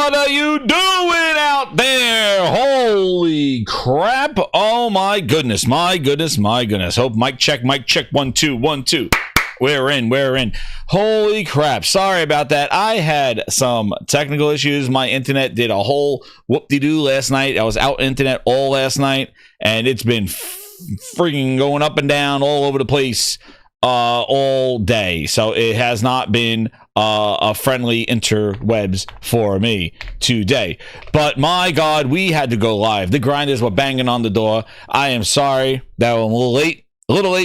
What are you doing out there? Holy crap. Oh my goodness. Hope mic check. 1 2 1 2. We're in. Holy crap. Sorry about that. I had some technical issues. My internet did a whole whoop-de-doo last night. I was out internet all last night, and it's been freaking going up and down all over the place all day. So it has not been a friendly interwebs for me today. But my God, we had to go live. The grinders were banging on the door. I am sorry that I'm a little late,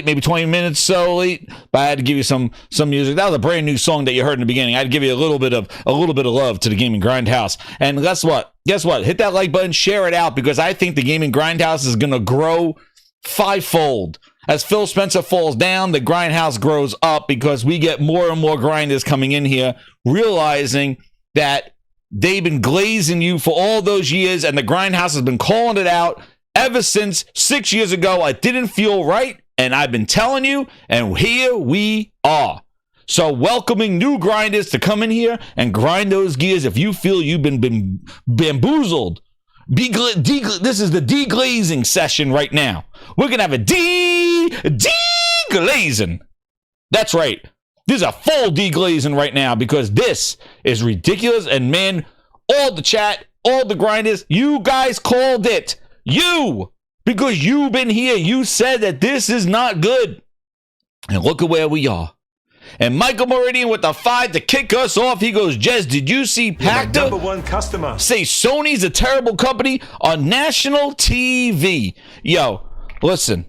maybe 20 minutes so late, but I had to give you some music. That was a brand new song that you heard in the beginning. I had to give you a little bit of love to the Gaming Grindhouse. And guess what? Hit that like button, share it out, because I think the Gaming Grindhouse is going to grow fivefold. As Phil Spencer falls down, the Grindhouse grows up, because we get more and more grinders coming in here, realizing that they've been glazing you for all those years, and the Grindhouse has been calling it out ever since 6 years ago. I didn't feel right, and I've been telling you, and here we are. So welcoming new grinders to come in here and grind those gears if you feel you've been bamboozled. This is the deglazing session right now. We're going to have a deglazing. That's right. This is a full deglazing right now, because this is ridiculous. And man, all the chat, all the grinders, you guys called it. Because you've been here. You said that this is not good. And look at where we are. And Michael Meridian with the 5 to kick us off. He goes, Jez, did you see Pacta #1 customer say Sony's a terrible company on national TV? Yo, listen.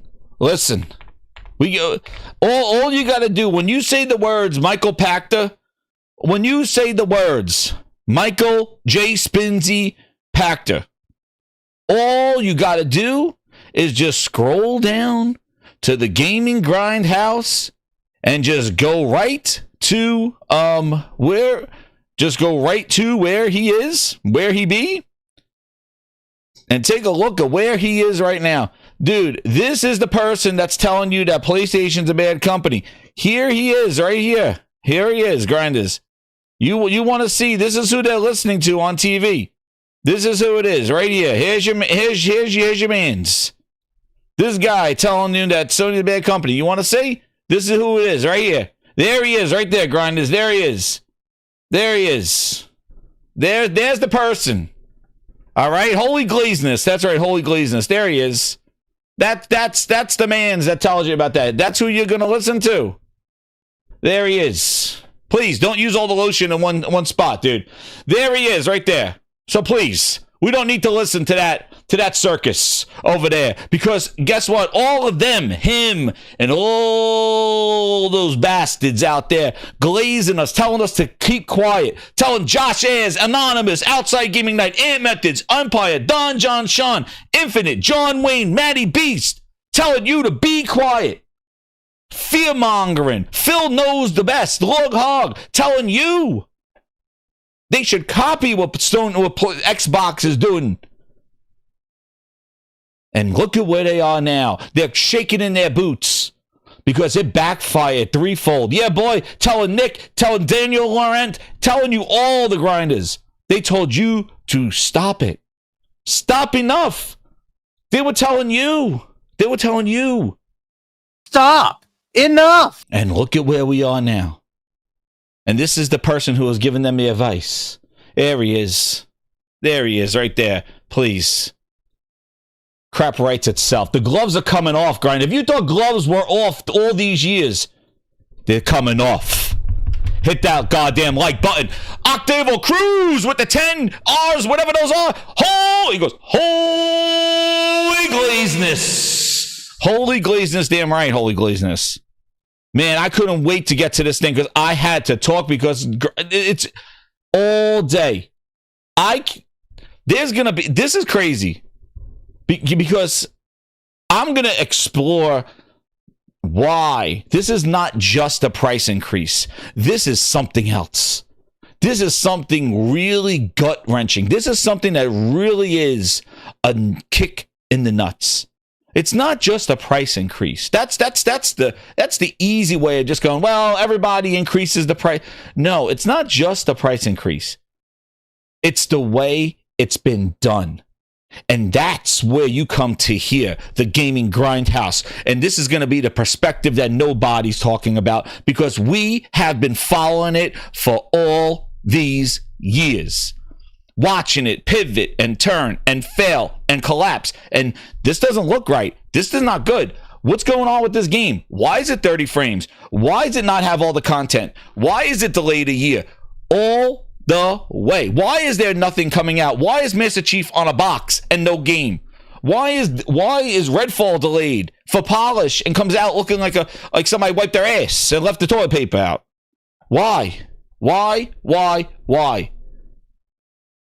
We all you got to do when you say the words Michael Pacta, when you say the words Michael J. Spinzy Pacta, all you got to do is just scroll down to the Gaming Grindhouse and just go right to where he is, where he be, and take a look at where he is right now. Dude, this is the person that's telling you that PlayStation's a bad company. Here he is, right here. Here he is, grinders. You want to see, this is who they're listening to on TV. This is who it is, right here. Here's your mans. This guy telling you that Sony's a bad company. You want to see? This is who it is, right here. There he is, right there, grinders. There he is. There's the person. All right, Holy Glazeness. That's right, Holy Glazeness. There he is. That's the man's that tells you about that. That's who you're gonna listen to. There he is. Please don't use all the lotion in one spot, dude. There he is, right there. So please, we don't need to listen to that circus over there, because guess what? All of them, him and all those bastards out there glazing us, telling us to keep quiet, telling Josh Ayers, Anonymous, Outside Gaming Night, Ant Methods, Empire, Don John Sean, Infinite, John Wayne, Matty Beast, telling you to be quiet. Fear-mongering. Phil knows the best. Log Hog, telling you they should copy what Xbox is doing. And look at where they are now. They're shaking in their boots because it backfired threefold. Yeah, boy, telling Nick, telling Daniel Laurent, telling you all the grinders. They told you to stop it. Stop enough. They were telling you. Stop. Enough. And look at where we are now. And this is the person who has given them the advice. There he is. There he is, right there. Please. Crap writes itself. The gloves are coming off, Grind. If you thought gloves were off all these years, they're coming off. Hit that goddamn like button. Octavo Cruz with the 10 R's, whatever those are. He goes, Holy Glazeness. Holy Glazeness, damn right, Holy Glazeness. Man, I couldn't wait to get to this thing because I had to talk, because it's all day. This is crazy, because I'm going to explore why this is not just a price increase. This is something else. This is something really gut-wrenching. This is something that really is a kick in the nuts. It's not just a price increase. That's the easy way of just going, well, everybody increases the price. No, it's not just a price increase. It's the way it's been done. And that's where you come to hear the gaming grindhouse. And this is going to be the perspective that nobody's talking about, because we have been following it for all these years. Watching it pivot and turn and fail and collapse. And this doesn't look right. This is not good. What's going on with this game? Why is it 30 frames? Why does it not have all the content? Why is it delayed a year? All the way. Why is there nothing coming out? Why is Master Chief on a box and no game? Why is Redfall delayed for polish and comes out looking like somebody wiped their ass and left the toilet paper out? Why?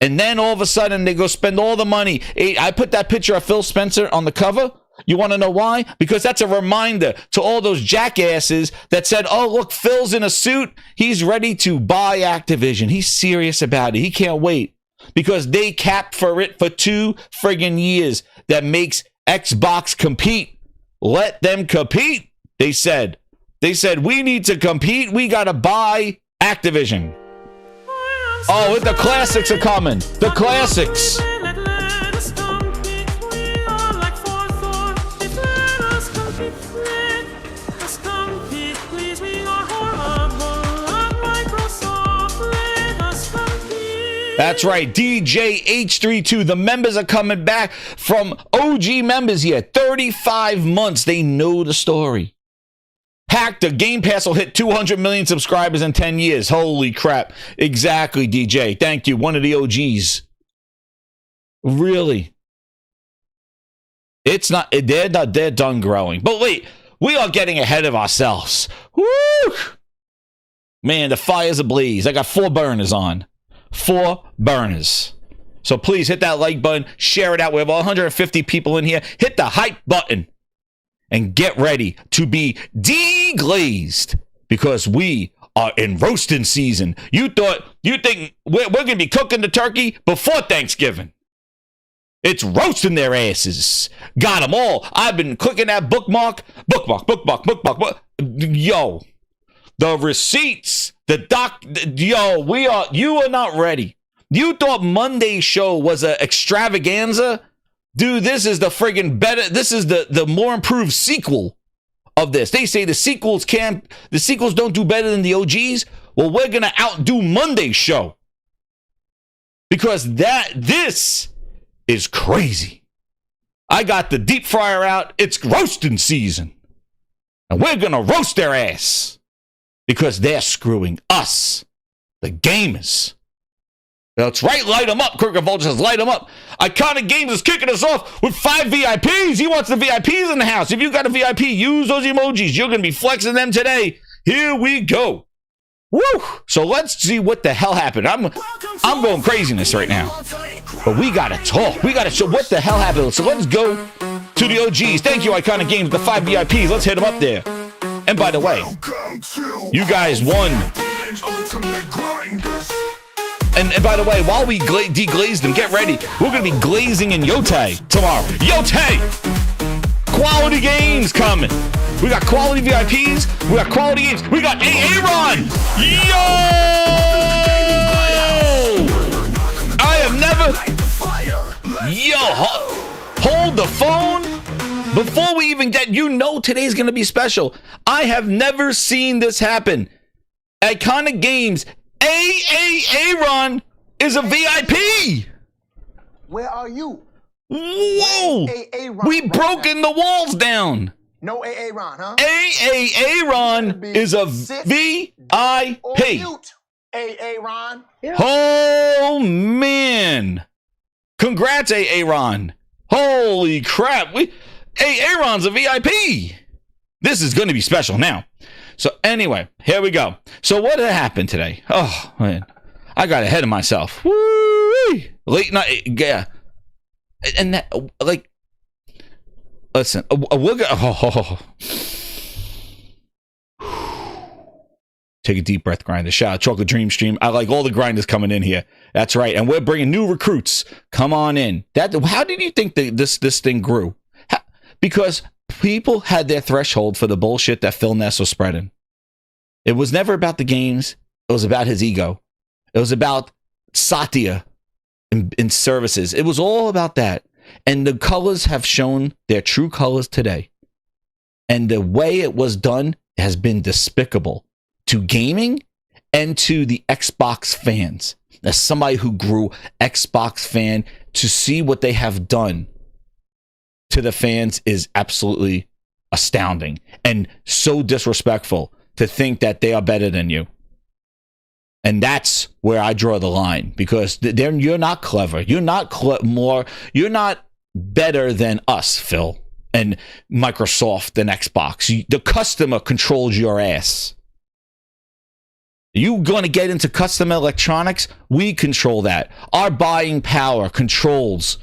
And then all of a sudden they go spend all the money. I put that picture of Phil Spencer on the cover. You want to know why? Because that's a reminder to all those jackasses that said, oh, look, Phil's in a suit. He's ready to buy Activision. He's serious about it. He can't wait. Because they capped for it for 2 friggin' years. That makes Xbox compete. Let them compete, they said. They said, we need to compete. We got to buy Activision. Oh, the classics are coming. The classics. That's right, DJ H32. The members are coming back from OG members here. 35 months. They know the story. Hacked, the GamePass will hit 200 million subscribers in 10 years. Holy crap. Exactly, DJ. Thank you. One of the OGs. Really? It's not, they're done growing. But wait, we are getting ahead of ourselves. Woo! Man, the fire's ablaze. I got 4 burners on. 4 burners. So please hit that like button, share it out. We have 150 people in here. Hit the hype button and get ready to be deglazed, because we are in roasting season. You think we're going to be cooking the turkey before Thanksgiving? It's roasting their asses. Got them all. I've been clicking that bookmark. Yo, the receipts. You are not ready. You thought Monday's show was an extravaganza? Dude, this is the friggin' better. This is the more improved sequel of this. They say the sequels don't do better than the OGs. Well, we're gonna outdo Monday's show, because this is crazy. I got the deep fryer out. It's roasting season, and we're gonna roast their ass. Because they're screwing us, the gamers. That's right, light them up. Kirk Vulture says, light them up. Iconic Games is kicking us off with 5 VIPs. He wants the VIPs in the house. If you got a VIP, use those emojis. You're going to be flexing them today. Here we go. Woo! So let's see what the hell happened. I'm going craziness right now. But we got to talk. We got to show what the hell happened. So let's go to the OGs. Thank you, Iconic Games, the 5 VIPs. Let's hit them up there. And by the way, you guys won. And by the way, while we deglaze them, get ready. We're going to be glazing in Yote tomorrow. Yote! Quality games coming. We got quality VIPs. We got quality games. We got Aaron. Yo! I have never... Yo, hold the phone. Before we even get, today's going to be special. I have never seen this happen. Iconic Games, Aaron is a VIP. Where are you? Whoa! We broken the walls down. No Aaron, huh? Aaron is a VIP. Aaron. Oh, man. Congrats, Aaron. Holy crap. Aaron's a VIP. This is going to be special now. So anyway, here we go. So what happened today? Oh, man. I got ahead of myself. Woo-wee. Late night. Yeah. And that, listen, we're going take a deep breath, grinder. Shout out Chocolate Dream Stream. I like all the grinders coming in here. That's right. And we're bringing new recruits. Come on in. How did you think this thing grew? Because people had their threshold for the bullshit that Phil Ness was spreading. It was never about the games. It was about his ego. It was about Satya in services. It was all about that. And the colors have shown their true colors today. And the way it was done has been despicable to gaming and to the Xbox fans. As somebody who grew Xbox fan, to see what they have done to the fans is absolutely astounding and so disrespectful to think that they are better than you. And that's where I draw the line, because you're not clever. You're not you're not better than us, Phil, and Microsoft and Xbox. The customer controls your ass. You going to get into custom electronics? We control that. Our buying power controls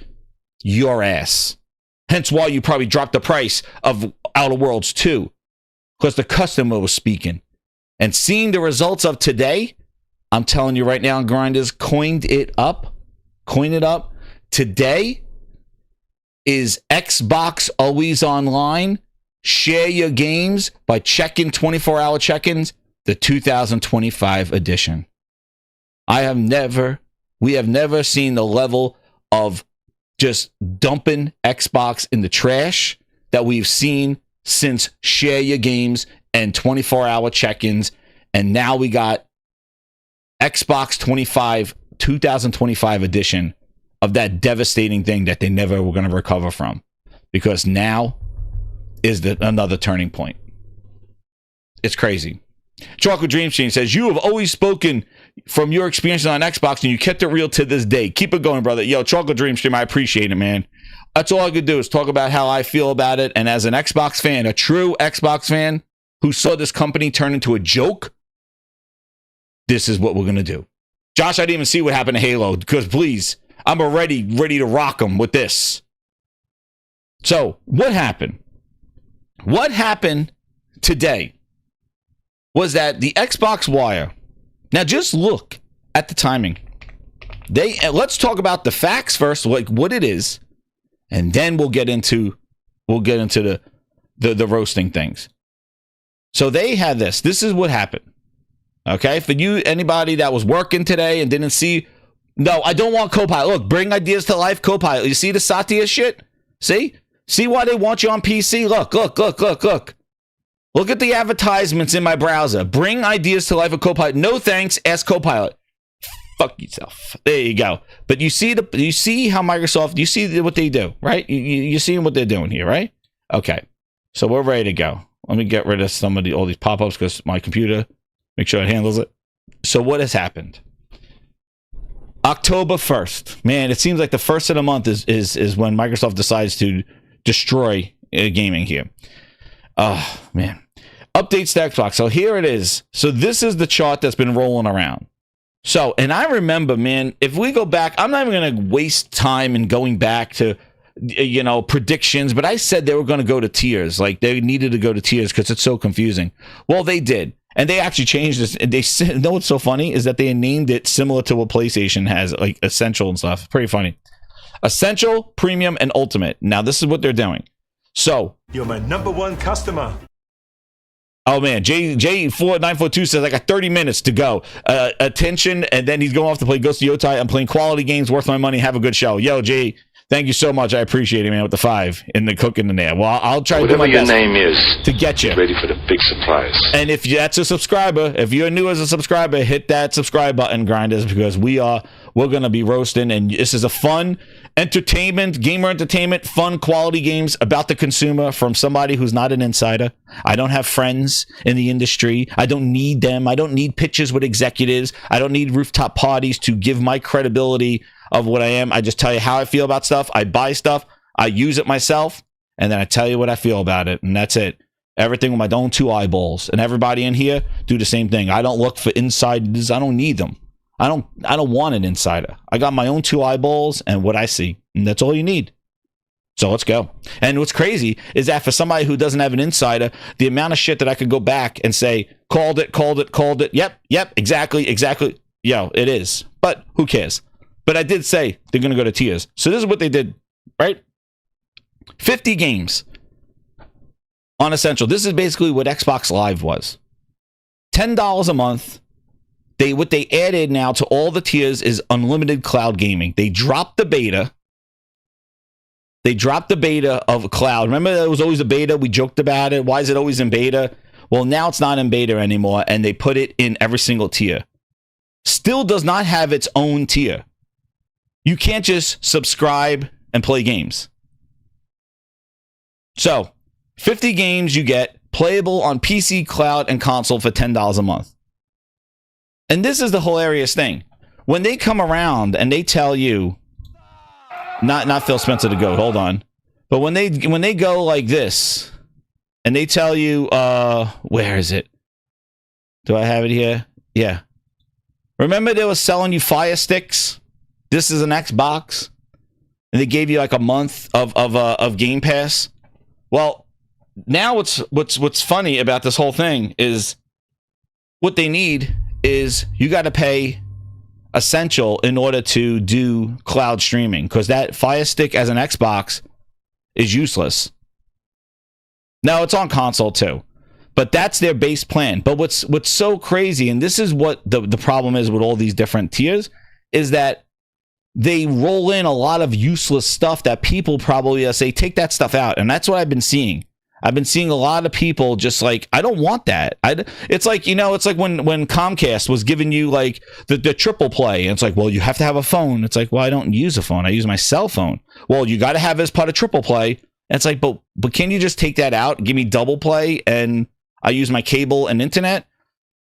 your ass. Hence why you probably dropped the price of Outer Worlds 2, because the customer was speaking. And seeing the results of today, I'm telling you right now, Grinders coined it up. Today is Xbox Always Online. Share your games by checking 24-hour check-ins, the 2025 edition. We have never seen the level of just dumping Xbox in the trash that we've seen since Share Your Games and 24-hour check-ins. And now we got Xbox 2025 edition of that devastating thing that they never were going to recover from, because now is another turning point. It's crazy. Chocolate Dream Machine says, you have always spoken from your experiences on Xbox and you kept it real to this day. Keep it going, brother. Yo, Chocolate Dream Stream, I appreciate it, man. That's all I could do is talk about how I feel about it. And as an Xbox fan, a true Xbox fan who saw this company turn into a joke, this is what we're going to do. Josh, I didn't even see what happened to Halo, because please, I'm already ready to rock them with this. So, what happened? What happened today was that the Xbox Wire, now just look at the timing. Let's talk about the facts first, like what it is, and then we'll get into the roasting things. So they had this. This is what happened. Okay, for you, anybody that was working today and didn't see, no, I don't want Copilot. Look, bring ideas to life, Copilot. You see the Satya shit? See why they want you on PC? Look. Look at the advertisements in my browser. Bring ideas to life with Copilot. No thanks, ask Copilot. Fuck yourself. There you go. But you see how Microsoft, you see what they do, right? You see what they're doing here, right? Okay, so we're ready to go. Let me get rid of all these pop-ups because my computer, make sure it handles it. So what has happened? October 1st. Man, it seems like the first of the month is when Microsoft decides to destroy gaming here. Oh, man. Updates to Xbox. So here it is. So this is the chart that's been rolling around. So, and I remember, man, if we go back, I'm not even going to waste time in going back to, predictions, but I said they were going to go to tiers. Like, they needed to go to tiers because it's so confusing. Well, they did. And they actually changed this. And they said, what's so funny is that they named it similar to what PlayStation has, like Essential and stuff. Pretty funny. Essential, Premium, and Ultimate. Now, this is what they're doing. So, you're my number one customer. Oh man, J4942 says I got 30 minutes to go. Attention, and then he's going off to play Ghost of Yotai. I'm playing quality games, worth my money. Have a good show. Yo, Jay, thank you so much. I appreciate it, man, with the 5 in the cooking in there. Well, I'll try to do my best. Whatever your name is, to get you ready for the big surprise. And if that's a subscriber, if you're new as a subscriber, hit that subscribe button, Grinders, because we're going to be roasting, and this is a fun gamer entertainment, fun quality games about the consumer from somebody who's not an insider. I don't have friends in the industry. I don't need them. I don't need pitches with executives. I don't need rooftop parties to give my credibility of what I am. I just tell you how I feel about stuff. I buy stuff. I use it myself. And then I tell you what I feel about it. And that's it. Everything with my own 2 eyeballs. And everybody in here do the same thing. I don't look for insiders. I don't need them. I don't want an insider. I got my own 2 eyeballs and what I see. And that's all you need. So let's go. And what's crazy is that for somebody who doesn't have an insider, the amount of shit that I could go back and say, called it. Yep, exactly. Yo, it is. But who cares? But I did say they're going to go to tiers. So this is what they did, right? 50 games on Essential. This is basically what Xbox Live was. $10 a month. what they added now to all the tiers is unlimited cloud gaming. They dropped the beta. They dropped the beta of cloud. Remember, there was always a beta. We joked about it. Why is it always in beta? Well, now it's not in beta anymore, and they put it in every single tier. Still does not have its own tier. You can't just subscribe and play games. So, 50 games you get playable on PC, cloud, and console for $10 a month. And this is the hilarious thing. When they come around and they tell you, not Phil Spencer the GOAT, hold on. But when they go like this, and they tell you, where is it? Do I have it here? Yeah. Remember they were selling you Fire Sticks? This is an Xbox. And they gave you like a month of GamePass. Well, now what's funny about this whole thing is what they need is you got to pay Essential in order to do cloud streaming, because that Fire Stick as an Xbox is useless. Now it's on console too, but that's their base plan. But what's so crazy, and this is what the problem is with all these different tiers, is that they roll in a lot of useless stuff that people probably say, take that stuff out. And that's what I've been seeing. I've been seeing a lot of people just like, I don't want that. It's like, it's like when Comcast was giving you like the triple play. And it's like, well, you have to have a phone. It's like, well, I don't use a phone. I use my cell phone. Well, you got to have it as part of triple play. And it's like, but can you just take that out? Give me double play and I use my cable and internet?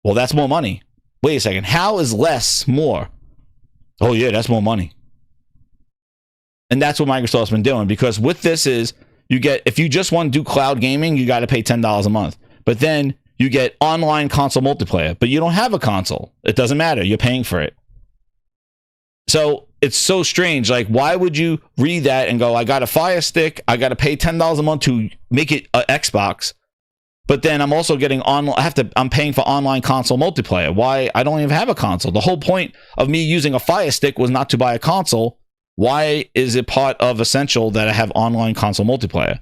Well, that's more money. Wait a second. How is less more? Oh, yeah, that's more money. And that's what Microsoft's been doing, because with this is, you get, if you just want to do cloud gaming, you got to pay $10 a month. But then you get online console multiplayer, but you don't have a console. It doesn't matter. You're paying for it. So it's so strange. Like, why would you read that and go, I got a Fire Stick, I got to pay $10 a month to make it an Xbox, but then I'm also getting I'm paying for online console multiplayer. Why? I don't even have a console. The whole point of me using a Fire Stick was not to buy a console. Why is it part of Essential that I have online console multiplayer?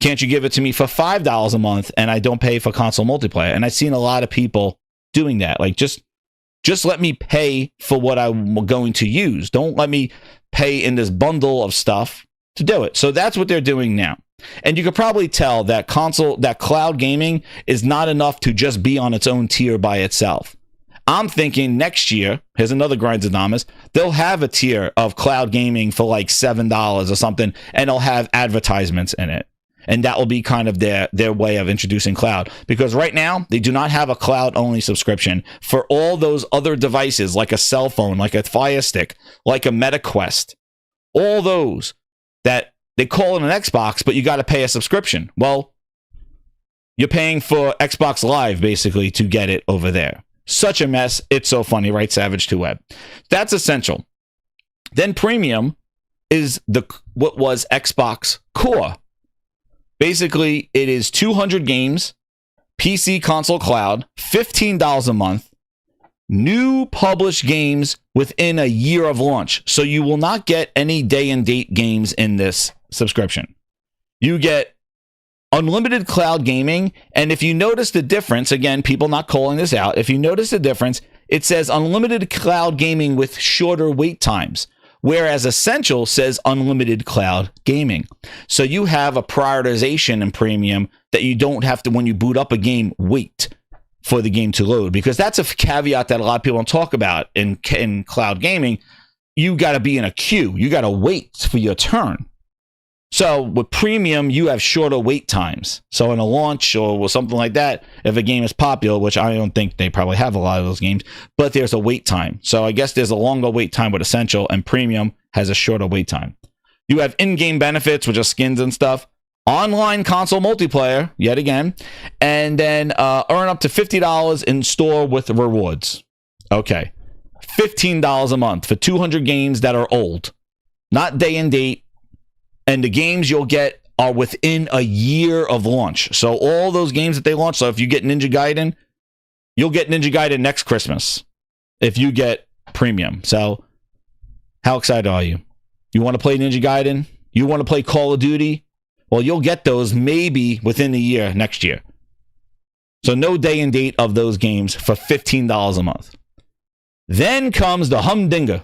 Can't you give it to me for $5 a month and I don't pay for console multiplayer? And I've seen a lot of people doing that. Like, just let me pay for what I'm going to use. Don't let me pay in this bundle of stuff to do it. So that's what they're doing now. And you could probably tell that cloud gaming is not enough to just be on its own tier by itself. I'm thinking next year, here's another Grindzodamas, they'll have a tier of cloud gaming for like $7 or something, and they'll have advertisements in it. And that will be kind of their way of introducing cloud. Because right now, they do not have a cloud-only subscription for all those other devices, like a cell phone, like a Fire Stick, like a MetaQuest. All those that they call it an Xbox, but you got to pay a subscription. Well, you're paying for Xbox Live, basically, to get it over there. Such a mess. It's so funny, right? Savage 2 Web. That's Essential. Then Premium is what was Xbox Core. Basically, it is 200 games, PC, console, cloud, $15 a month, new published games within a year of launch. So you will not get any day and date games in this subscription. You get unlimited cloud gaming, and if you notice the difference, again, people not calling this out, if you notice the difference, it says unlimited cloud gaming with shorter wait times, whereas Essential says unlimited cloud gaming. So you have a prioritization in Premium that you don't have to, when you boot up a game, wait for the game to load, because that's a caveat that a lot of people don't talk about in cloud gaming. You got to be in a queue. You got to wait for your turn. So with Premium, you have shorter wait times. So in a launch or something like that, if a game is popular, which I don't think they probably have a lot of those games, but there's a wait time. So I guess there's a longer wait time with Essential, and Premium has a shorter wait time. You have in-game benefits, which are skins and stuff, online console multiplayer, yet again, and then earn up to $50 in store with rewards. Okay, $15 a month for 200 games that are old, not day and date. And the games you'll get are within a year of launch. So all those games that they launch, so if you get Ninja Gaiden, you'll get Ninja Gaiden next Christmas if you get Premium. So how excited are you? You want to play Ninja Gaiden? You want to play Call of Duty? Well, you'll get those maybe within the year next year. So no day and date of those games for $15 a month. Then comes the humdinger,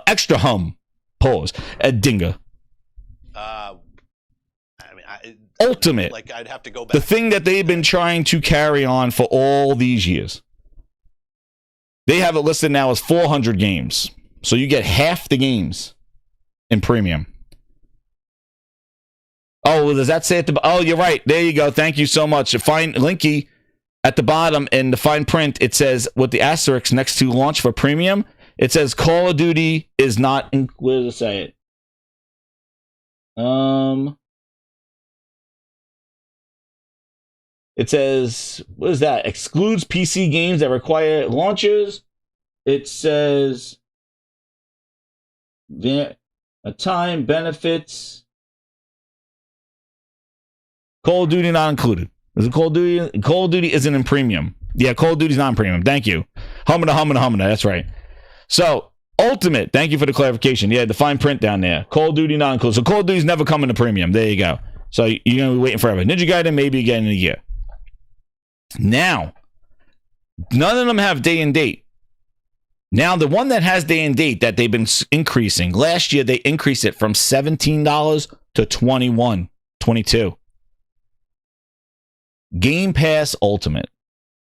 extra hum, pause, a dinger. Ultimate, like I'd have to go back. The thing that they've been trying to carry on for all these years. They have it listed now as 400 games. So you get half the games in premium. Oh, does that say at the... Oh, you're right. There you go. Thank you so much. Find Linky at the bottom in the fine print. It says, with the asterisk next to launch for premium, it says Call of Duty is not... Where does it say it? It says, what is that? Excludes PC games that require launchers. It says, a time benefits. Call of Duty not included. Is it Call of Duty? Call of Duty isn't in premium. Yeah, Call of Duty's not in premium. Thank you. Humana. That's right. So, Ultimate. Thank you for the clarification. Yeah, the fine print down there. Call of Duty not included. So, Call of Duty's never coming to premium. There you go. So, you're going to be waiting forever. Ninja Gaiden, maybe again in a year. Now, none of them have day and date. Now, the one that has day and date that they've been increasing, last year they increased it from $17 to $22. Game Pass Ultimate.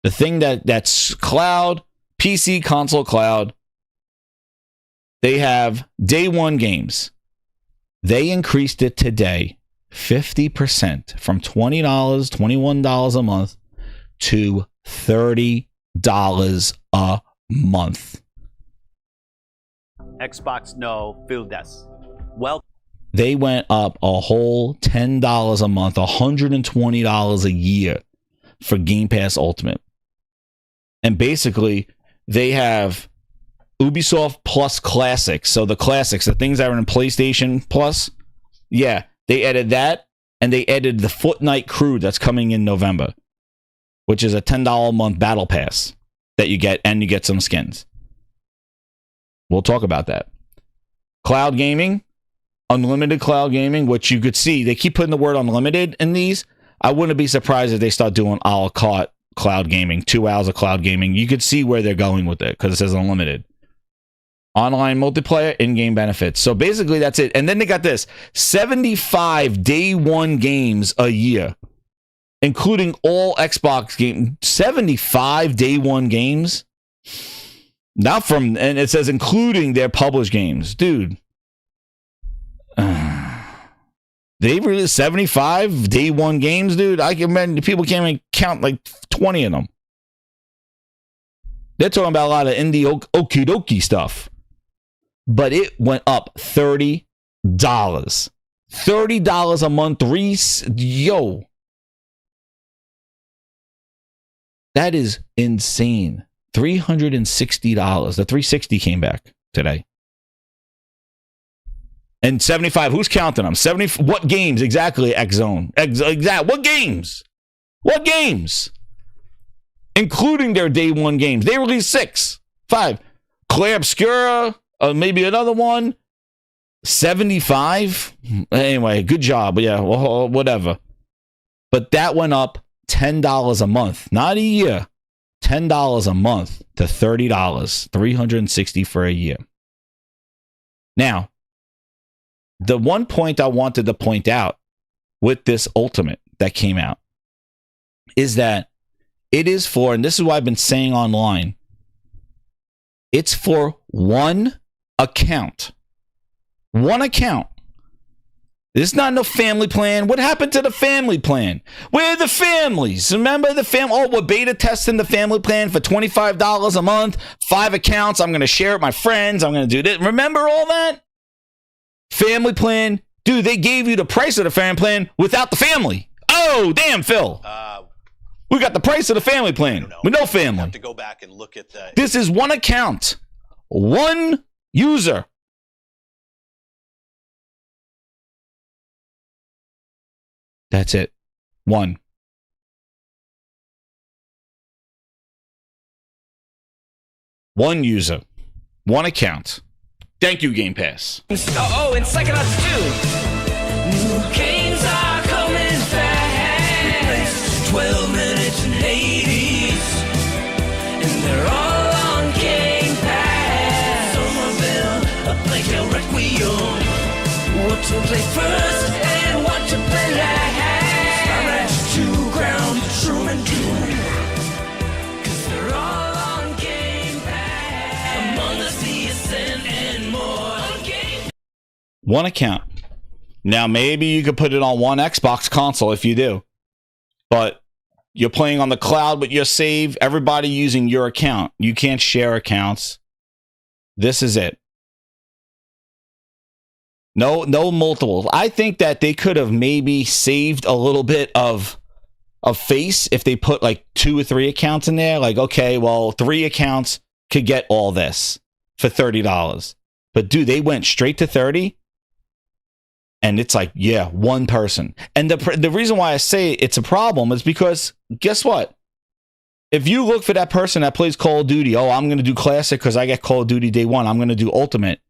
The thing that's cloud, PC, console, cloud. They have day one games. They increased it today 50% from $20, $21 a month to $30 a month. Xbox no fill this. Well, they went up a whole $10 a month, $120 a year for Game Pass Ultimate. And basically, they have Ubisoft Plus Classics. So the classics, the things that are in PlayStation Plus, yeah, they added that, and they added the Fortnite Crew that's coming in November, which is a $10 a month battle pass that you get, and you get some skins. We'll talk about that. Cloud gaming, unlimited cloud gaming, which you could see, they keep putting the word unlimited in these. I wouldn't be surprised if they start doing a la carte cloud gaming, 2 hours of cloud gaming. You could see where they're going with it because it says unlimited. Online multiplayer, in-game benefits. So basically that's it. And then they got this, 75 day one games a year, including all Xbox games. 75 day one games? Not from, and it says including their published games. Dude. They released 75 day one games, dude. I can imagine people can't even count like 20 of them. They're talking about a lot of indie okie dokie stuff. But it went up $30. $30 a month. Yo. That is insane. $360. The 360 came back today. And 75, who's counting them? 70, what games exactly? X-Zone. Exact. What games? What games? Including their day one games. They released 5. Claire Obscura, maybe another one. 75. Anyway, good job. Yeah, well, whatever. But that went up $10 a month. Not a year. $10 a month to $30. $360 for a year. Now, the one point I wanted to point out with this Ultimate that came out is that it is for, and this is what I've been saying online, it's for one account. One account. This is not no family plan. What happened to the family plan? Where are the families? Remember the family? Oh, we're beta testing the family plan for $25 a month, 5 accounts. I'm going to share it with my friends. I'm going to do this. Remember all that? Family plan. Dude, they gave you the price of the family plan without the family. Oh, damn, Phil. We got the price of the family plan with no family. I have to go back and look at that. This is one account. One user. That's it. One. One user. One account. Thank you, Game Pass. Oh, and Psychonauts 2. New games are coming fast. 12 minutes and Hades. And they're all on Game Pass. to play first and what to play last. I'm at to ground, true and doom. Cause they're all on Game Pass. Among Us, the Ascent, and more on Game. One account. Now, maybe you could put it on one Xbox console if you do. But you're playing on the cloud with your save. Everybody using your account. You can't share accounts. This is it. No multiples. I think that they could have maybe saved a little bit of face if they put like 2 or 3 accounts in there. Like, okay, well, 3 accounts could get all this for $30. But dude, they went straight to 30. And it's like, yeah, one person. And the reason why I say it's a problem is because guess what? If you look for that person that plays Call of Duty, oh, I'm going to do Classic because I get Call of Duty day one. I'm going to do Ultimate.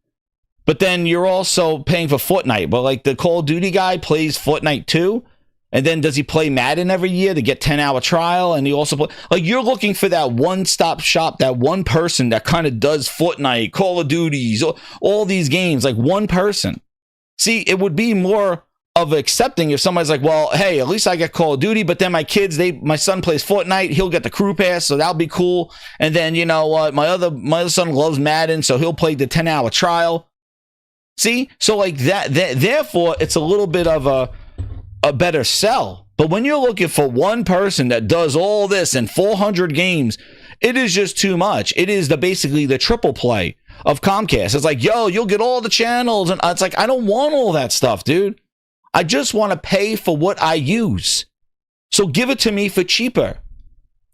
But then you're also paying for Fortnite. But like the Call of Duty guy plays Fortnite too. And then does he play Madden every year to get 10-hour trial? And he also play, like, you're looking for that one-stop shop, that one person that kind of does Fortnite, Call of Duties, all these games, like one person. See, it would be more of accepting if somebody's like, well, hey, at least I get Call of Duty, but then my son plays Fortnite, he'll get the crew pass, so that'll be cool. And then, you know what, my other son loves Madden, so he'll play the 10-hour trial. See? So like that, therefore, it's a little bit of a better sell. But when you're looking for one person that does all this in 400 games, it is just too much. It is basically the triple play of Comcast. It's like, yo, you'll get all the channels. And it's like, I don't want all that stuff, dude. I just want to pay for what I use. So give it to me for cheaper.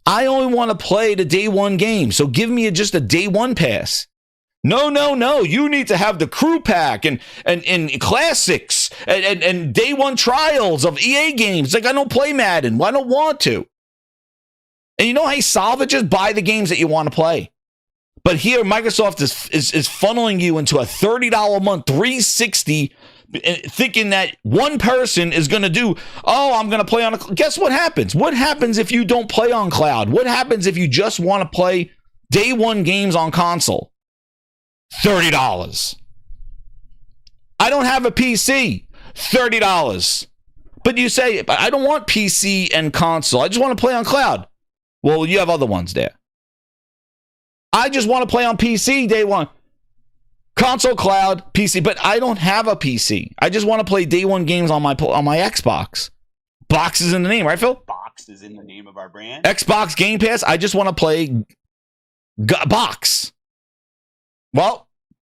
I only want to play the day one game. So give me just a day one pass. No. You need to have the crew pack and classics and day one trials of EA games. Like, I don't play Madden. I don't want to. And you know how you solve it? Just buy the games that you want to play. But here, Microsoft is funneling you into a $30 a month, $360, thinking that one person is going to do, oh, I'm going to play on a... Guess what happens? What happens if you don't play on cloud? What happens if you just want to play day one games on console? $30. I don't have a PC. $30. But you say, I don't want PC and console. I just want to play on cloud. Well, you have other ones there. I just want to play on PC day one. Console, cloud, PC, but I don't have a PC. I just want to play day one games on my Xbox. Box is in the name, right, Phil? Box is in the name of our brand. Xbox Game Pass. I just want to play box. Well,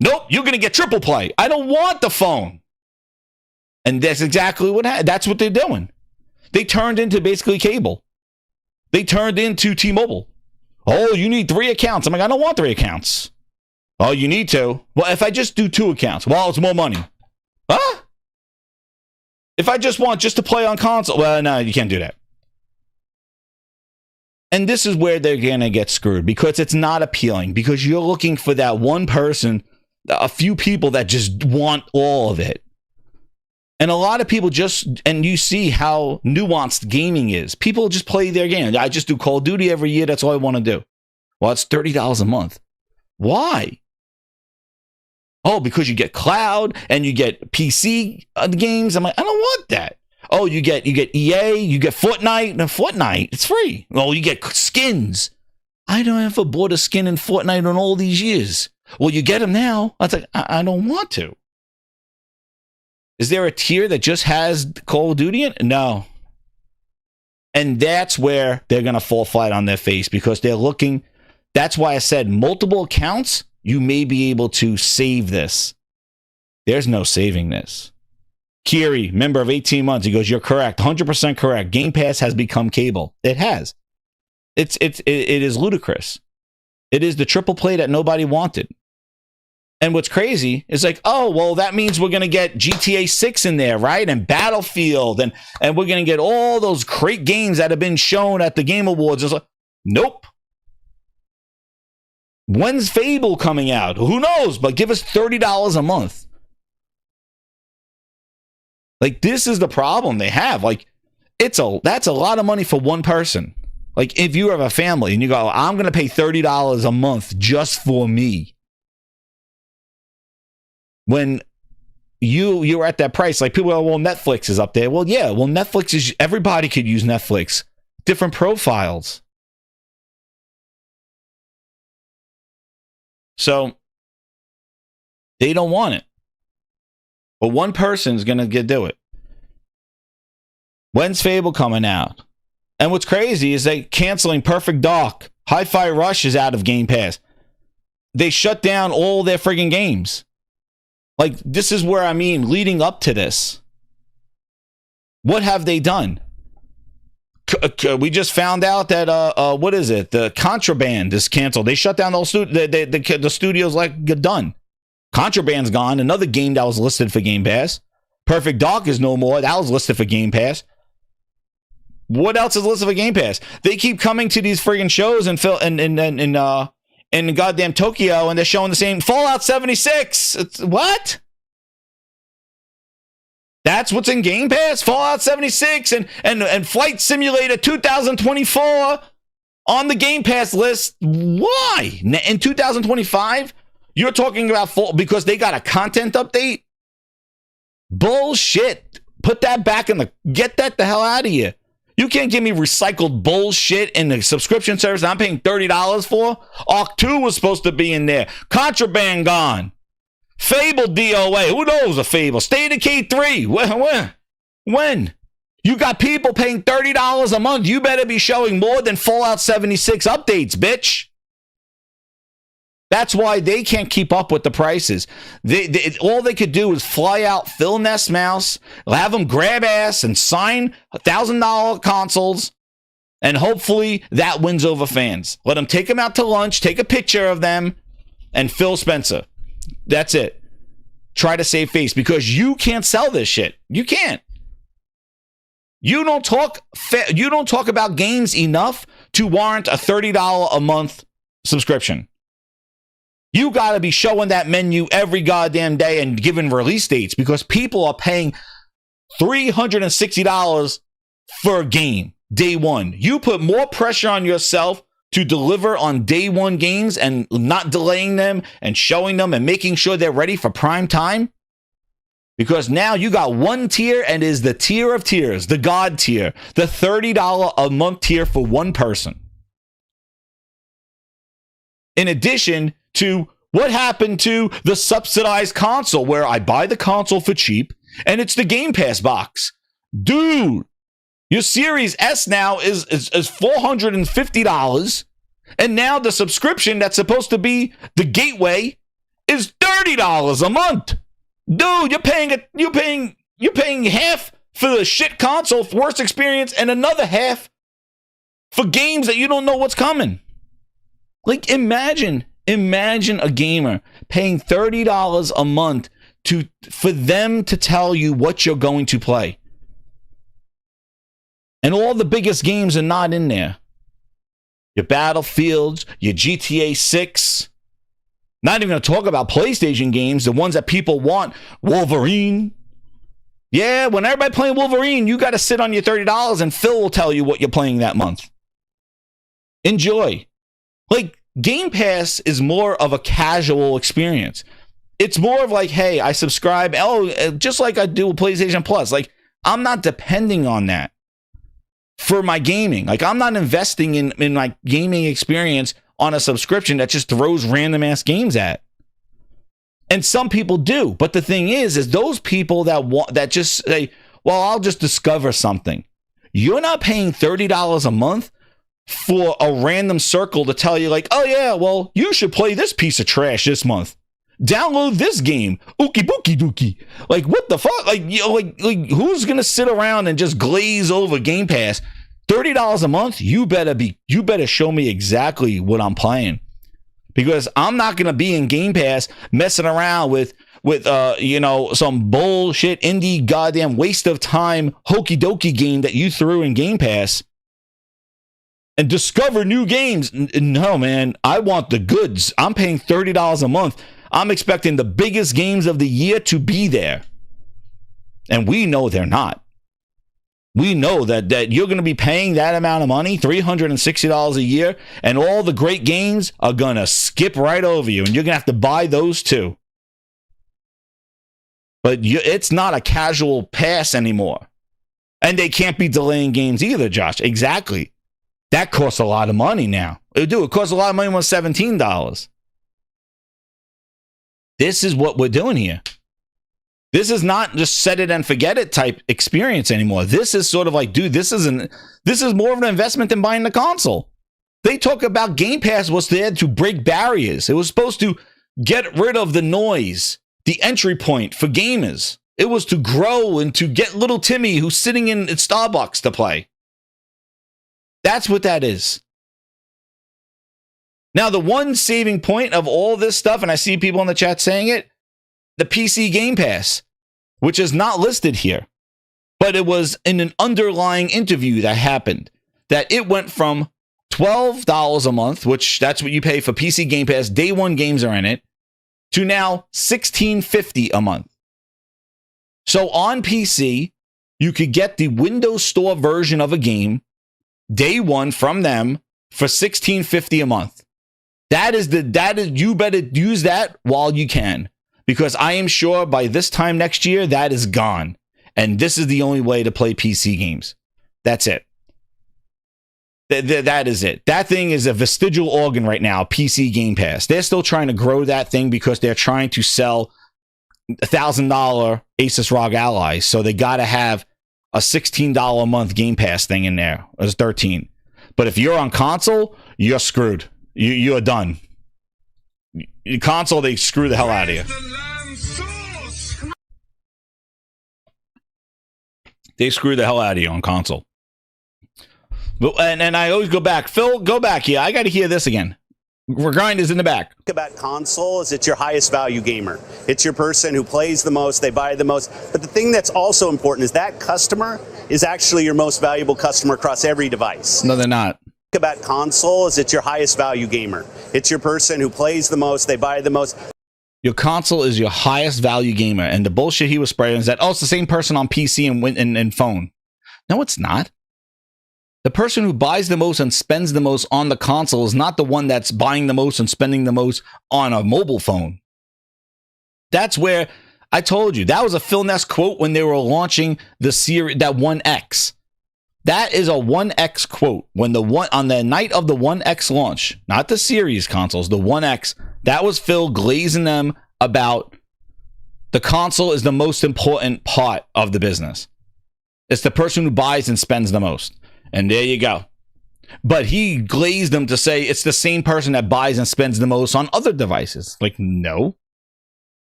nope, you're going to get triple play. I don't want the phone. And that's exactly what happened. That's what they're doing. They turned into basically cable. They turned into T-Mobile. Oh, you need 3 accounts. I'm like, I don't want 3 accounts. Oh, you need to. Well, if I just do 2 accounts, well, it's more money. Huh? If I just want to play on console, well, no, you can't do that. And this is where they're going to get screwed because it's not appealing, because you're looking for that one person, a few people that just want all of it. And a lot of people and you see how nuanced gaming is. People just play their game. I just do Call of Duty every year. That's all I want to do. Well, it's $30 a month. Why? Oh, because you get cloud and you get PC games. I'm like, I don't want that. Oh, you get EA, you get Fortnite. No, Fortnite, it's free. Oh, you get skins. I don't ever bought a skin in Fortnite in all these years. Well, you get them now. I was like, I don't want to. Is there a tier that just has Call of Duty in it? No. And that's where they're going to fall flat on their face, because they're looking. That's why I said multiple accounts, you may be able to save this. There's no saving this. Kiri, member of 18 months, he goes, you're correct, 100% correct. Game Pass has become cable. It has. It is ludicrous. It is the triple play that nobody wanted. And what's crazy is like, oh, well, that means we're going to get GTA 6 in there, right? And Battlefield, and we're going to get all those great games that have been shown at the Game Awards. It's like, nope. When's Fable coming out? Who knows? But give us $30 a month. Like, this is the problem they have. Like, that's a lot of money for one person. Like, if you have a family and you go, I'm going to pay $30 a month just for me. When you're at that price. Like people are, well, Netflix is up there. Well, yeah, well, Netflix is, everybody could use Netflix. Different profiles. So they don't want it. But one person's going to do it. When's Fable coming out? And what's crazy is they canceling Perfect Dark. Hi-Fi Rush is out of Game Pass. They shut down all their friggin' games. Like, this is where, I mean, leading up to this. What have they done? We just found out that, what is it? The Contraband is canceled. They shut down the whole the studios like done. Contraband's gone. Another game that was listed for Game Pass. Perfect Dark is no more. That was listed for Game Pass. What else is listed for Game Pass? They keep coming to these friggin' shows in goddamn Tokyo, and they're showing the same Fallout 76. What? That's what's in Game Pass? Fallout 76 and Flight Simulator 2024 on the Game Pass list. Why? In 2025? You're talking about because they got a content update? Bullshit. Put that back get that the hell out of here. You can't give me recycled bullshit in the subscription service I'm paying $30 for. Arc 2 was supposed to be in there. Contraband gone. Fable DOA. Who knows a Fable? State of Decay 3. When? You got people paying $30 a month. You better be showing more than Fallout 76 updates, bitch. That's why they can't keep up with the prices. All they could do is fly out Phil Ness Mouse, have them grab ass and sign $1,000 consoles, and hopefully that wins over fans. Let them take them out to lunch, take a picture of them, and Phil Spencer. That's it. Try to save face because you can't sell this shit. You can't. You don't talk about games enough to warrant a $30 a month subscription. You got to be showing that menu every goddamn day and giving release dates because people are paying $360 for a game day one. You put more pressure on yourself to deliver on day one games and not delaying them and showing them and making sure they're ready for prime time. Because now you got one tier and is the tier of tiers, the God tier, the $30 a month tier for one person. In addition to what happened to the subsidized console where I buy the console for cheap and it's the Game Pass box. Dude, your Series S now is $450 and now the subscription that's supposed to be the gateway is $30 a month. Dude, you're paying half for the shit console, worst experience, and another half for games that you don't know what's coming. Like imagine a gamer paying $30 a month for them to tell you what you're going to play. And all the biggest games are not in there. Your Battlefields, your GTA 6. Not even going to talk about PlayStation games, the ones that people want. Wolverine. Yeah, when everybody playing Wolverine, you got to sit on your $30 and Phil will tell you what you're playing that month. Enjoy. Like, Game Pass is more of a casual experience. It's more of like, hey, I subscribe. Oh, just like I do with PlayStation Plus. Like, I'm not depending on that for my gaming. Like, I'm not investing in my gaming experience on a subscription that just throws random ass games at. And some people do. But the thing is those people that just say, well, I'll just discover something. You're not paying $30 a month for a random circle to tell you like, oh yeah, well, you should play this piece of trash this month. Download this game. Ookie bookie dookie. Like, what the fuck? Like, you know, like who's gonna sit around and just glaze over Game Pass? $30 a month, you better show me exactly what I'm playing. Because I'm not gonna be in Game Pass messing around with some bullshit indie goddamn waste of time hokey dokey game that you threw in Game Pass. And discover new games. No, man, I want the goods. I'm paying $30 a month. I'm expecting the biggest games of the year to be there. And we know they're not. We know that you're going to be paying that amount of money, $360 a year, and all the great games are going to skip right over you. And you're going to have to buy those too. But it's not a casual pass anymore. And they can't be delaying games either, Josh. Exactly. That costs a lot of money now. It costs a lot of money when it was $17. This is what we're doing here. This is not just set it and forget it type experience anymore. This is sort of like, dude, this is more of an investment than buying the console. They talk about Game Pass was there to break barriers. It was supposed to get rid of the noise, the entry point for gamers. It was to grow and to get little Timmy who's sitting in Starbucks to play. That's what that is. Now, the one saving point of all this stuff, and I see people in the chat saying it, the PC Game Pass, which is not listed here, but it was in an underlying interview that happened, that it went from $12 a month, which that's what you pay for PC Game Pass, day one games are in it, to now $16.50 a month. So on PC, you could get the Windows Store version of a game, day one from them, for $16.50 a month. You better use that while you can, because I am sure by this time next year, that is gone. And this is the only way to play PC games. That's it. That is it. That thing is a vestigial organ right now, PC Game Pass. They're still trying to grow that thing because they're trying to sell $1,000 Asus ROG Ally. So they got to have a $16 a month Game Pass thing in there. It was $13. But if you're on console, you're screwed. You're done. Your console, they screw the hell out of you. They screw the hell out of you on console. But, and I always go back. Phil, go back here. I got to hear this again. Grind is in the back. About console is it's your highest value gamer. It's your person who plays the most, they buy the most. But the thing that's also important is that customer is actually your most valuable customer across every device. No, they're not. About console is it's your highest value gamer. It's your person who plays the most, they buy the most. Your console is your highest value gamer. And the bullshit he was spraying is that, oh, it's the same person on PC and phone. No, it's not. The person who buys the most and spends the most on the console is not the one that's buying the most and spending the most on a mobile phone. That's where I told you. That was a Phil Ness quote when they were launching the series, that 1X. That is a 1X quote. When on the night of the 1X launch, not the series consoles, the 1X, that was Phil glazing them about the console is the most important part of the business. It's the person who buys and spends the most. And there you go. But he glazed them to say it's the same person that buys and spends the most on other devices. Like, no.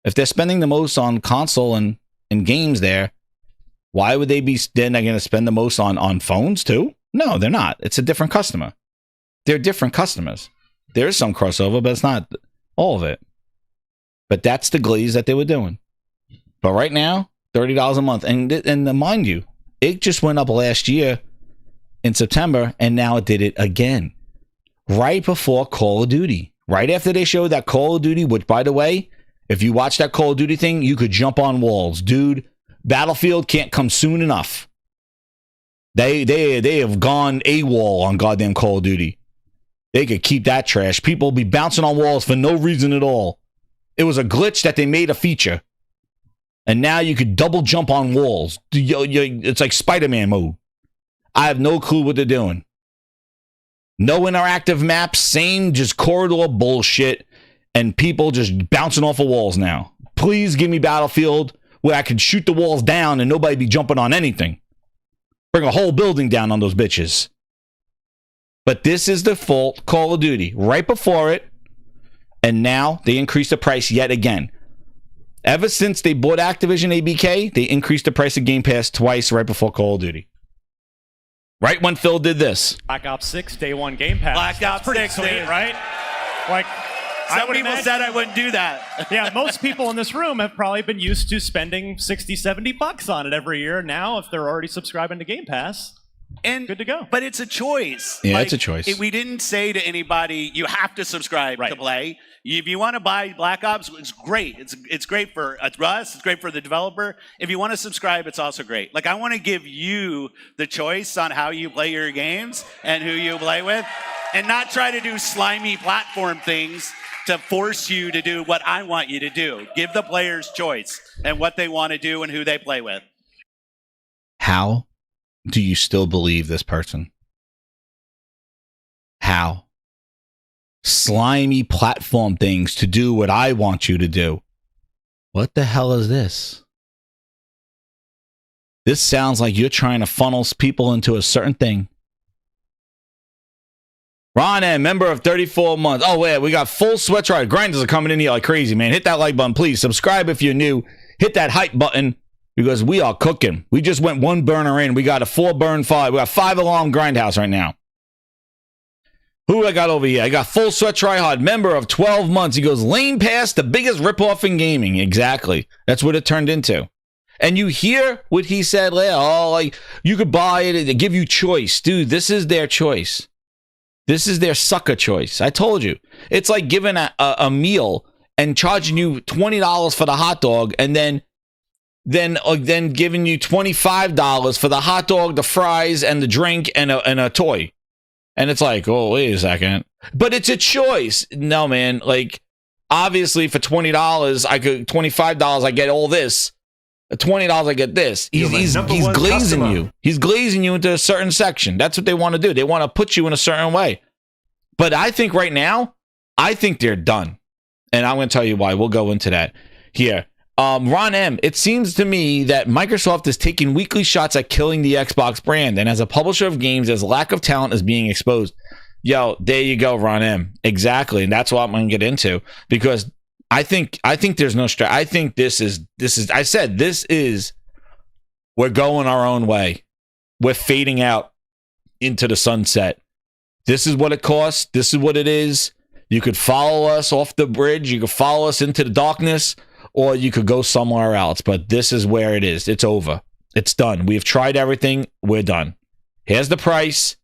If they're spending the most on console and games there, why would they be then going to spend the most on phones too? No, they're not. It's a different customer. They're different customers. There is some crossover, but it's not all of it. But that's the glaze that they were doing. But right now, $30 a month. And mind you, it just went up last year in September, and now it did it again. Right before Call of Duty. Right after they showed that Call of Duty, which, by the way, if you watch that Call of Duty thing, you could jump on walls. Dude, Battlefield can't come soon enough. They have gone AWOL on goddamn Call of Duty. They could keep that trash. People will be bouncing on walls for no reason at all. It was a glitch that they made a feature. And now you could double jump on walls. It's like Spider-Man mode. I have no clue what they're doing. No interactive maps, same just corridor bullshit, and people just bouncing off of walls now. Please give me Battlefield where I could shoot the walls down and nobody be jumping on anything. Bring a whole building down on those bitches. But this is the full Call of Duty. Right before it, and now they increased the price yet again. Ever since they bought Activision ABK, they increased the price of Game Pass twice right before Call of Duty. Right when Phil did this. Black Ops 6, day one Game Pass. Black Ops 6, sweet, right? Like, Some people said I wouldn't do that. Yeah, most people in this room have probably been used to spending $60-$70 on it every year. Now, if they're already subscribing to Game Pass, And good to go. But it's a choice. Yeah, it's a choice. We didn't say to anybody, you have to subscribe to play. If you want to buy Black Ops, it's great. It's great for us. It's great for the developer. If you want to subscribe, it's also great. Like, I want to give you the choice on how you play your games and who you play with, and not try to do slimy platform things to force you to do what I want you to do. Give the players choice and what they want to do and who they play with. How do you still believe this person? How? Slimy platform things to do what I want you to do. What the hell is this? This sounds like you're trying to funnel people into a certain thing. Ron M, member of 34 months. Oh, wait, we got full sweat tribe. Grinders are coming in here like crazy, man. Hit that like button, please. Subscribe if you're new. Hit that hype button because we are cooking. We just went 1 burner in. We got a 4 burn 5. We got 5 alarm grindhouse right now. Who I got over here? I got full sweat tryhard, member of 12 months. He goes, lane pass, the biggest ripoff in gaming. Exactly. That's what it turned into. And you hear what he said later. Oh, like, you could buy it. They give you choice. Dude, this is their choice. This is their sucker choice. I told you. It's like giving a meal and charging you $20 for the hot dog and then giving you $25 for the hot dog, the fries, and the drink and a toy. And it's like, oh, wait a second. But it's a choice. No, man. Like, obviously, for $20, $25, I get all this. At $20, I get this. He's glazing customer. you. He's glazing you into a certain section. That's what they want to do. They want to put you in a certain way. But I think right now, I think they're done. And I'm going to tell you why. We'll go into that here. Ron M, it seems to me that Microsoft is taking weekly shots at killing the Xbox brand. And as a publisher of games, there's lack of talent is being exposed. Yo, there you go, Ron M. Exactly. And that's what I'm going to get into. Because I think there's no strategy. I think this is, I said, this is, we're going our own way. We're fading out into the sunset. This is what it costs. This is what it is. You could follow us off the bridge. You could follow us into the darkness, or you could go somewhere else. But this is where it is. It's over. It's done. We've tried everything. We're done. Here's the price.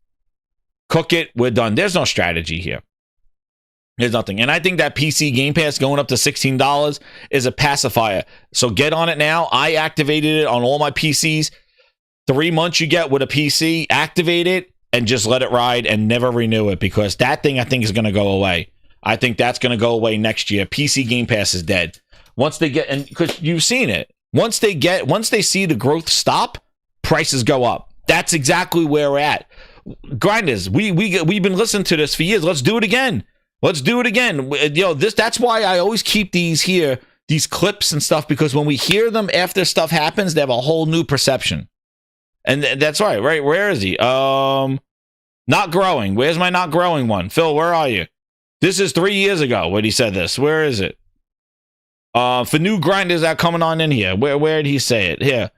Cook it. We're done. There's no strategy here. There's nothing. And I think that PC Game Pass going up to $16 is a pacifier. So get on it now. I activated it on all my PCs. 3 months you get with a PC. Activate it and just let it ride and never renew it, because that thing I think is going to go away. I think that's going to go away next year. PC Game Pass is dead. Once they get, and because you've seen it, once they see the growth stop, prices go up. That's exactly where we're at. Grinders, we've been listening to this for years. Let's do it again. Let's do it again. That's why I always keep these clips and stuff, because when we hear them after stuff happens, they have a whole new perception. And that's right. Where is he? Not growing. Where's my not growing one? Phil, where are you? This is 3 years ago when he said this. Where is it? For new grinders that are coming on in here. Where did he say it? Here.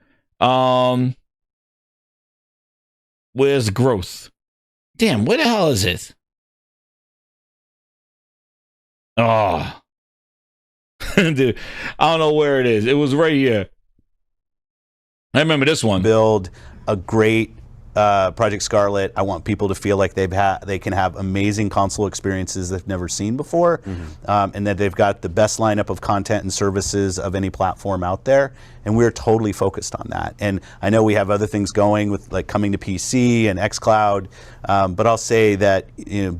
Where's growth? Damn, where the hell is it? Oh. Dude, I don't know where it is. It was right here. I remember this one. Build a great Project Scarlet. I want people to feel like they can have amazing console experiences they've never seen before, and that they've got the best lineup of content and services of any platform out there. And we're totally focused on that. And I know we have other things going with like coming to PC and xCloud, but I'll say that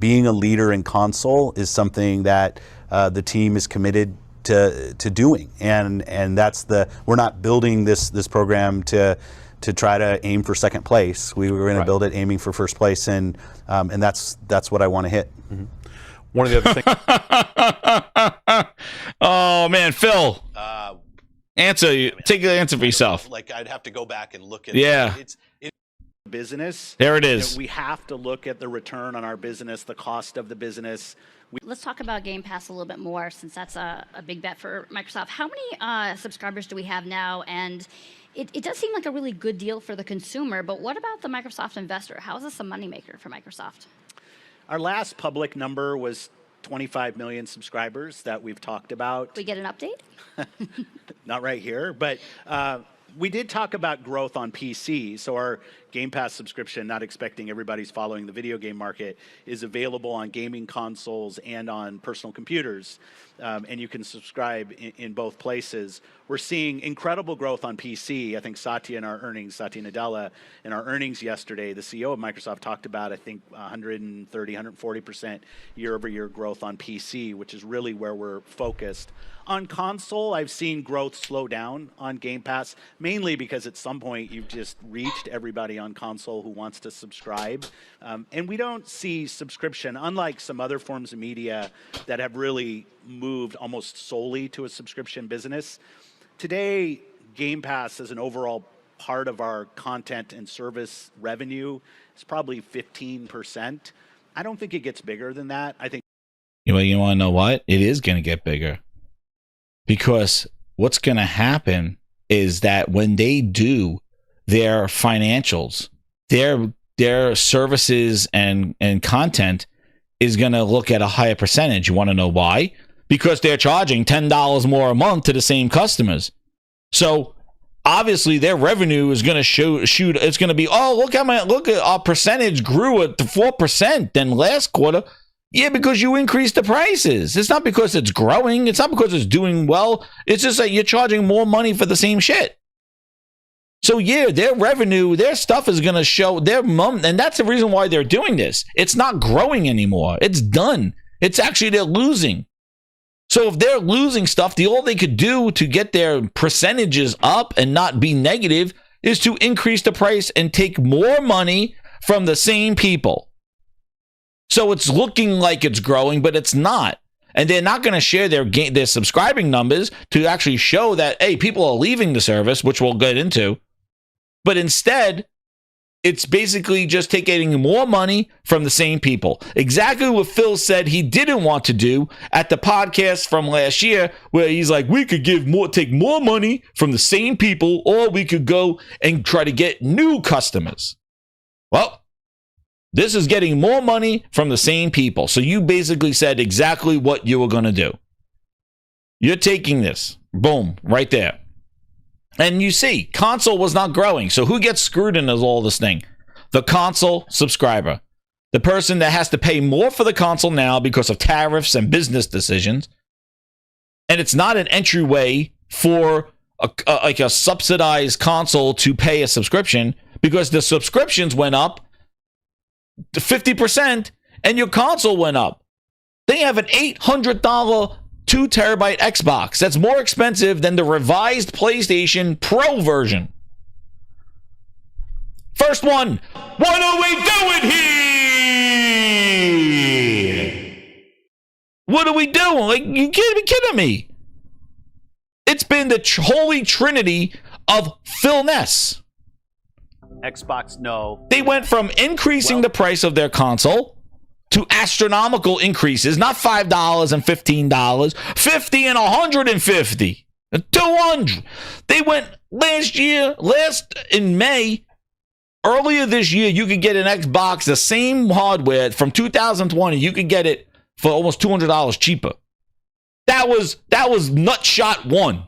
being a leader in console is something that the team is committed to doing. And we're not building this program to try to aim for second place. We were going to build it aiming for first place, and that's what I want to hit. Mm-hmm. One of the other things. Oh man, Phil, take the answer for yourself. Like I'd have to go back and look at. Yeah, it's business. There it is. We have to look at the return on our business, the cost of the business. Let's talk about Game Pass a little bit more, since that's a big bet for Microsoft. How many subscribers do we have now? And it does seem like a really good deal for the consumer, but what about the Microsoft investor? How is this a moneymaker for Microsoft? Our last public number was 25 million subscribers that we've talked about. We get an update? Not right here, but we did talk about growth on PC. So our Game Pass subscription, not expecting everybody's following the video game market, is available on gaming consoles and on personal computers. and you can subscribe in both places. We're seeing incredible growth on PC. I think Satya Nadella, in our earnings yesterday, the CEO of Microsoft talked about, I think, 130, 140% year-over-year growth on PC, which is really where we're focused. On console, I've seen growth slow down on Game Pass, mainly because at some point you've just reached everybody on console who wants to subscribe. And we don't see subscription, unlike some other forms of media that have really moved almost solely to a subscription business. Today, Game Pass as an overall part of our content and service revenue is probably 15%. I don't think it gets bigger than that. I think. You want to know what? It is going to get bigger. Because what's going to happen is that when they do their financials, their services and content is going to look at a higher percentage. You want to know why? Because they're charging $10 more a month to the same customers. So obviously their revenue is going to shoot. It's going to be, oh, look at our percentage grew at 4% than last quarter. Yeah, because you increased the prices. It's not because it's growing. It's not because it's doing well. It's just that you're charging more money for the same shit. So yeah, their revenue, their stuff is going to show their and that's the reason why they're doing this. It's not growing anymore. It's done. It's actually they're losing. So if they're losing stuff, all they could do to get their percentages up and not be negative is to increase the price and take more money from the same people. So it's looking like it's growing, but it's not. And they're not going to share their subscribing numbers to actually show that, hey, people are leaving the service, which we'll get into. But instead, it's basically just taking more money from the same people. Exactly what Phil said he didn't want to do at the podcast from last year, where he's like, we could take more money from the same people, or we could go and try to get new customers. Well, this is getting more money from the same people. So you basically said exactly what you were going to do. You're taking this. Boom, right there. And you see, console was not growing. So who gets screwed in all this thing? The console subscriber. The person that has to pay more for the console now because of tariffs and business decisions. And it's not an entryway for like a subsidized console to pay a subscription, because the subscriptions went up 50% and your console went up. They have an $800 2 terabyte Xbox that's more expensive than the revised PlayStation Pro version. First one, what are we doing here? What are we doing? Like, you can't be kidding me. It's been the holy trinity of Phil Ness. Xbox, no. They went from increasing the price of their console to astronomical increases, not $5 and $15, $50 and $150, $200. They went in May, earlier this year, you could get an Xbox, the same hardware from 2020, you could get it for almost $200 cheaper. That was Nutshot 1.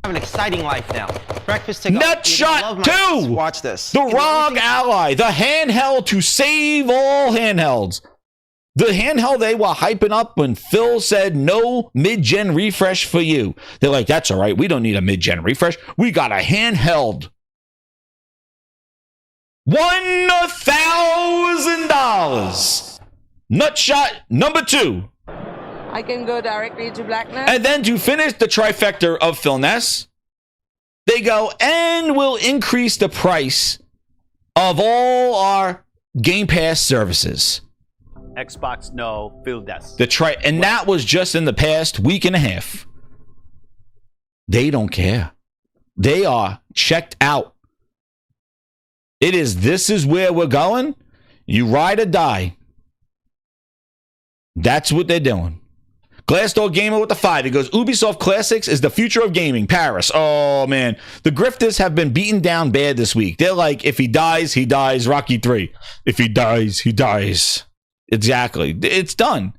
Have an exciting life now. Breakfast to go. Nutshot 2. Watch this. The ROG Ally, the handheld to save all handhelds. The handheld they were hyping up when Phil said no mid-gen refresh for you. They're like, that's all right. We don't need a mid-gen refresh. We got a handheld. $1,000. Nutshot number 2. I can go directly to blackness. And then to finish the trifecta of Phil Ness, they go, and we'll increase the price of all our Game Pass services. Xbox, no. Phil Ness. And that was just in the past week and a half. They don't care. They are checked out. This is where we're going. You ride or die. That's what they're doing. Glassdoor Gamer with the 5. He goes, Ubisoft Classics is the future of gaming. Paris. Oh, man. The grifters have been beaten down bad this week. They're like, if he dies, he dies. Rocky 3. If he dies, he dies. Exactly. It's done.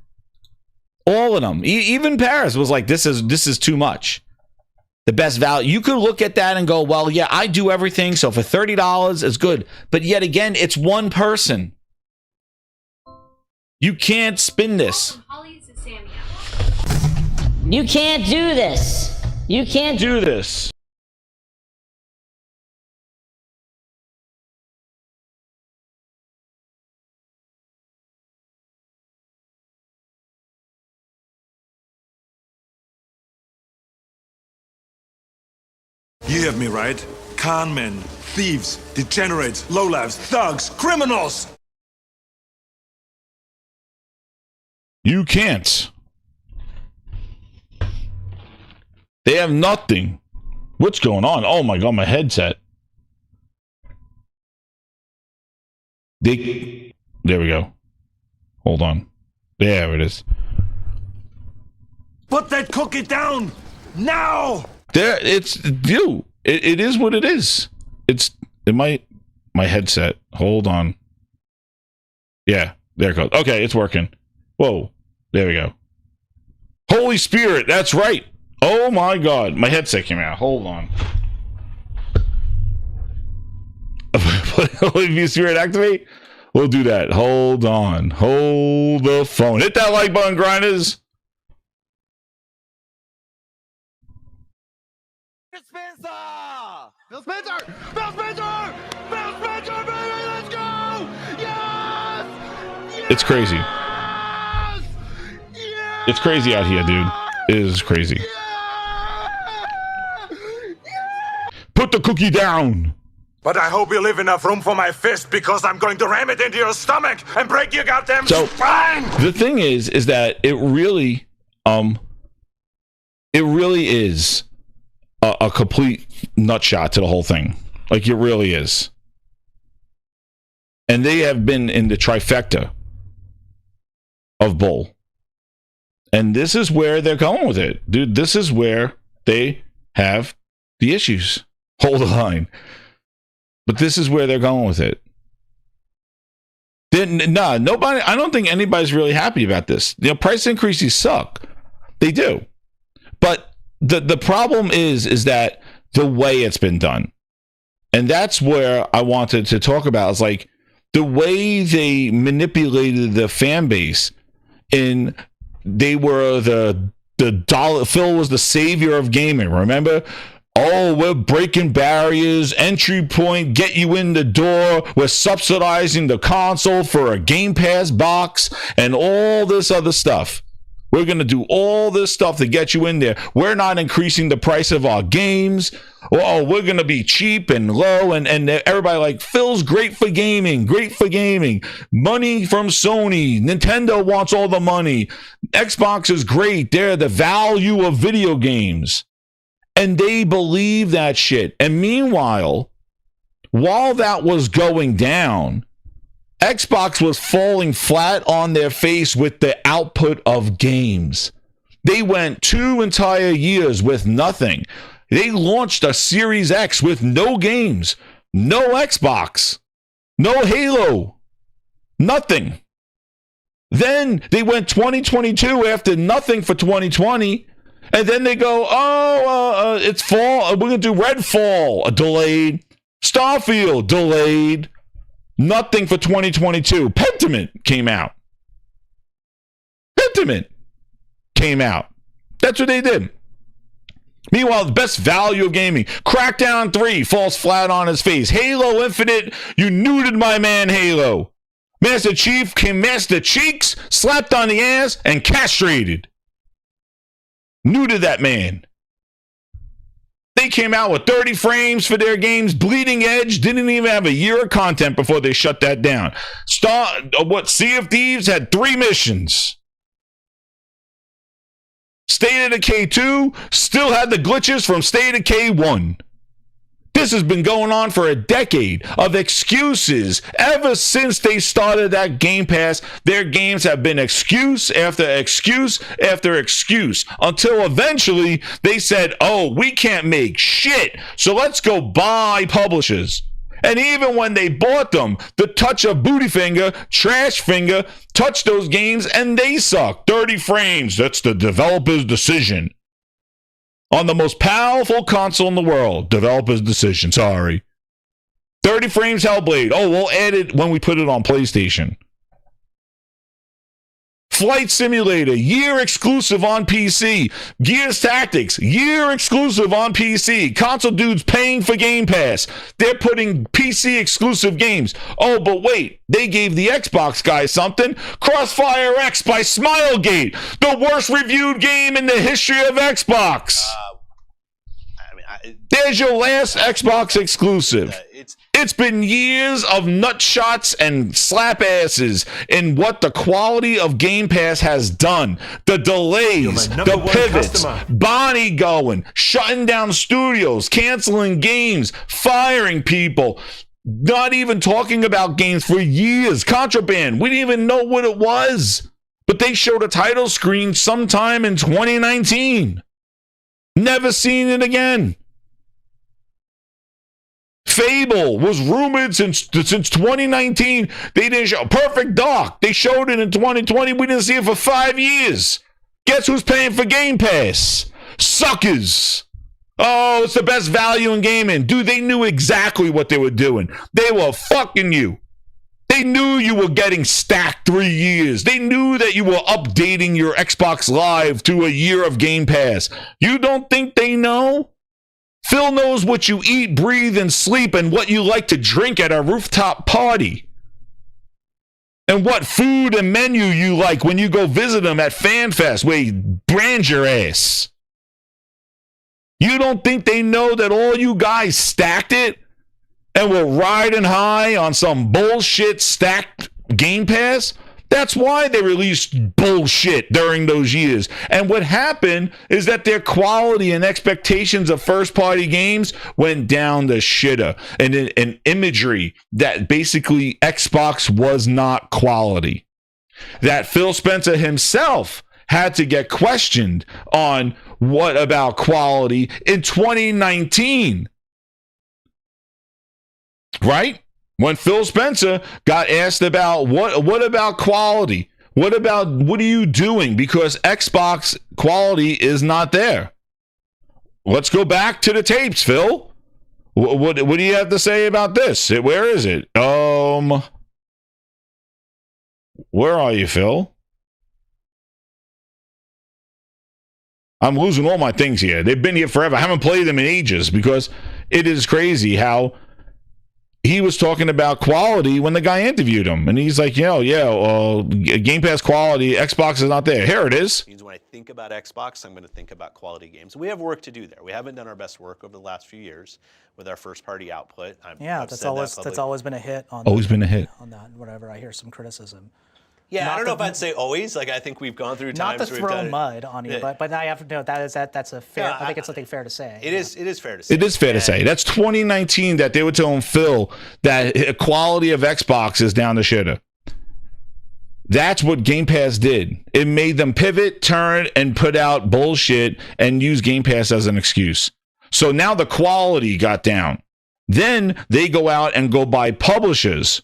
All of them. Even Paris was like, this is too much. The best value. You could look at that and go, well, yeah, I do everything. So for $30, it's good. But yet again, it's one person. You can't spin this. You can't do this. You can't Do this. You heard me right? Con men, thieves, degenerates, lowlifes, thugs, criminals! You can't. They have nothing. What's going on? Oh my god, my headset. There we go. Hold on. There it is. Put that cookie down! Now! There, it's you. It is what it is. My headset. Hold on. Yeah, there it goes. Okay, it's working. Whoa, there we go. Holy Spirit, that's right. Oh my God, my headset came out. Hold on. Holy Spirit activate. We'll do that. Hold on. Hold the phone. Hit that like button, grinders. Phil Spencer! Phil Spencer! Phil Spencer, baby, let's go! Yes! It's crazy. It's crazy out here, dude. It is crazy. Put the cookie down. But I hope you leave enough room for my fist, because I'm going to ram it into your stomach and break your goddamn spine! The thing is that it really is a complete nutshot to the whole thing. Like, it really is. And they have been in the trifecta of bull. And this is where they're going with it. Dude, this is where they have the issues. Hold the line. But this is where they're going with it. Nobody, I don't think anybody's really happy about this. You know, price increases suck. They do. But the problem is that the way it's been done. And that's where I wanted to talk about, is like the way they manipulated the fan base. And they were the dollar. Phil was the savior of gaming, remember? Oh, we're breaking barriers, entry point, get you in the door. We're subsidizing the console for a GamePass box and all this other stuff. We're going to do all this stuff to get you in there. We're not increasing the price of our games. Oh, we're going to be cheap and low. And everybody like, Phil's great for gaming, Money from Sony. Nintendo wants all the money. Xbox is great. They're the value of video games. And they believe that shit. And meanwhile, while that was going down, Xbox was falling flat on their face with the output of games. They went 2 entire years with nothing. They launched a Series X with no games, no Xbox, no Halo, nothing. Then they went 2022 after nothing for 2020. And then they go, it's fall. We're going to do Redfall, delayed. Starfield, delayed. Nothing for 2022. Pentiment came out. That's what they did. Meanwhile, the best value of gaming. Crackdown 3 falls flat on his face. Halo Infinite, you neutered my man Halo. Master Chief came Master Cheeks, slapped on the ass, and castrated. Neutered that man. They came out with 30 frames for their games. Bleeding Edge didn't even have a year of content before they shut that down. Sea of Thieves had 3 missions. State of Decay 2 still had the glitches from State of Decay 1. This has been going on for a decade of excuses. Ever since they started that Game Pass, their games have been excuse after excuse after excuse, until eventually they said, oh, we can't make shit, so let's go buy publishers. And even when they bought them, the touch of Bootyfinger, Trashfinger, touched those games and they suck. 30 frames, that's the developer's decision. On the most powerful console in the world, developer's decision, sorry. 30 frames Hellblade. Oh, we'll add it when we put it on PlayStation. Flight Simulator, year exclusive on PC. Gears Tactics, year exclusive on PC. Console dudes paying for Game Pass. They're putting PC exclusive games. Oh, but wait, they gave the Xbox guys something. Crossfire X by Smilegate, the worst reviewed game in the history of Xbox. There's your last Xbox exclusive. It's been years of nut shots and slap asses in what the quality of Game Pass has done. The delays, the pivots, Bonnie going, shutting down studios, canceling games, firing people, not even talking about games for years. Contraband, we didn't even know what it was. But they showed a title screen sometime in 2019. Never seen it again. Fable was rumored since 2019. They didn't show Perfect Dark. They showed it in 2020. We didn't see it for 5 years. Guess who's paying for Game Pass? Suckers. Oh, it's the best value in gaming. Dude, they knew exactly what they were doing. They were fucking you. They knew you were getting stacked 3 years. They knew that you were updating your Xbox Live to a year of Game Pass. You don't think they know? Phil knows what you eat, breathe, and sleep, and what you like to drink at a rooftop party. And what food and menu you like when you go visit him at FanFest, where he brands your ass. You don't think they know that all you guys stacked it and were riding high on some bullshit stacked Game Pass? That's why they released bullshit during those years. And what happened is that their quality and expectations of first-party games went down the shitter. And an imagery that basically Xbox was not quality. That Phil Spencer himself had to get questioned on what about quality in 2019. Right? When Phil Spencer got asked about what about quality? What are you doing? Because Xbox quality is not there. Let's go back to the tapes, Phil. What do you have to say about this? Where is it? Where are you, Phil? I'm losing all my things here. They've been here forever. I haven't played them in ages because it is crazy how he was talking about quality when the guy interviewed him. And he's like, Game Pass quality, Xbox is not there. Here it is. Means when I think about Xbox, I'm going to think about quality games. We have work to do there. We haven't done our best work over the last few years with our first-party output. That's always been a hit. Been a hit. On that, whatever, I hear some criticism. Yeah, I don't know if I'd say always. Like, I think we've gone through times not to throw mud on you, but I have to know that's a fair. I think it's something fair to say. It is fair to say. It is fair to say. That's 2019 that they were telling Phil that quality of Xbox is down the shitter. That's what Game Pass did. It made them pivot, turn, and put out bullshit and use Game Pass as an excuse. So now the quality got down. Then they go out and go buy publishers.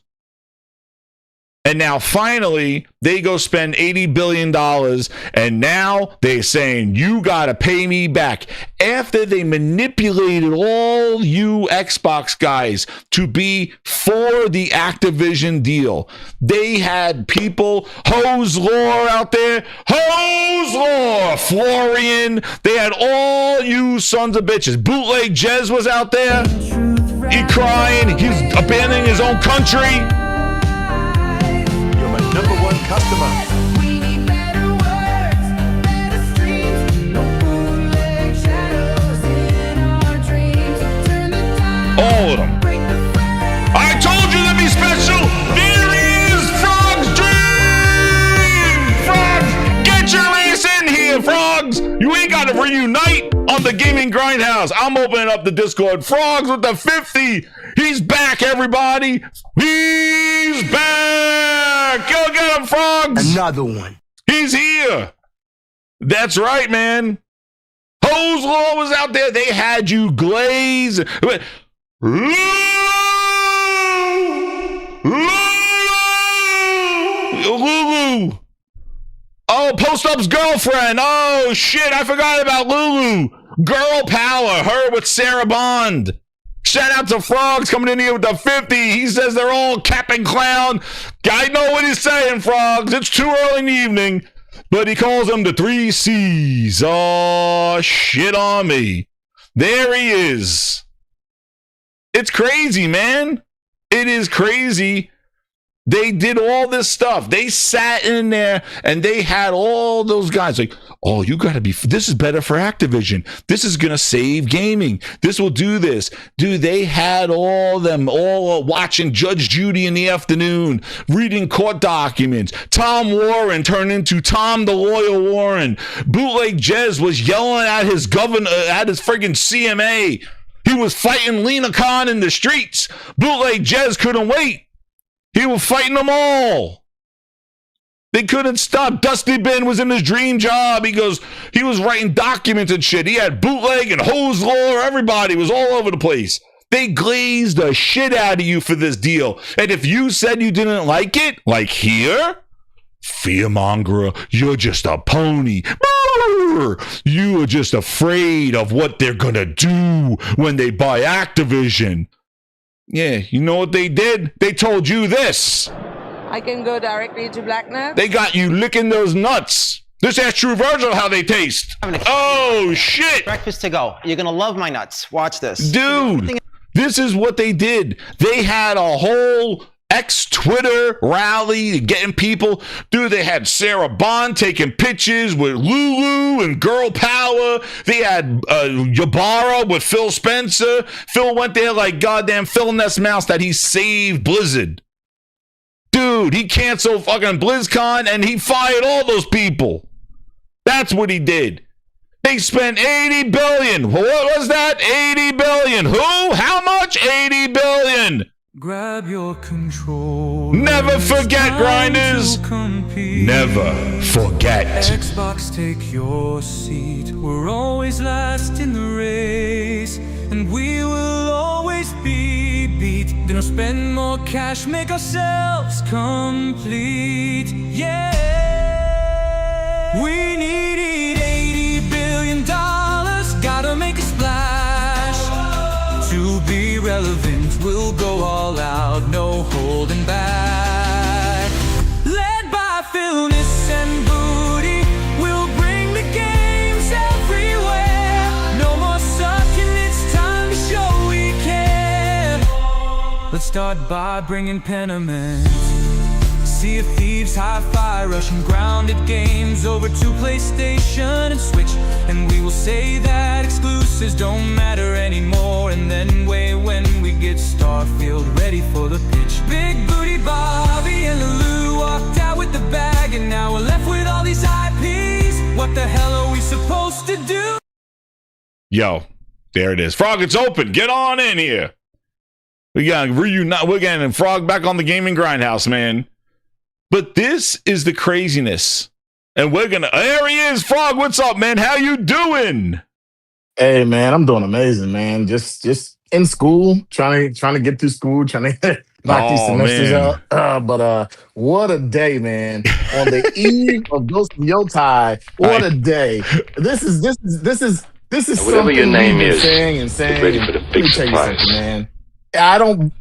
And now finally, they go spend $80 billion, and now they're saying, you got to pay me back. After they manipulated all you Xbox guys to be for the Activision deal, they had people, Hose Law out there, Hose Law, Florian, they had all you sons of bitches. Bootleg Jez was out there, he crying, he's abandoning his own country. Number one customer. All of them. I told you to be special. There is Frog's Dream. Frogs, get your ass in here, Frogs. You ain't got to reunite on the Gaming Grindhouse. I'm opening up the Discord. Frogs with the 50. He's back, everybody. He's back. Go get him, Frogs. Another one. He's here. That's right, man. Hose Law was out there. They had you glaze. Lulu. Oh, Post Up's girlfriend. Oh, shit. I forgot about Lulu. Girl power. Her with Sarah Bond. Shout out to Frogs coming in here with the 50. He says they're all cap and clown. I know what he's saying, Frogs. It's too early in the evening. But he calls them the 3 C's. Oh, shit on me. There he is. It's crazy, man. It is crazy. They did all this stuff. They sat in there and they had all those guys like, oh, you got to be, this is better for Activision. This is going to save gaming. This will do this. Dude, they had all them all watching Judge Judy in the afternoon, reading court documents. Tom Warren turned into Tom the Lawyer Warren. Bootleg Jez was yelling at his governor, at his friggin' CMA. He was fighting Lena Khan in the streets. Bootleg Jez couldn't wait. He was fighting them all. They couldn't stop. Dusty Ben was in his dream job. He was writing documents and shit. He had bootleg and hose law. Everybody was all over the place. They glazed the shit out of you for this deal. And if you said you didn't like it, like here, fearmonger, you're just a pony. You are just afraid of what they're going to do when they buy Activision. Yeah, you know what they did? They told you this. I can go directly to Blacknet. They got you licking those nuts. This is true Virgil how they taste. Oh, shit. Breakfast to go. You're going to love my nuts. Watch this. Dude, this is what they did. They had a whole ex-Twitter rally getting people. Dude, they had Sarah Bond taking pictures with Lulu and Girl Power. They had Ybarra with Phil Spencer. Phil went there like goddamn Phil Ness Mouse that he saved Blizzard. Dude, he canceled fucking BlizzCon and he fired all those people. That's what he did. They spent $80 billion. What was that? $80 billion. Who? How much? $80 billion. Grab your control. Never forget, grinders. Never forget. Xbox, take your seat. We're always last in the race, and we will always be beat. Then spend more cash, make ourselves complete. Yeah, we need $80 billion. Gotta make a splash to be relevant. We'll go all out, no holding back. Led by Philness and Booty, we'll bring the games everywhere. No more sucking, it's time to show we care. Let's start by bringing Pentiment. Sea of Thieves, Hi-Fi, Russian grounded games over to PlayStation and Switch. And we will say that exclusives don't matter anymore. And then wait when we get Starfield ready for the pitch. Big Booty Bobby and Lulu walked out with the bag, and now we're left with all these IPs. What the hell are we supposed to do? Yo, there it is. Frog, it's open. Get on in here. We got reunite. We're getting Frog back on the gaming grindhouse, man. But this is the craziness. And we're going to... There he is. Frog, what's up, man? How you doing? Hey, man, I'm doing amazing, man. Just in school, trying to get through school, trying to knock these semesters out. But what a day, man. On the eve of Ghost of Yotai, what a day. This is whatever your name is, saying. get ready for the big surprise, man.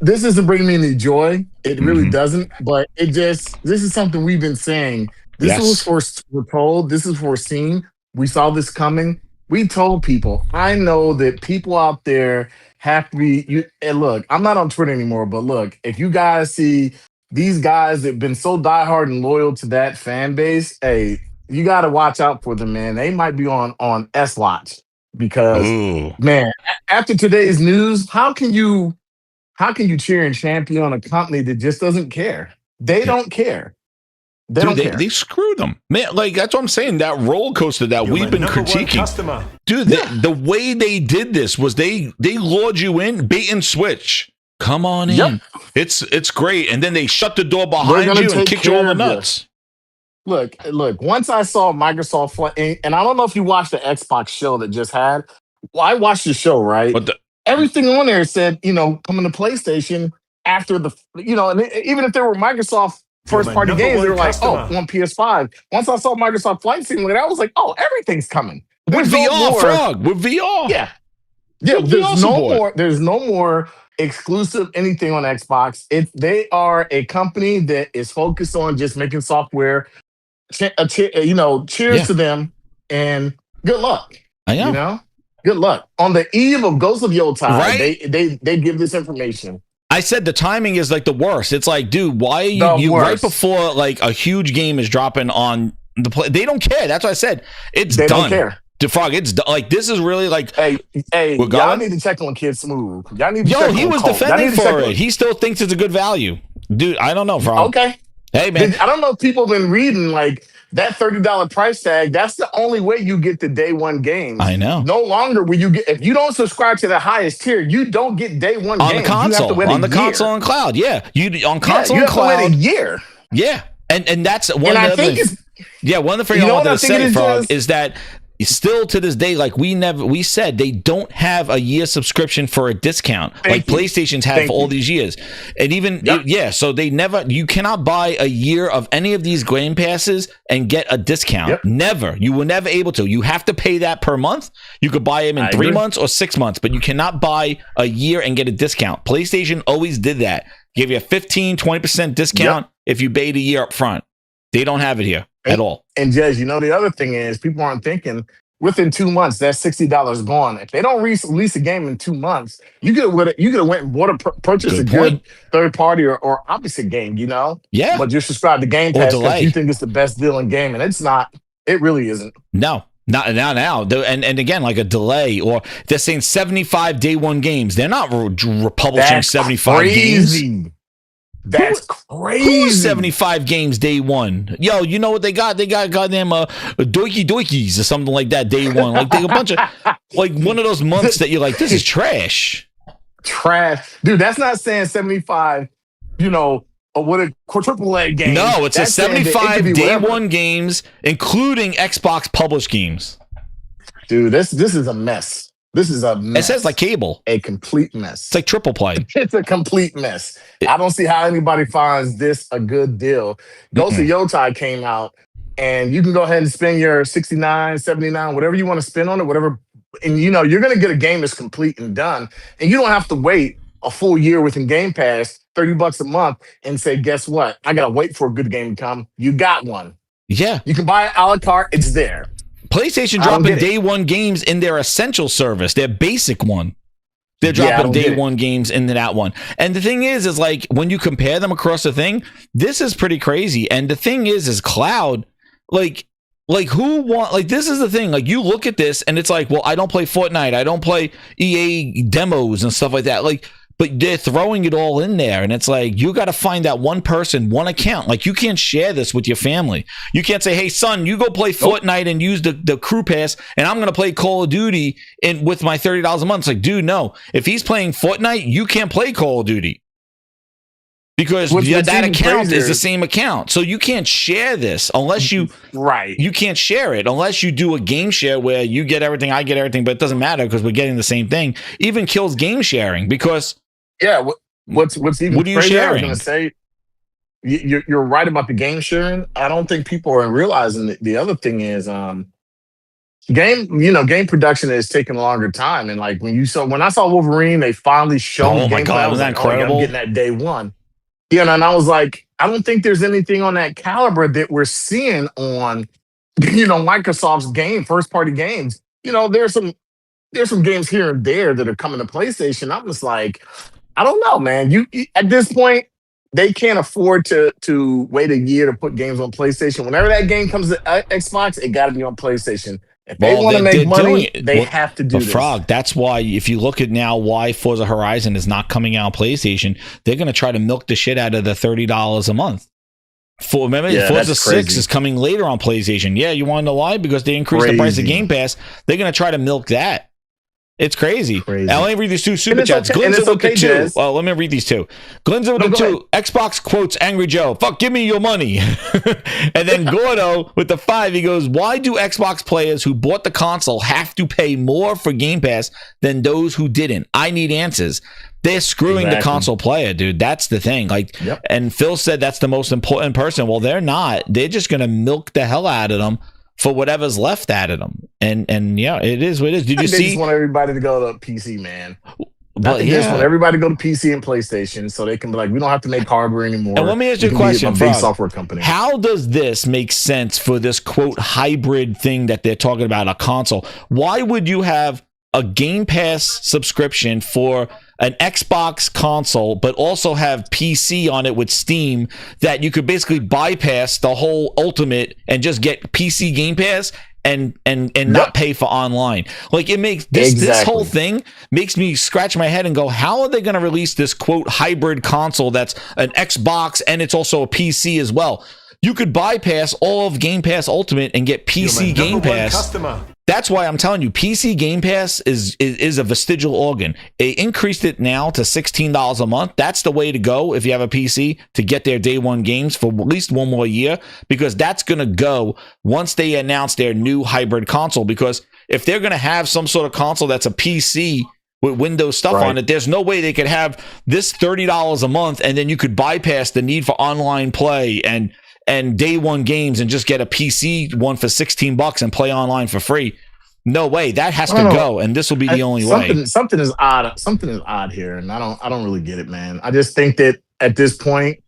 This isn't bringing me any joy. It really doesn't, but this is something we've been saying. This was foretold. This is foreseen. We saw this coming. We told people. I know that people out there have to be, and look, I'm not on Twitter anymore, but look, if you guys see these guys that have been so diehard and loyal to that fan base, hey, you got to watch out for them, man. They might be on S-Watch because, man, after today's news, how can you cheer and champion a company that just doesn't care? They don't care. They don't care. They screwed them. Man, like, that's what I'm saying. That roller coaster that we've been critiquing. Dude, the way they did this was they lured you in, bait and switch. Come on in. It's great. And then they shut the door behind you and kicked you on the nuts. Look, once I saw Microsoft, and I don't know if you watched the Xbox show that just had. Well, I watched the show, right? But everything on there said, coming to PlayStation after the, and even if there were Microsoft first-party games, they were like, on PS5. Once I saw Microsoft Flight Simulator, I was like, everything's coming. With VR, Frog, with VR. Yeah. Yeah, We there's also no bought it. more. There's no more exclusive anything on Xbox. They are a company that is focused on just making software. Cheers Yeah. to them, and good luck. I know. You know, good luck on the eve of Ghost of Yotai. Right? They give this information. I said the timing is like the worst. It's like, dude, why are you right worst. before like a huge game is dropping on the play? They don't care. That's what I said. It's They done. don't care. DeFrog, it's done. Like this is really like, Hey, we're y'all going? need to check on Kid Smooth. Y'all need to Yo, check he on was Colt. Y'all defending need to check for on- it. He still thinks it's a good value, dude. I don't know, Frog. Okay. Hey, man. I don't know if people have been reading like that $30 price tag. That's the only way you get the day one games. I know. No longer will you get, if you don't subscribe to the highest tier, you don't get day one On games. the console, You have to wait on a the year. console and cloud, yeah. You on Yeah, console you and have to wait cloud, a year. yeah. And that's one And of I the think things. Yeah, one of the things You I know what wanted I to think it say, is, Frog, Jez? is that still to this day, like we said they don't have a year subscription for a discount like PlayStation's had for all these years, and even so they never. You cannot buy a year of any of these Game Passes and get a discount. Never. You were never able to. You have to pay that per month. You could buy them in 3 months or 6 months, but you cannot buy a year and get a discount. PlayStation always did that. Give you a 15-20% discount if you paid a year up front. They don't have it here at all. And Jez, you know, the other thing is people aren't thinking within 2 months, that $60 gone. If they don't release a game in 2 months, you could have went and purchased a good third party or opposite game, you know? Yeah. But you're subscribed to Game Pass because you think it's the best deal in game, and it's not. It really isn't. No. Not now. And again, like a delay, or they're saying 75 day one games. They're not republishing 75 games. That's crazy. Who's 75 games day one? Yo, you know what they got? They got goddamn doiky doikies or something like that day one. Like they a bunch of like one of those months that you're like, this is trash. Trash. Dude, that's not saying 75, you know, or what a quadruple A game. No, it's that's a 75 day whatever. one games, including Xbox published games. Dude, this is a mess. This is a mess. It says like cable. A complete mess. It's like triple play. It's a complete mess. I don't see how anybody finds this a good deal. Ghost of Yotai came out, and you can go ahead and spend your $69, $79, whatever you want to spend on it, whatever. And you know, you're going to get a game that's complete and done. And you don't have to wait a full year within Game Pass, $30 a month, and say, guess what? I got to wait for a good game to come. You got one. Yeah. You can buy it a la carte. It's there. PlayStation dropping day one games in their essential service, their basic one. They're dropping day one games into that one. And the thing is like when you compare them across the thing, this is pretty crazy. And the thing is cloud, like who want, like this is the thing, like you look at this and it's like, well, I don't play Fortnite, I don't play EA demos and stuff like that. Like, but they're throwing it all in there. And it's like, you got to find that one person, one account. Like you can't share this with your family. You can't say, hey son, you go play Fortnite and use the crew pass. And I'm going to play Call of Duty with my $30 a month. It's like, dude, no, if he's playing Fortnite, you can't play Call of Duty. Because that account is the same account. So you can't share this unless you you can't share it unless you do a game share where you get everything, I get everything, but it doesn't matter because we're getting the same thing. Even kills game sharing because what's even what are you crazier, I was sharing? going to say, you're right about the game sharing. I don't think people are realizing that the other thing is game production is taking a longer time. And like when I saw Wolverine, they finally showed Oh my gameplay. God, I was that like, incredible? I'm getting that day one. Yeah, and I was like, I don't think there's anything on that caliber that we're seeing on, Microsoft's first party games. You know, there's some games here and there that are coming to PlayStation. I'm just like, I don't know, man. You at this point, they can't afford to wait a year to put games on PlayStation. Whenever that game comes to Xbox, it got to be on PlayStation. If they want to make money, they have to do this. Frog, that's why if you look at now why Forza Horizon is not coming out on PlayStation, they're going to try to milk the shit out of the $30 a month. Remember, Forza 6 is coming later on PlayStation. Yeah, you want to know why? Because they increased the price of Game Pass. They're going to try to milk that. It's crazy. Now, let me read these two super chats. Glenn's with the two. Well, let me read these two. Glenn's with the two. Xbox quotes Angry Joe. Fuck, give me your money. And then Gordo with the 5. He goes, why do Xbox players who bought the console have to pay more for Game Pass than those who didn't? I need answers. They're screwing the console player, dude. That's the thing. And Phil said that's the most important person. Well, they're not. They're just going to milk the hell out of them for whatever's left out of them. And yeah, it is what it is. Did you They see? just want everybody to go to PC, man. But They just want everybody to go to PC and PlayStation so they can be like, we don't have to make hardware anymore. And let me ask you a We can be question, a big Frog. software company. How does this make sense for this quote hybrid thing that they're talking about, a console? Why would you have a Game Pass subscription for an Xbox console, but also have PC on it with Steam, that you could basically bypass the whole Ultimate and just get PC Game Pass and not pay for online? Like, it makes this whole thing makes me scratch my head and go, how are they going to release this quote hybrid console that's an Xbox and it's also a PC as well? You could bypass all of Game Pass Ultimate and get PC Game Pass. Customer. That's why I'm telling you, PC Game Pass is a vestigial organ. They increased it now to $16 a month. That's the way to go if you have a PC, to get their day one games for at least one more year, because that's going to go once they announce their new hybrid console. Because if they're going to have some sort of console that's a PC with Windows stuff on it, there's no way they could have this $30 a month and then you could bypass the need for online play and day one games and just get a PC one for $16 and play online for free. No way. That has to go, and this will be the only way. Something is odd. Something is odd here, and I don't really get it, man. I just think that at this point,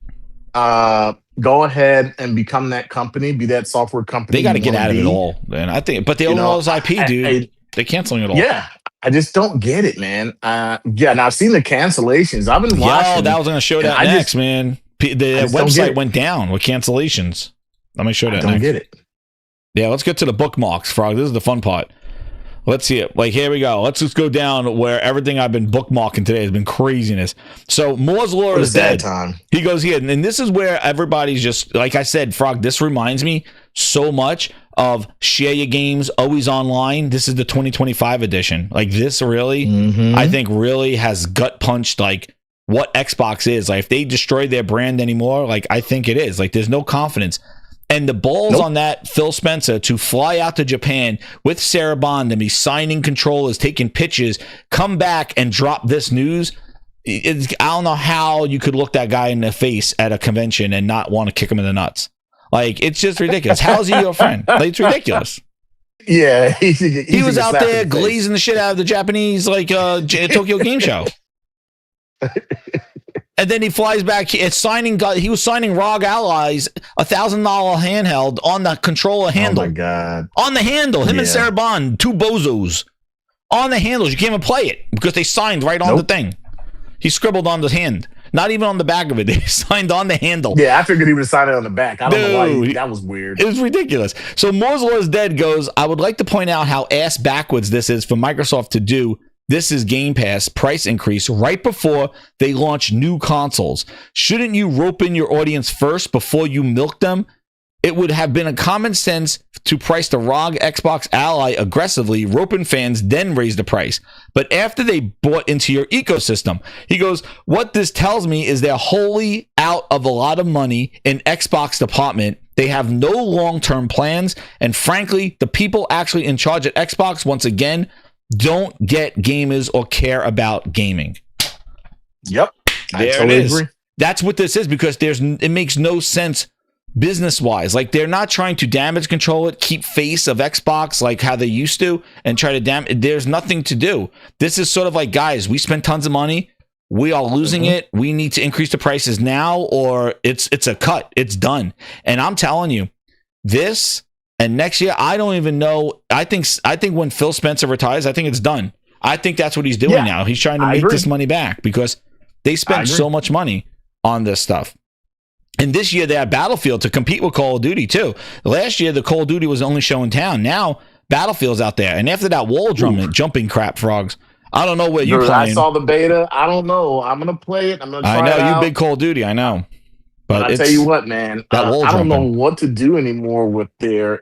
go ahead and become that company, be that software company. They got to get out of it all, man. I think, but they own all those IP, dude. They're canceling it all. Yeah. I just don't get it, man. And I've seen the cancellations. I've been watching. Yo, that was going to show that next, man. The website went down with cancellations. Let me show that next. I don't get it. Yeah, let's get to the bookmarks, Frog. This is the fun part. Let's see it. Like, here we go. Let's just go down where everything I've been bookmarking today has been craziness. So Moore's Law is dead. Time? He goes here, and this is where everybody's just, like I said, Frog, this reminds me so much of Share Your Games, Always Online. This is the 2025 edition. Like, this really, I think, really has gut punched, like, what Xbox is. Like, if they destroy their brand anymore, like, I think it is. Like, there's no confidence. And the balls on that Phil Spencer to fly out to Japan with Sarah Bond and be signing controllers, taking pictures, come back and drop this news. I don't know how you could look that guy in the face at a convention and not want to kick him in the nuts. Like, it's just ridiculous. How's he your friend? Like, it's ridiculous. Yeah, he was out there glazing the shit out of the Japanese Tokyo Game Show. And then he flies back. He was signing ROG Ally's $1,000 handheld on the controller handle. Oh my god! On the handle, him and Sarah Bond, two bozos on the handles. You can't even play it because they signed right on the thing. He scribbled on the hand, not even on the back of it. They signed on the handle. Yeah, I figured he would have signed it on the back. I don't know why that was weird. It was ridiculous. So Moore's Law is dead goes, I would like to point out how ass backwards this is for Microsoft to do. This is Game Pass price increase right before they launch new consoles. Shouldn't you rope in your audience first before you milk them? It would have been a common sense to price the ROG Xbox Ally aggressively, rope in fans, then raise the price. But after they bought into your ecosystem, he goes, what this tells me is they're wholly out of a lot of money in Xbox department. They have no long-term plans. And frankly, the people actually in charge at Xbox, once again, don't get gamers or care about gaming. Yep. There I totally agree. That's what this is, because it makes no sense business-wise. Like, they're not trying to damage control it, keep face of Xbox like how they used to, and try to damage. There's nothing to do. This is sort of like, guys, we spent tons of money. We are losing it. We need to increase the prices now, or it's a cut. It's done. And I'm telling you, this and next year, I don't even know. I think when Phil Spencer retires, I think it's done. I think that's what he's doing now. He's trying to make this money back because they spent so much money on this stuff. And this year, they had Battlefield to compete with Call of Duty, too. Last year, the Call of Duty was the only show in town. Now, Battlefield's out there. And after that wall jumping crap, Frogs, I don't know where you're playing. I saw the beta. I don't know. I'm going to play it. I'm going to try it out. I know, you big Call of Duty. I know. But I tell you what, man, I don't know what to do anymore with the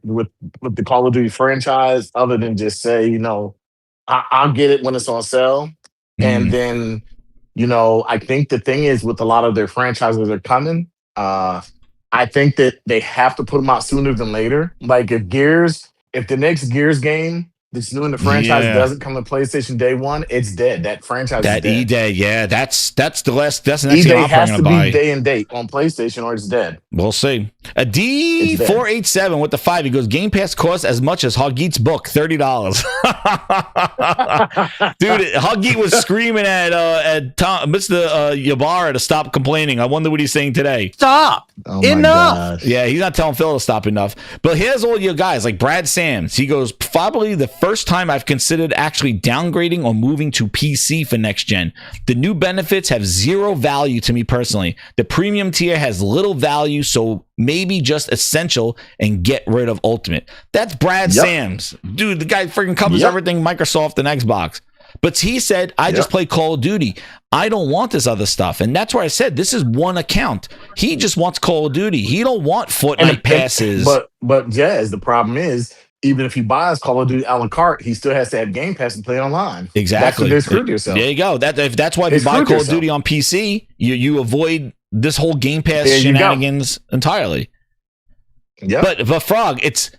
Call of Duty franchise other than just say, I'll get it when it's on sale. And then, I think the thing is with a lot of their franchises that are coming, I think that they have to put them out sooner than later. Like if the next Gears game This new in the franchise doesn't come to PlayStation day one, it's dead. That franchise That is dead. E-Day, yeah, that's the next thing E-Day I'm has going to to buy. be day and date on PlayStation or it's dead. We'll see. A D487 with the 5. He goes, Game Pass costs as much as Hoggeet's book, $30. Dude, Hoggeet was screaming at Mr. Ybarra to stop complaining. I wonder what he's saying today. Stop. Enough. Yeah, he's not telling Phil to stop enough. But here's all your guys, like Brad Sams. He goes, probably the first time I've considered actually downgrading or moving to PC for next gen. The new benefits have zero value to me personally. The premium tier has little value, so maybe just essential and get rid of Ultimate. That's Brad Sams. Dude, the guy freaking covers everything Microsoft and Xbox. But he said, I just play Call of Duty. I don't want this other stuff. And that's why I said this is one account. He just wants Call of Duty. He don't want Fortnite passes. But Jazz, the problem is, even if he buys Call of Duty a la carte, he still has to have Game Pass and play online. Exactly. That's what they screwed yourself. There you go. That's why if you buy Call of Duty on PC, you avoid this whole Game Pass shenanigans entirely. Yeah. But Frog, it's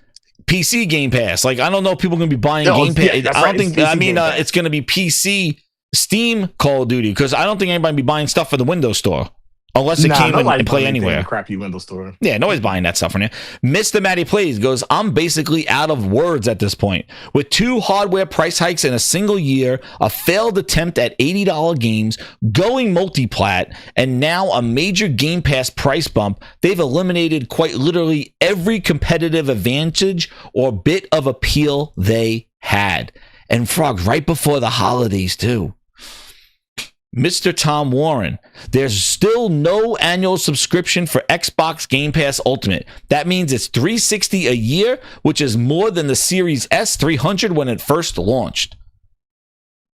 PC Game Pass. Like, I don't know if people are going to be buying Game Pass. I don't think, it's going to be PC Steam Call of Duty, because I don't think anybody will be buying stuff for the Windows Store. Unless it came and play anywhere. Crappy Windows Store. Yeah, nobody's buying that stuff from there. Mr. Matty Plays goes, I'm basically out of words at this point. With 2 hardware price hikes in a single year, a failed attempt at $80 games, going multi-plat, and now a major Game Pass price bump, they've eliminated quite literally every competitive advantage or bit of appeal they had. And Frog, right before the holidays too. Mr. Tom Warren, there's still no annual subscription for Xbox Game Pass Ultimate. That means it's $360 a year, which is more than the Series S 300 when it first launched.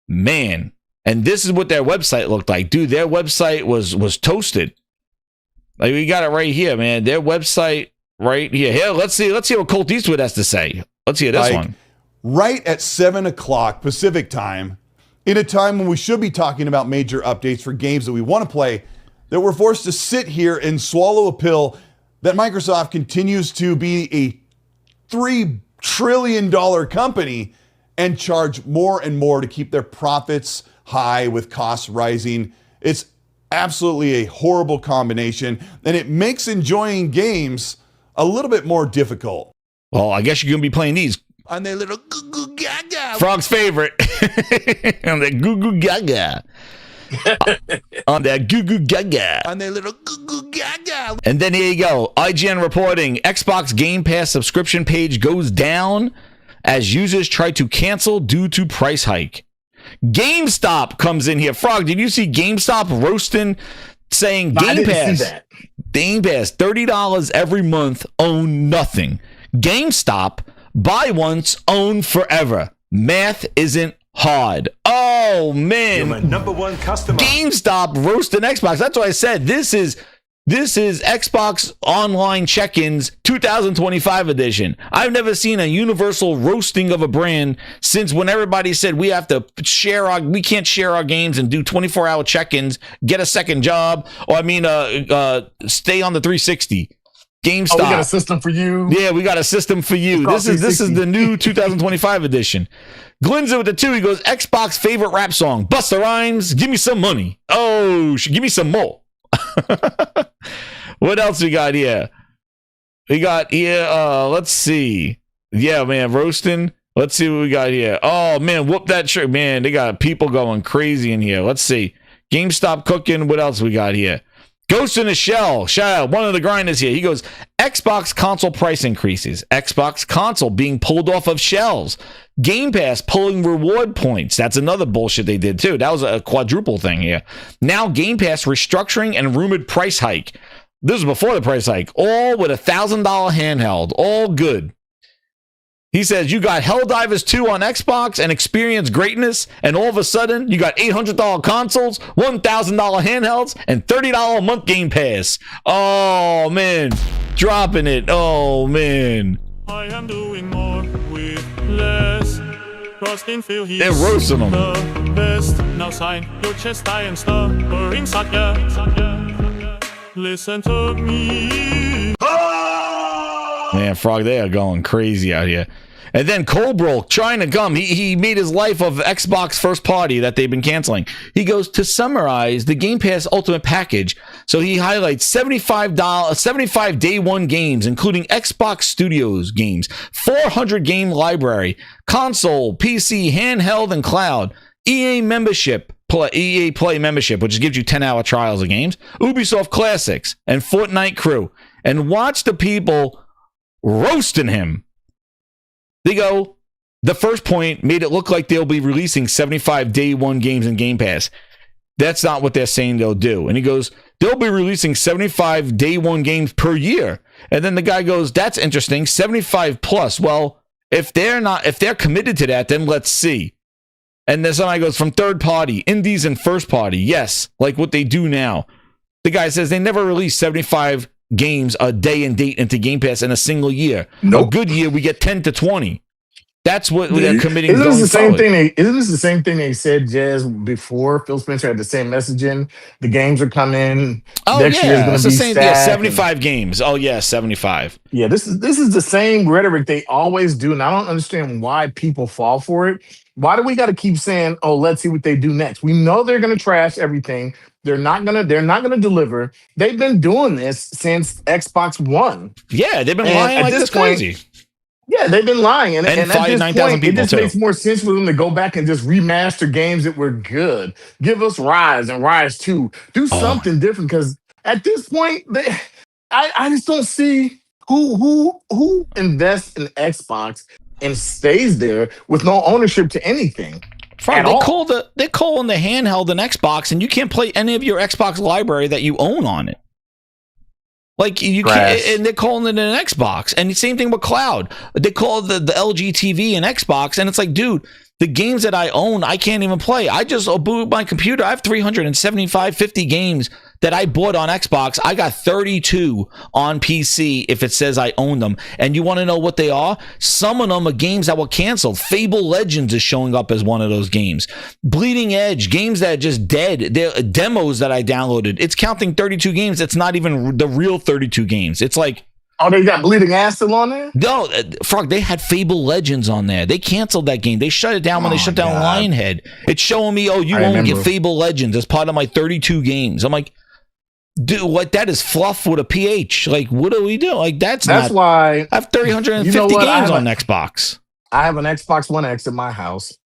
Man, and this is what their website looked like. Dude, their website was toasted. Like, we got it right here, man. Their website right here. Here, let's see what Colt Eastwood has to say. Let's hear this one. Right at 7 o'clock Pacific time, in a time when we should be talking about major updates for games that we want to play, that we're forced to sit here and swallow a pill that Microsoft continues to be a $3 trillion company and charge more and more to keep their profits high with costs rising. It's absolutely a horrible combination, and it makes enjoying games a little bit more difficult. Well, I guess you're going to be playing these. On their little goo goo gaga. Frog's favorite. On that goo goo gaga. On that goo goo gaga. On their little goo goo gaga. And then here you go. IGN reporting Xbox Game Pass subscription page goes down as users try to cancel due to price hike. GameStop comes in here. Frog, did you see GameStop roasting, saying Game Pass? Game Pass, $30 every month, own nothing. GameStop, buy once, own forever. Math isn't hard. Oh, man. You're my #1 customer. GameStop roasting Xbox. That's why I said this is Xbox Online Check-ins 2025 edition. I've never seen a universal roasting of a brand since when everybody said we can't share our games and do 24-hour check-ins, get a second job, or stay on the 360. GameStop. Oh, we got a system for you. Yeah, we got a system for you. This is the new 2025 edition. Glinza with the 2. He goes, Xbox favorite rap song, Busta Rhymes, give me some money. Oh, give me some more. What else we got here? We got here, let's see. Yeah, man, roasting. Let's see what we got here. Oh, man, whoop that shirt. Man, they got people going crazy in here. Let's see. GameStop cooking. What else we got here? Ghost in a Shell. Shout out. One of the grinders here. He goes, Xbox console price increases. Xbox console being pulled off of shelves. Game Pass pulling reward points. That's another bullshit they did too. That was a quadruple thing here. Now Game Pass restructuring and rumored price hike. This was before the price hike. All with $1,000 handheld. All good. He says you got Helldivers 2 on Xbox and experience greatness, and all of a sudden you got $800 consoles, $1,000 handhelds, and $30 a month Game Pass. Oh, man. Dropping it. Oh, man. I am doing more with less. They're roasting them. The best. Now sign your chest, I am stirring Satya. Listen to me. Man, Frog, they are going crazy out here. And then Colbrol trying to come. He made his life of Xbox first party that they've been canceling. He goes to summarize the Game Pass Ultimate Package. So he highlights $75 day one games, including Xbox Studios games, 400 game library, console, PC, handheld, and cloud, EA membership, EA Play membership, which gives you 10-hour trials of games, Ubisoft Classics, and Fortnite Crew. And watch the people roasting him. They go, the first point made it look like they'll be releasing 75 day one games in Game Pass. That's not what they're saying they'll do. And he goes, they'll be releasing 75 day one games per year. And then the guy goes, that's interesting, 75 plus. Well, if they're committed to that, then let's see. And then somebody goes, from third party, indies, and first party. Yes, like what they do now. The guy says they never release 75 games a day and date into Game Pass in a single year. Nope. A good year, we get 10 to 20. That's what they're committing. Isn't this the same thing they said, Jazz, before Phil Spencer had the same messaging? The games are coming. Next year is going to be same. Yeah, 75 games. Oh yeah, 75. Yeah, this is the same rhetoric they always do, and I don't understand why people fall for it. Why do we got to keep saying, "Oh, let's see what they do next"? We know they're going to trash everything. They're not gonna deliver. They've been doing this since Xbox One. Yeah, they've been lying like this crazy. Yeah, they've been lying, and at this 9,000 point, it people just too. makes more sense for them to go back and just remaster games that were good. Give us Rise and Rise 2. Do something different, because at this point, I just don't see who invests in Xbox and stays there with no ownership to anything. They're calling the handheld an Xbox, and you can't play any of your Xbox library that you own on it. Like you can't, and they're calling it an Xbox. And the same thing with cloud. They call the LG TV an Xbox, and it's like, dude, the games that I own, I can't even play. I just boot my computer. I have 50 games that I bought on Xbox. I got 32 on PC if it says I own them. And you want to know what they are? Some of them are games that were canceled. Fable Legends is showing up as one of those games. Bleeding Edge, games that are just dead. They're demos that I downloaded. It's counting 32 games. It's not even the real 32 games. It's like, oh, they got Bleeding Ass still on there? No, Frog, they had Fable Legends on there. They canceled that game. They shut it down when they shut down Lionhead. It's showing me, you own Fable Legends as part of my 32 games. I'm like, dude, what? That is fluff with a PH. Like, what do we do? Like, that's why I have 350 games on Xbox. I have an Xbox One X in my house,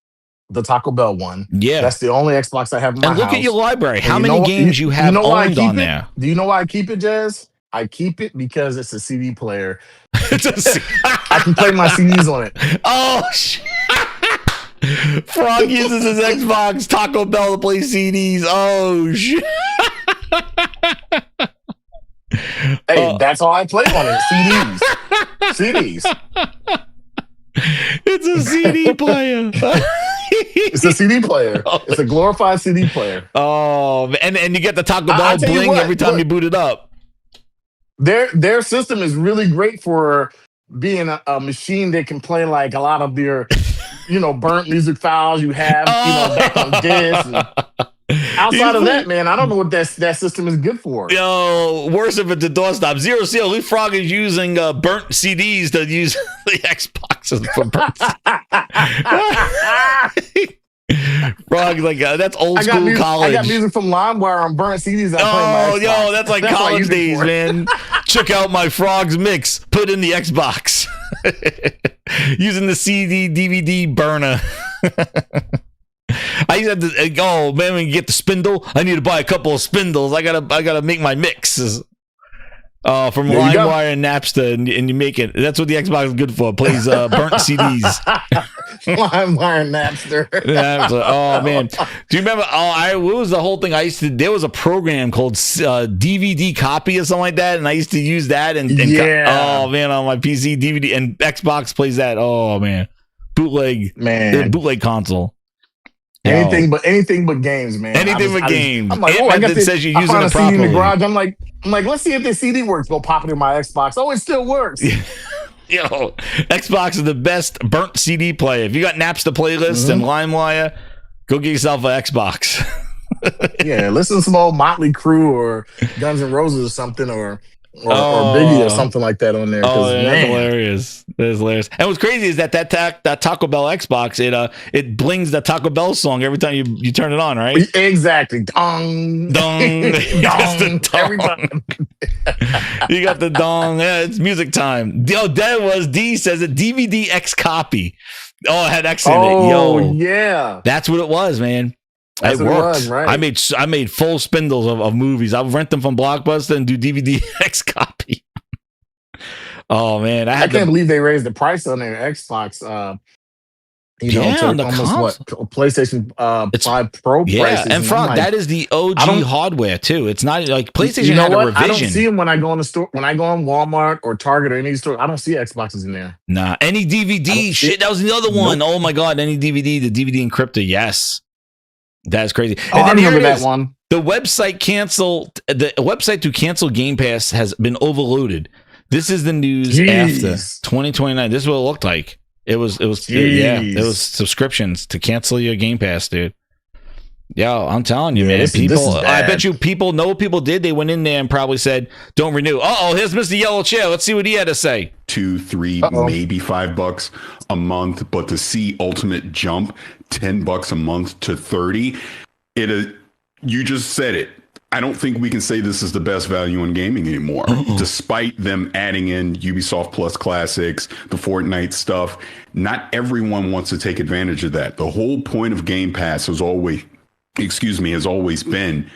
the Taco Bell one. Yeah. That's the only Xbox I have in my house. And look at your library. How many games you have owned on there? Do you know why I keep it, Jazz? I keep it because it's a CD player. I can play my CDs on it. Oh, shit. Frog uses his Xbox Taco Bell to play CDs. Oh, shit. Hey, that's all I play on it. CDs. It's a CD player. It's a CD player. It's a glorified CD player. Oh, and you get the Taco Bell bling every time you boot it up. Their system is really great for being a machine that can play like a lot of your, burnt music files you have, back on disc. Outside of that, man, I don't know what that system is good for. Yo, worse if it's a doorstop. Zero Seal, Lee Frog is using burnt CDs to use the Xboxes for burnt. Frog, like that's old school college. I got music from LimeWire on burnt CDs. That's like college days, man. Check out my Frog's mix. Put in the Xbox using the CD DVD burner. I used to have to, oh man, when you get the spindle, I need to buy a couple of spindles. I gotta make my mixes. From LimeWire and Napster, and you make it. That's what the Xbox is good for. It plays burnt CDs. LimeWire and Napster. Oh man, do you remember? What was the whole thing? There was a program called DVD Copy or something like that, and I used to use that. And oh man, on my PC, DVD and Xbox plays that. Oh man, bootleg console. Anything but games, man. Anything but games. I'm like, I guess it says you're using it properly. CD in the garage. I'm like, let's see if this CD works. Go pop it in my Xbox. Oh, it still works. Yo, Xbox is the best burnt CD player. If you got Napster playlist and LimeWire, go get yourself an Xbox. Yeah, listen to some old Motley Crue or Guns N' Roses or something, or or Biggie or something like that on there. Oh, yeah, that's man, hilarious. That's hilarious. And what's crazy is that Taco Bell Xbox, it blings the Taco Bell song every time you turn it on, right? Exactly. Dong. Dong. Dong. Every time. You got the dong. Yeah, it's music time. D says a DVD X copy. Oh, it had X in it. Yo. Yeah. That's what it was, man. That's it what it worked. was, right. I made full spindles of movies. I would rent them from Blockbuster and do DVD X copy. Oh man, I can't believe they raised the price on their Xbox. To almost PlayStation 5 Pro prices. And Frog, that is the OG hardware too. It's not like PlayStation had a revision. I don't see them when I go in the store. When I go on Walmart or Target or any store, I don't see Xboxes in there. Nah, any DVD shit. That was the other one. Oh my god, any DVD, the DVD encryptor. Yes, that's crazy. Oh, I remember that one. The website to cancel Game Pass has been overloaded. This is the news after 2029. This is what it looked like. It was subscriptions to cancel your Game Pass, dude. Yo, I'm telling you, man. I bet you people know what people did. They went in there and probably said, "Don't renew." Here's Mr. Yellow Chair. Let's see what he had to say. $2, $3, maybe $5 a month, but to see Ultimate jump $10 a month to $30, you just said it. I don't think we can say this is the best value in gaming anymore, despite them adding in Ubisoft Plus Classics, the Fortnite stuff. Not everyone wants to take advantage of that. The whole point of Game Pass has always been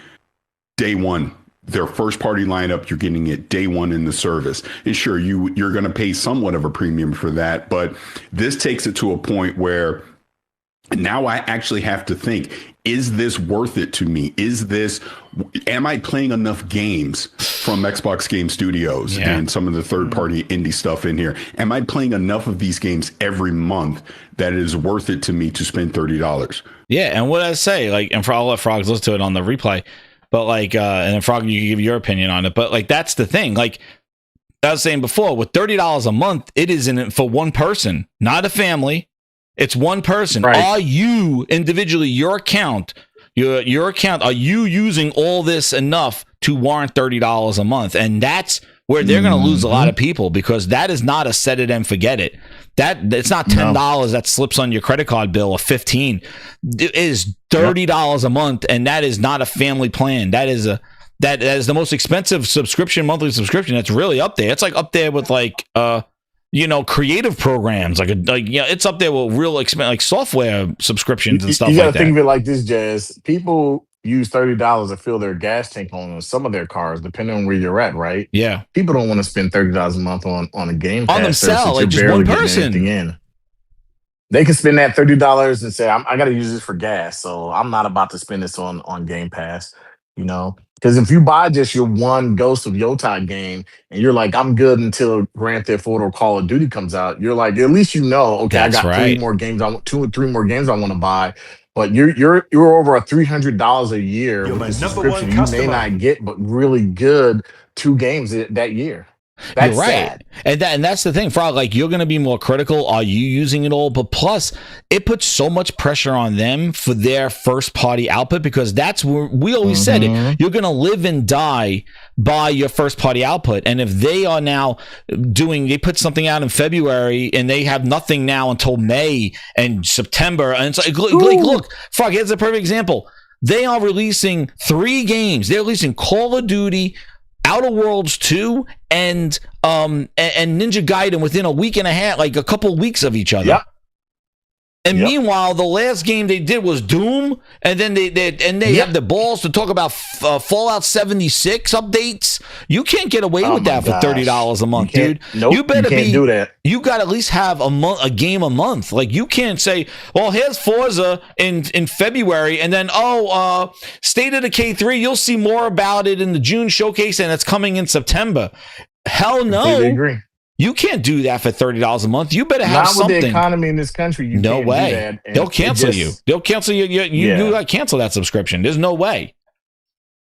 day one. Their first party lineup, you're getting it day one in the service. And sure, you're going to pay somewhat of a premium for that, but this takes it to a point where now I actually have to think, is this worth it to me? Am I playing enough games from Xbox Game Studios and some of the third-party indie stuff in here? Am I playing enough of these games every month that it is worth it to me to spend $30? Yeah, and what I say, I'll let Frogs listen to it on the replay, but and then Frog, you can give your opinion on it. But that's the thing. Like I was saying before, with $30 a month, it is in it for one person, not a family. It's one person. Right. Are you individually, your account, are you using all this enough to warrant $30 a month? And that's where they're going to lose a lot of people, because that is not a set it and forget it. It's not $10 that slips on your credit card bill or $15. It is $30 a month, and that is not a family plan. That is the most expensive monthly subscription. That's really up there. It's up there with creative programs, it's up there with real expensive, software subscriptions and stuff like that. You got to think of it like this, Jazz. People use $30 to fill their gas tank on some of their cars, depending on where you're at, right? Yeah. People don't want to spend $30 a month on a Game Pass. On themselves, just one person. They can spend that $30 and say, I got to use this for gas, so I'm not about to spend this on Game Pass, Because if you buy just your one Ghost of Yotei game and you're like, I'm good until Grand Theft Auto or Call of Duty comes out, you're like, at least okay, I got 3 more games. 2 or 3 more games I want to buy. But you're over $300 a year with the subscription. You may not get, but really good 2 games that year. That's You're right. sad. And that's the thing, Frog. You're going to be more critical. Are you using it all? But plus, it puts so much pressure on them for their first party output, because that's where we always said it. You're going to live and die by your first party output. And if they are now they put something out in February and they have nothing now until May and September. And it's look, Frog, here's a perfect example. They are releasing 3 games. They're releasing Call of Duty, Outer Worlds 2, and Ninja Gaiden within a week and a half, a couple weeks of each other. Yep. And meanwhile, the last game they did was Doom, and then they have the balls to talk about Fallout 76 updates. You can't get away with that for $30 a month, dude. Nope, you can't do that. You got to at least have a game a month. You can't say, well, here's Forza in February, and then State of Decay 3. You'll see more about it in the June showcase, and it's coming in September. Hell no. Completely agree. You can't do that for $30 a month. You better have something. Not with the economy in this country. You no can't way. Do that. They'll cancel you. They'll cancel you. You got to cancel that subscription. There's no way.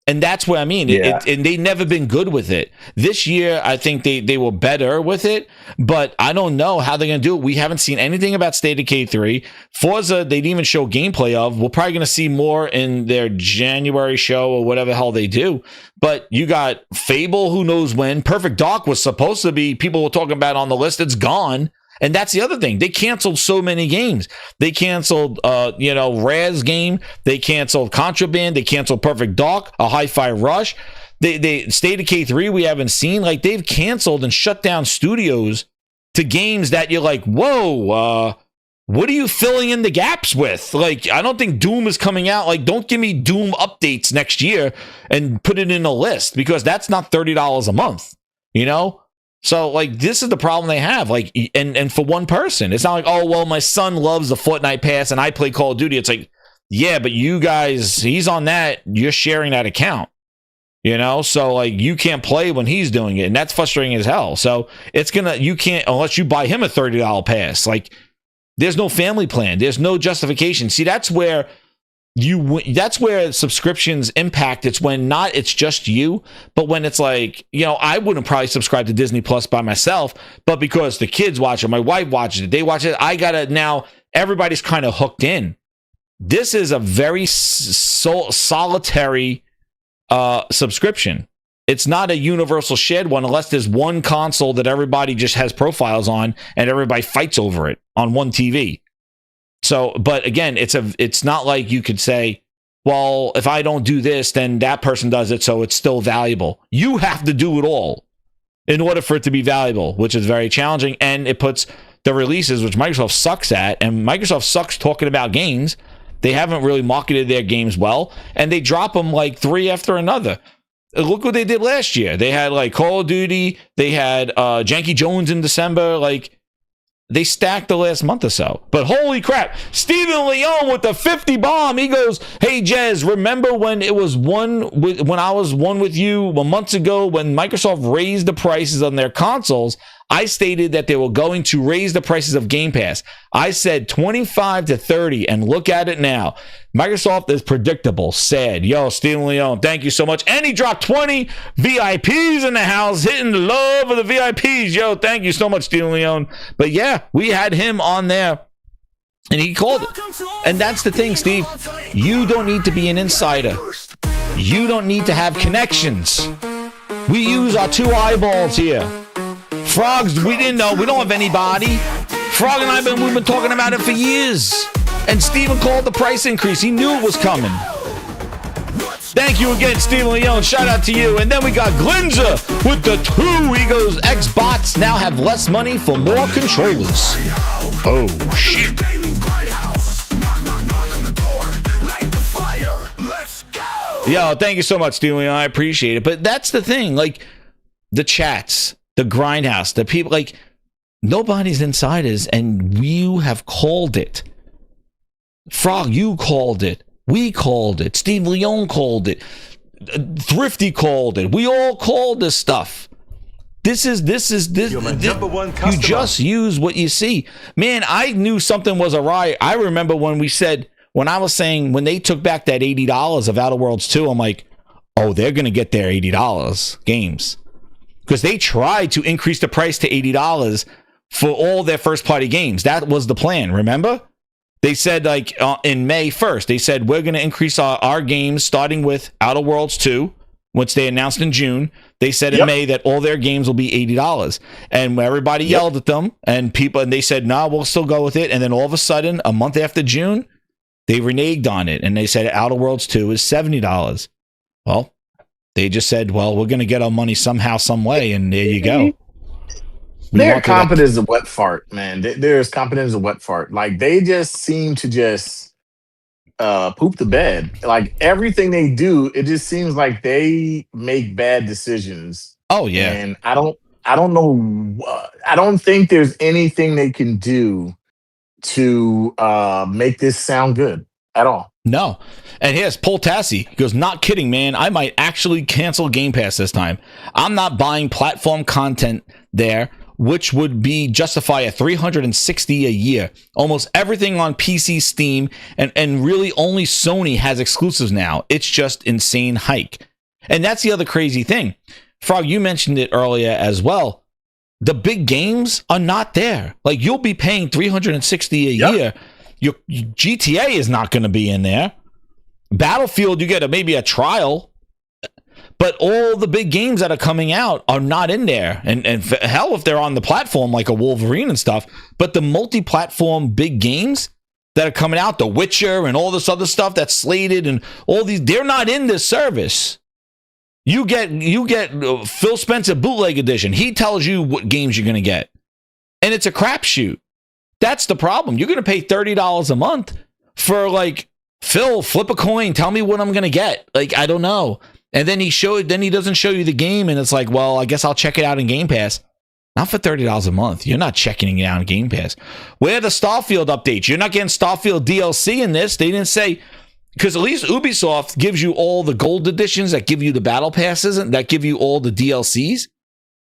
And that's what I mean. And they've never been good with it. This year, I think they were better with it, but I don't know how they're going to do it. We haven't seen anything about State of K3. Forza, they didn't even show gameplay of. We're probably going to see more in their January show or whatever the hell they do. But you got Fable, who knows when. Perfect Dark was supposed to be, people were talking about on the list. It's gone. And that's the other thing. They canceled so many games. They canceled, Raz game. They canceled Contraband. They canceled Perfect Dark, a Hi-Fi Rush. They State of K3 we haven't seen. Like, they've canceled and shut down studios to games that you're like, whoa, what are you filling in the gaps with? Like, I don't think Doom is coming out. Like, don't give me Doom updates next year and put it in a list, because that's not $30 a month, So, like, this is the problem they have. Like, and for one person, it's not like, oh, well, my son loves the Fortnite pass and I play Call of Duty. It's like, yeah, but you guys, he's on that. You're sharing that account, So, like, you can't play when he's doing it. And that's frustrating as hell. So, you can't, unless you buy him a $30 pass. Like, there's no family plan. There's no justification. See, that's where subscriptions impact. It's when it's just you, but when it's like, I wouldn't probably subscribe to Disney Plus by myself, but because the kids watch it, my wife watches it, they watch it, now everybody's kind of hooked in. This is a very solitary subscription. It's not a universal shared one unless there's one console that everybody just has profiles on and everybody fights over it on one TV. So, but again, it's not like you could say, well, if I don't do this, then that person does it, so it's still valuable. You have to do it all in order for it to be valuable, which is very challenging. And it puts the releases, which Microsoft sucks at, and Microsoft sucks talking about games. They haven't really marketed their games well, and they drop them like three after another. Look what they did last year. They had like Call of Duty, they had Janky Jones in December, like, they stacked the last month or so. But holy crap, Stephen Leone with the 50 bomb. He goes, hey, Jez, remember when I was one with you months ago when Microsoft raised the prices on their consoles? I stated that they were going to raise the prices of Game Pass. I said 25 to 30, and look at it now. Microsoft is predictable. Sad. Yo, Stephen Leone, thank you so much. And he dropped 20 VIPs in the house, hitting the love of the VIPs. Yo, thank you so much, Stephen Leone. But yeah, we had him on there, and he called it. And that's the thing, Steve. You don't need to be an insider. You don't need to have connections. We use our two eyeballs here. Frogs, we didn't know. We don't have anybody. Frog and we've been talking about it for years. And Steven called the price increase. He knew it was coming. Thank you again, Steven Leone. Shout out to you. And then we got Glinza with the 2. He goes, Xbox now have less money for more controllers. Oh, shit. Yo, thank you so much, Steven Leone. I appreciate it. But that's the thing. Like, the chats, the grindhouse, the people, like, nobody's insiders, and you have called it. Frog, you called it. We called it. Steve Leone called it. Thrifty called it. We all called this stuff. This. You're my number one customer. You just use what you see. Man, I knew something was awry. I remember when I was saying, when they took back that $80 of Outer Worlds 2, I'm like, oh, they're going to get their $80 games. Because they tried to increase the price to $80 for all their first-party games. That was the plan, remember? They said, like, in May 1st, they said, we're going to increase our games, starting with Outer Worlds 2, which they announced in June. They said in May that all their games will be $80. And everybody yelled at them, and they said, no, we'll still go with it. And then all of a sudden, a month after June, they reneged on it, and they said Outer Worlds 2 is $70. Well, they just said, well, we're going to get our money somehow, some way, and there you go. They're competent as a wet fart, man. They're as competent as a wet fart. Like, they just seem to just poop the bed. Like, everything they do, it just seems like they make bad decisions. Oh, yeah. And I don't know. I don't think there's anything they can do to make this sound good at all. No. And here's Paul Tassi. He goes, not kidding, man. I might actually cancel Game Pass this time. I'm not buying platform content there, which would be justify a $360 a year. Almost everything on PC, Steam, and really only Sony has exclusives now. It's just insane hike. And that's the other crazy thing. Frog, you mentioned it earlier as well. The big games are not there. Like, you'll be paying $360 a year. Your GTA is not going to be in there. Battlefield, you get maybe a trial. But all the big games that are coming out are not in there. And hell, if they're on the platform like a Wolverine and stuff. But the multi-platform big games that are coming out, The Witcher and all this other stuff that's slated and all these, they're not in this service. You get Phil Spencer Bootleg Edition. He tells you what games you're going to get. And it's a crapshoot. That's the problem. You're going to pay $30 a month for, like, Phil, flip a coin. Tell me what I'm going to get. Like, I don't know. And then he doesn't show you the game, and it's like, well, I guess I'll check it out in Game Pass. Not for $30 a month. You're not checking it out in Game Pass. Where are the Starfield updates? You're not getting Starfield DLC in this. They didn't say, because at least Ubisoft gives you all the gold editions that give you the battle passes and that give you all the DLCs.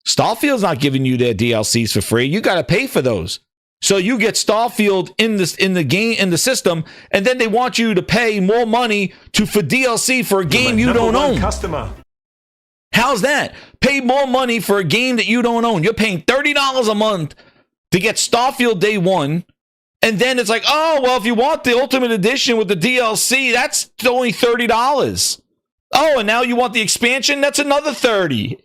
Starfield's not giving you their DLCs for free. You got to pay for those. So you get Starfield in the system, and then they want you to pay more money for DLC for a game you don't own. Customer. How's that? Pay more money for a game that you don't own. You're paying $30 a month to get Starfield day one, and then it's like, oh, well, if you want the Ultimate Edition with the DLC, that's only $30. Oh, and now you want the expansion? That's another $30.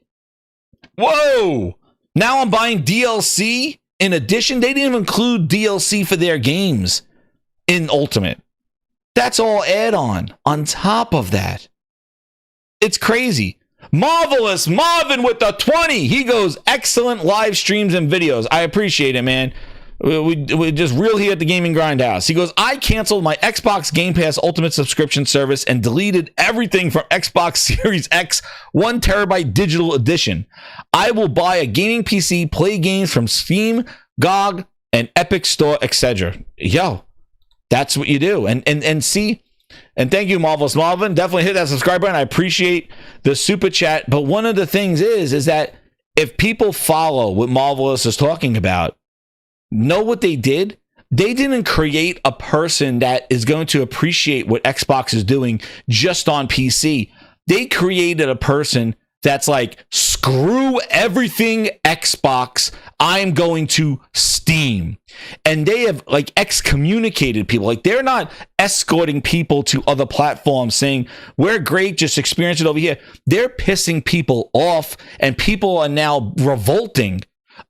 Whoa! Now I'm buying DLC. In addition, they didn't even include DLC for their games in Ultimate. That's all add-on top of that. It's crazy. Marvelous Marvin with the 20. He goes, excellent live streams and videos. I appreciate it, man. We just real here at the Gaming Grindhouse. He goes, I canceled my Xbox Game Pass Ultimate subscription service and deleted everything from Xbox Series X 1 terabyte digital edition. I will buy a gaming PC, play games from Steam, GOG, and Epic Store, etc. Yo, that's what you do. And see, and thank you, Marvelous Marvin. Definitely hit that subscribe button. I appreciate the super chat. But one of the things is that if people follow what Marvelous is talking about, know what they did? They didn't create a person that is going to appreciate what Xbox is doing just on PC. They created a person that's like, screw everything Xbox, I'm going to Steam. And they have like excommunicated people. Like, they're not escorting people to other platforms saying, we're great, just experience it over here. They're pissing people off, and people are now revolting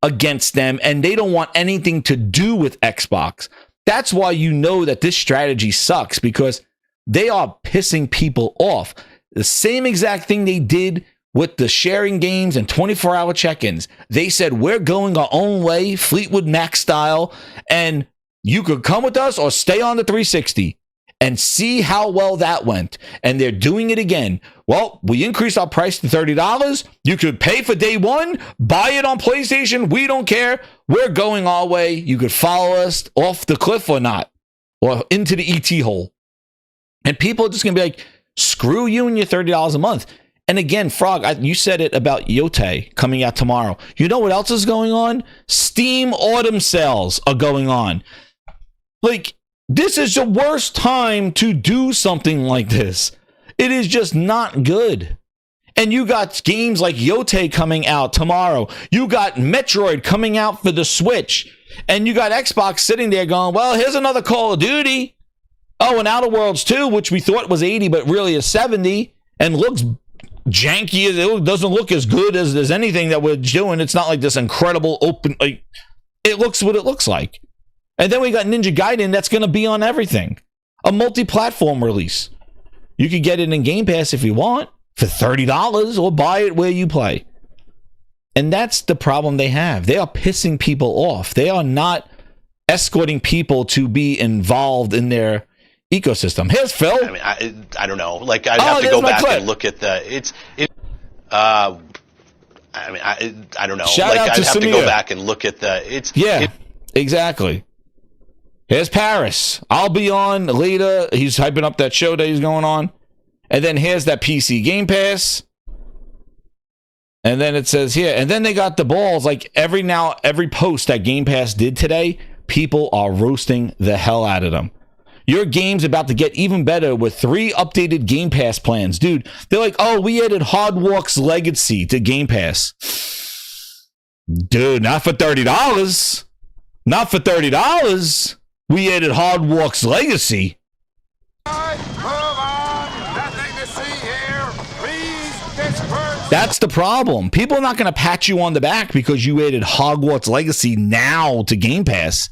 against them, and they don't want anything to do with Xbox. That's why you know that this strategy sucks, because they are pissing people off. The same exact thing they did with the sharing games and 24-hour check-ins. They said, we're going our own way, Fleetwood Mac style, and you could come with us or stay on the 360. And see how well that went. And they're doing it again. Well, we increased our price to $30. You could pay for day one, buy it on PlayStation. We don't care. We're going our way. You could follow us off the cliff or not, or into the ET hole. And people are just going to be like, screw you and your $30 a month. And again, Frog, you said it about Yote coming out tomorrow. You know what else is going on? Steam autumn sales are going on. Like, this is the worst time to do something like this. It is just not good. And you got games like Yote coming out tomorrow. You got Metroid coming out for the Switch. And you got Xbox sitting there going, well, here's another Call of Duty. Oh, and Outer Worlds 2, which we thought was 80, but really is 70. And looks janky. It doesn't look as good as anything that we're doing. It's not like this incredible open... Like, it looks what it looks like. And then we got Ninja Gaiden that's going to be on everything. A multi-platform release. You could get it in Game Pass if you want for $30 or buy it where you play. And that's the problem they have. They are pissing people off. They are not escorting people to be involved in their ecosystem. Here's Phil. I mean, I don't know. Like, I'd have to go back and look at the... I mean, I don't know. Shout like, out to I'd have Samir. to go back and look at the... Exactly. Here's Paris. I'll be on later. He's hyping up that show that he's going on. And then here's that PC Game Pass. And then it says here. And then they got the balls. Like every post that Game Pass did today, people are roasting the hell out of them. Your game's about to get even better with 3 updated Game Pass plans. Dude, they're like, oh, we added Hogwarts Legacy to Game Pass. Dude, not for $30. Not for $30. We added Hogwarts Legacy. That's the problem. People are not going to pat you on the back because you added Hogwarts Legacy now to Game Pass.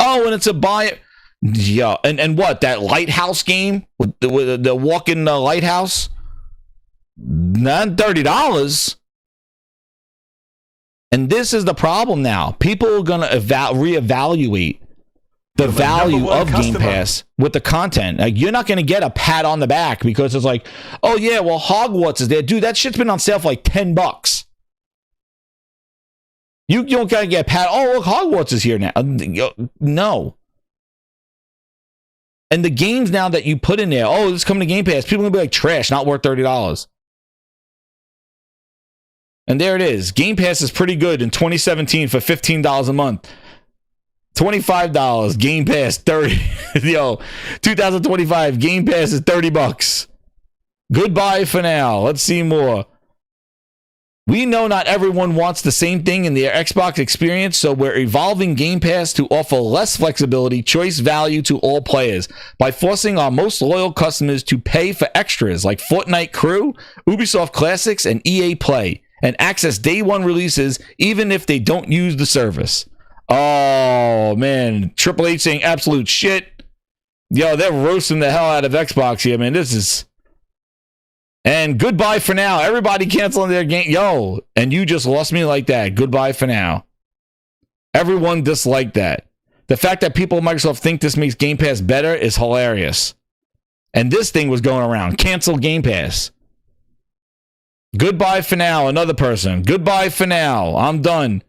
Oh, and it's a buy. Yeah, and what? That lighthouse game with the walk in the lighthouse? Not $30. And this is the problem now. People are going to reevaluate the value of Game Pass with the content. Like, you're not going to get a pat on the back because it's like, oh yeah, well, Hogwarts is there. Dude, that shit's been on sale for like $10. You don't got to get a pat. Oh, look, Hogwarts is here now. No. And the games now that you put in there, oh, this is coming to Game Pass. People are going to be like, trash, not worth $30. And there it is. Game Pass is pretty good in 2017 for $15 a month. $25. Game Pass, $30. Yo, 2025, Game Pass is $30. Goodbye for now. Let's see more. We know not everyone wants the same thing in their Xbox experience, so we're evolving Game Pass to offer less flexibility, choice, value to all players by forcing our most loyal customers to pay for extras like Fortnite Crew, Ubisoft Classics, and EA Play, and access day one releases even if they don't use the service. Oh, man. Triple H saying absolute shit. Yo, they're roasting the hell out of Xbox here, man. This is... And goodbye for now. Everybody canceling their game. Yo, and you just lost me like that. Goodbye for now. Everyone disliked that. The fact that people at Microsoft think this makes Game Pass better is hilarious. And this thing was going around. Cancel Game Pass. Goodbye for now. Another person. Goodbye for now. I'm done.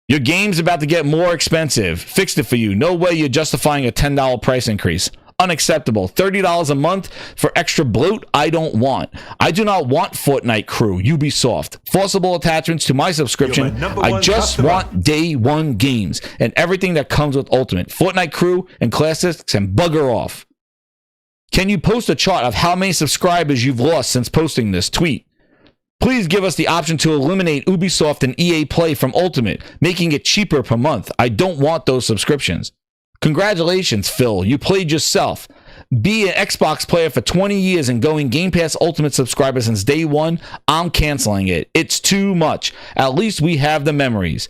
Your game's about to get more expensive. Fixed it for you. No way you're justifying a $10 price increase. Unacceptable. $30 a month for extra bloat I don't want. I do not want Fortnite Crew, Ubisoft. Forcible attachments to my subscription. I just want day one games and everything that comes with Ultimate. Fortnite Crew and Classics and bugger off. Can you post a chart of how many subscribers you've lost since posting this tweet? Please give us the option to eliminate Ubisoft and EA Play from Ultimate, making it cheaper per month. I don't want those subscriptions. Congratulations, Phil. You played yourself. Be an Xbox player for 20 years and going Game Pass Ultimate subscriber since day one. I'm canceling it. It's too much. At least we have the memories.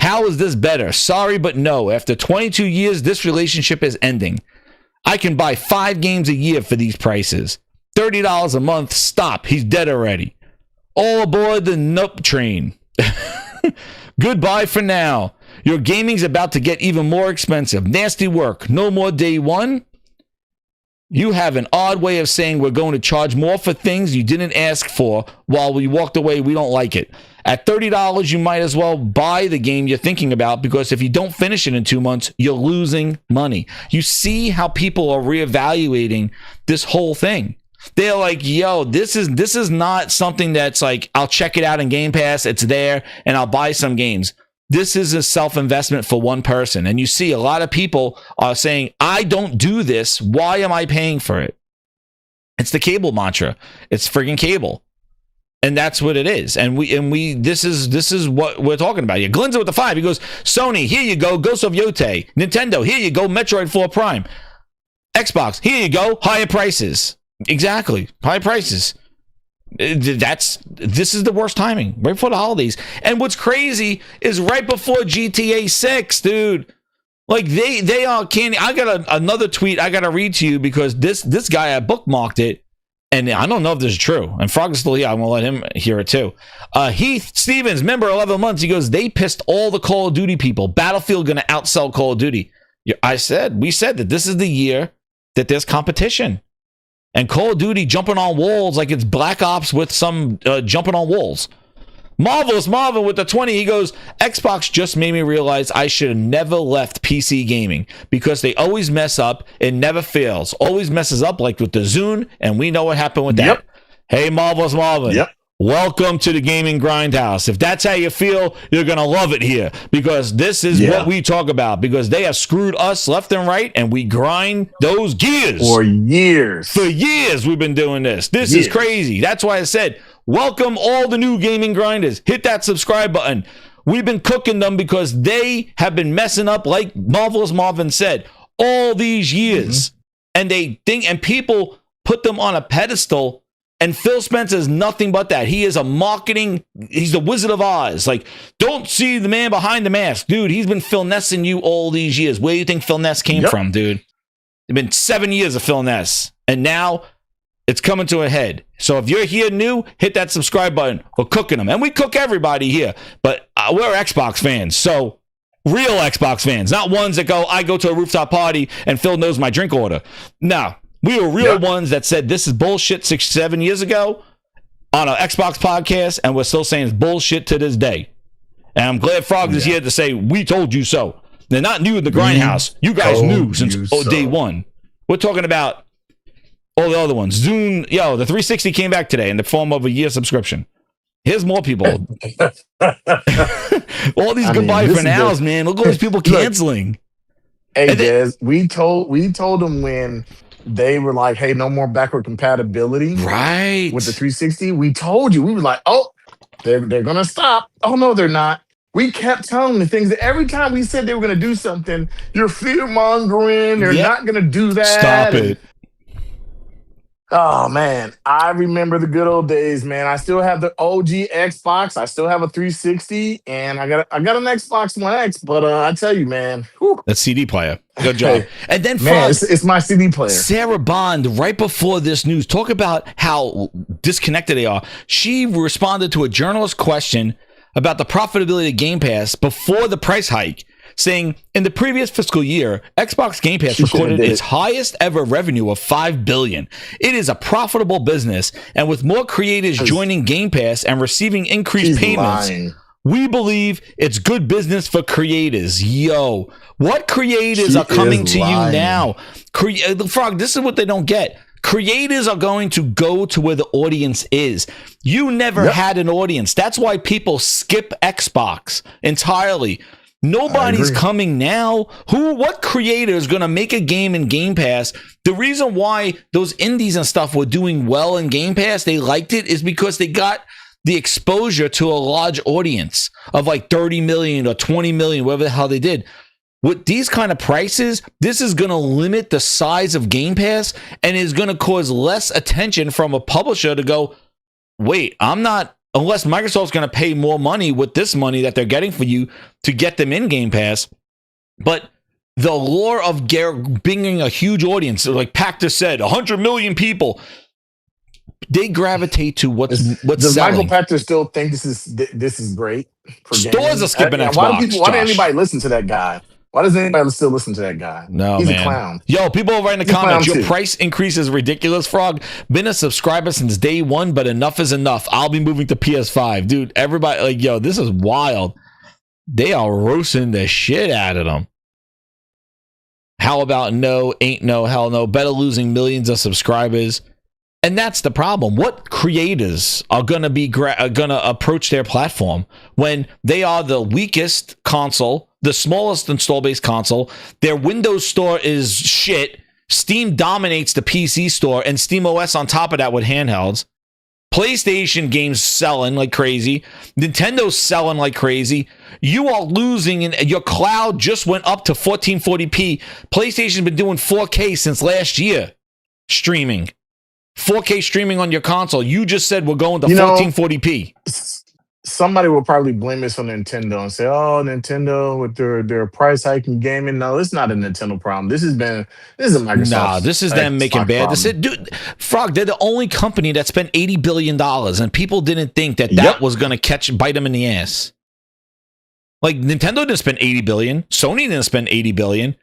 How is this better? Sorry, but no. After 22 years, this relationship is ending. I can buy 5 games a year for these prices. $30 a month. Stop. He's dead already. All aboard the Nope train. Goodbye for now. Your gaming's about to get even more expensive. Nasty work. No more day one. You have an odd way of saying we're going to charge more for things you didn't ask for while we walked away. We don't like it. At $30, you might as well buy the game you're thinking about because if you don't finish it in 2 months, you're losing money. You see how people are reevaluating this whole thing. They're like, yo, this is not something that's like, I'll check it out in Game Pass. It's there and I'll buy some games. This is a self-investment for one person. And you see a lot of people are saying, I don't do this. Why am I paying for it? It's the cable mantra. It's friggin' cable. And that's what it is. And this is what we're talking about here. Glinza with the 5. He goes, Sony, here you go. Ghost of Yote. Nintendo, here you go. Metroid 4 Prime. Xbox, here you go. Higher prices. Exactly. High prices. This is the worst timing. Right before the holidays. And what's crazy is right before GTA 6, dude. Like they are candy. I got another tweet I got to read to you because this guy, I bookmarked it. And I don't know if this is true. And Frog is still here. I'm going to let him hear it too. Heath Stevens, member 11 months. He goes, they pissed all the Call of Duty people. Battlefield going to outsell Call of Duty. We said that this is the year that there's competition. And Call of Duty jumping on walls like it's Black Ops with some jumping on walls. Marvelous Marvin with the 20. He goes, Xbox just made me realize I should have never left PC gaming because they always mess up. It never fails. Always messes up like with the Zune. And we know what happened with that. Yep. Hey, Marvelous Marvin. Yep. welcome to the gaming grindhouse. If that's how you feel, you're going to love it here, because this is what we talk about, because they have screwed us left and right, and we grind those gears. For years. For years we've been doing this. This is crazy. That's why I said, welcome all the new gaming grinders. Hit that subscribe button. We've been cooking them because they have been messing up, like Marvelous Marvin said, all these years. And they think, and people put them on a pedestal. And Phil Spencer is nothing but that. He is he's the Wizard of Oz. Like, don't see the man behind the mask. Dude, he's been Phil Nessing you all these years. Where do you think Phil Ness came from, dude? It's been 7 years of Phil Ness. And now it's coming to a head. So if you're here new, hit that subscribe button. We're cooking them. And we cook everybody here. But we're Xbox fans. So real Xbox fans. Not ones that I go to a rooftop party and Phil knows my drink order. No. We were real ones that said this is bullshit 6-7 years ago on an Xbox podcast, and we're still saying it's bullshit to this day. And I'm glad Frog is here to say, we told you so. They're not new in the grindhouse. You guys knew since day one. We're talking about all the other ones. Zune, the 360 came back today in the form of a year subscription. Here's more people. All these goodbye for nows, man. Look at all these people canceling. Hey, Des, we told them when they were like, hey, no more backward compatibility. Right. With the 360. We told you. We were like, oh, they're going to stop. Oh, no, they're not. We kept telling them the things that every time we said they were going to do something, you're fear-mongering. They're not going to do that. Stop it. Oh, man. I remember the good old days, man. I still have the OG Xbox. I still have a 360, and I got an Xbox One X. But I tell you, man. That CD player. Good job. And then, man, it's my CD player. Sarah Bond, right before this news, talk about how disconnected they are. She responded to a journalist question about the profitability of Game Pass before the price hike, saying, in the previous fiscal year, Xbox Game Pass recorded its highest ever revenue of $5 billion. It is a profitable business, and with more creators joining Game Pass and receiving increased payments, we believe it's good business for creators. Yo, what creators are coming to you now? Frog, this is what they don't get. Creators are going to go to where the audience is. You never had an audience. That's why people skip Xbox entirely. Nobody's coming now. What creator is going to make a game in Game Pass? The reason why those indies and stuff were doing well in Game Pass, they liked it, is because they got the exposure to a large audience of like 30 million or 20 million, whatever the hell they did. With these kind of prices, this is going to limit the size of Game Pass and is going to cause less attention from a publisher to go, wait, unless Microsoft's going to pay more money with this money that they're getting for you to get them in Game Pass. But the lure of bringing a huge audience, like Pacta said, 100 million people, they gravitate to what's does selling. Michael Pacta still think this is great? Stores are skipping Xbox. Why did anybody listen to that guy? Why does anybody still listen to that guy? No, he's man. a clown. Yo, people over in the comments, your too. price increase is ridiculous, Frog. Been a subscriber since day one, but enough is enough. I'll be moving to PS5. Dude, everybody, like, yo, this is wild. They are roasting the shit out of them. How about no, ain't no, hell no. Better losing millions of subscribers. And that's the problem. What creators are going to be going to approach their platform when they are the weakest console, the smallest install base console? Their Windows store is shit. Steam dominates the PC store, and SteamOS on top of that with handhelds. PlayStation games selling like crazy. Nintendo's selling like crazy. You are losing, and your cloud just went up to 1440p. PlayStation's been doing 4K since last year. Streaming. 4K streaming on your console. You just said we're going to 1440p. Somebody will probably blame this on Nintendo and say, "Oh, Nintendo with their price hike in gaming." No, it's not a Nintendo problem. This is Microsoft. Nah, this is them making bad decisions. Dude, Frog, they're the only company that spent $80 billion, and people didn't think that was going to bite them in the ass. Like, Nintendo didn't spend $80 billion. Sony didn't spend $80 billion.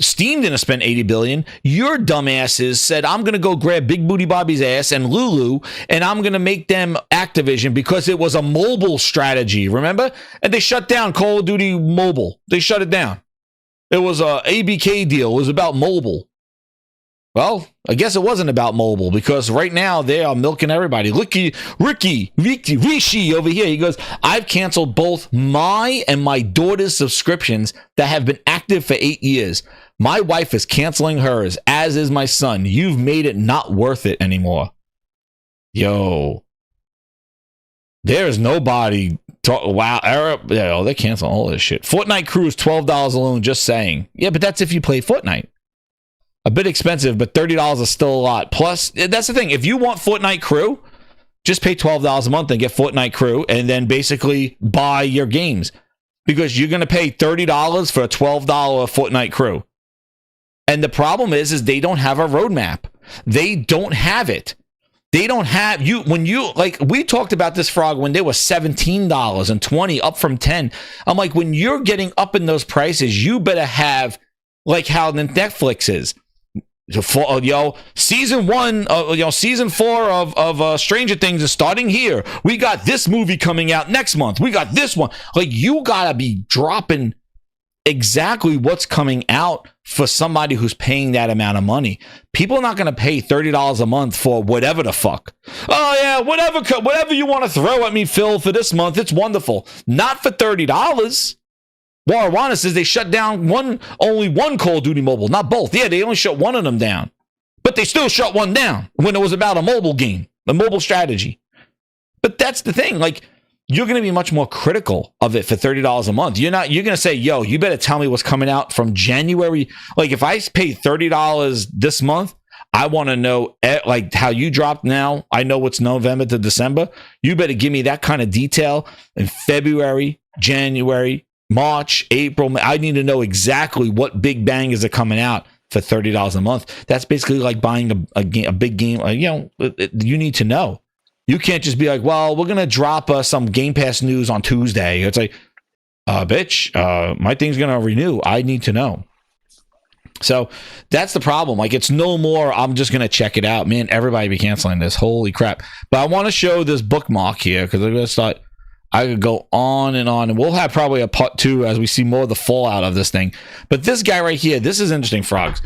Steam didn't spend $80 billion. Your dumbasses said, I'm going to go grab Big Booty Bobby's ass and Lulu, and I'm going to make them Activision because it was a mobile strategy, remember? And they shut down Call of Duty Mobile. They shut it down. It was a ABK deal. It was about mobile. Well, I guess it wasn't about mobile because right now they are milking everybody. Rishi over here. He goes, I've canceled both my and my daughter's subscriptions that have been active for 8 years. My wife is canceling hers, as is my son. You've made it not worth it anymore. Yo. There's nobody. Wow. They're canceling all this shit. Fortnite Crew is $12 alone, just saying. Yeah, but that's if you play Fortnite. A bit expensive, but $30 is still a lot. Plus, that's the thing. If you want Fortnite Crew, just pay $12 a month and get Fortnite Crew and then basically buy your games. Because you're going to pay $30 for a $12 Fortnite Crew. And the problem is they don't have a roadmap. They don't have it. They don't have you when you like we talked about this, Frog, when they were $17 and $20 up from 10. I'm like, when you're getting up in those prices, you better have like how the Netflix is. Season 4 of Stranger Things is starting here. We got this movie coming out next month. We got this one. Like, you gotta be dropping exactly what's coming out for somebody who's paying that amount of money. People are not going to pay $30 a month for whatever the fuck. Oh yeah, whatever you want to throw at me, Phil, for this month. It's wonderful. Not for $30. Warwana says they shut down only one Call of Duty mobile, not both. Yeah, they only shut one of them down. But they still shut one down when it was about a mobile game, a mobile strategy. But that's the thing. Like, you're going to be much more critical of it for $30 a month. You're going to say, yo, you better tell me what's coming out from January. Like, if I pay $30 this month, I want to know, like, how you dropped now. I know what's November to December. You better give me that kind of detail in February, January, March, April. I need to know exactly what big bangers are coming out for $30 a month. That's basically like buying a big game. You need to know. You can't just be like, well, we're going to drop some Game Pass news on Tuesday. It's like, bitch, my thing's going to renew. I need to know. So that's the problem. Like, it's no more, I'm just going to check it out. Man, everybody be canceling this. Holy crap. But I want to show this bookmark here because I just thought I could go on, and we'll have probably a part 2 as we see more of the fallout of this thing. But this guy right here, this is interesting, Frogs.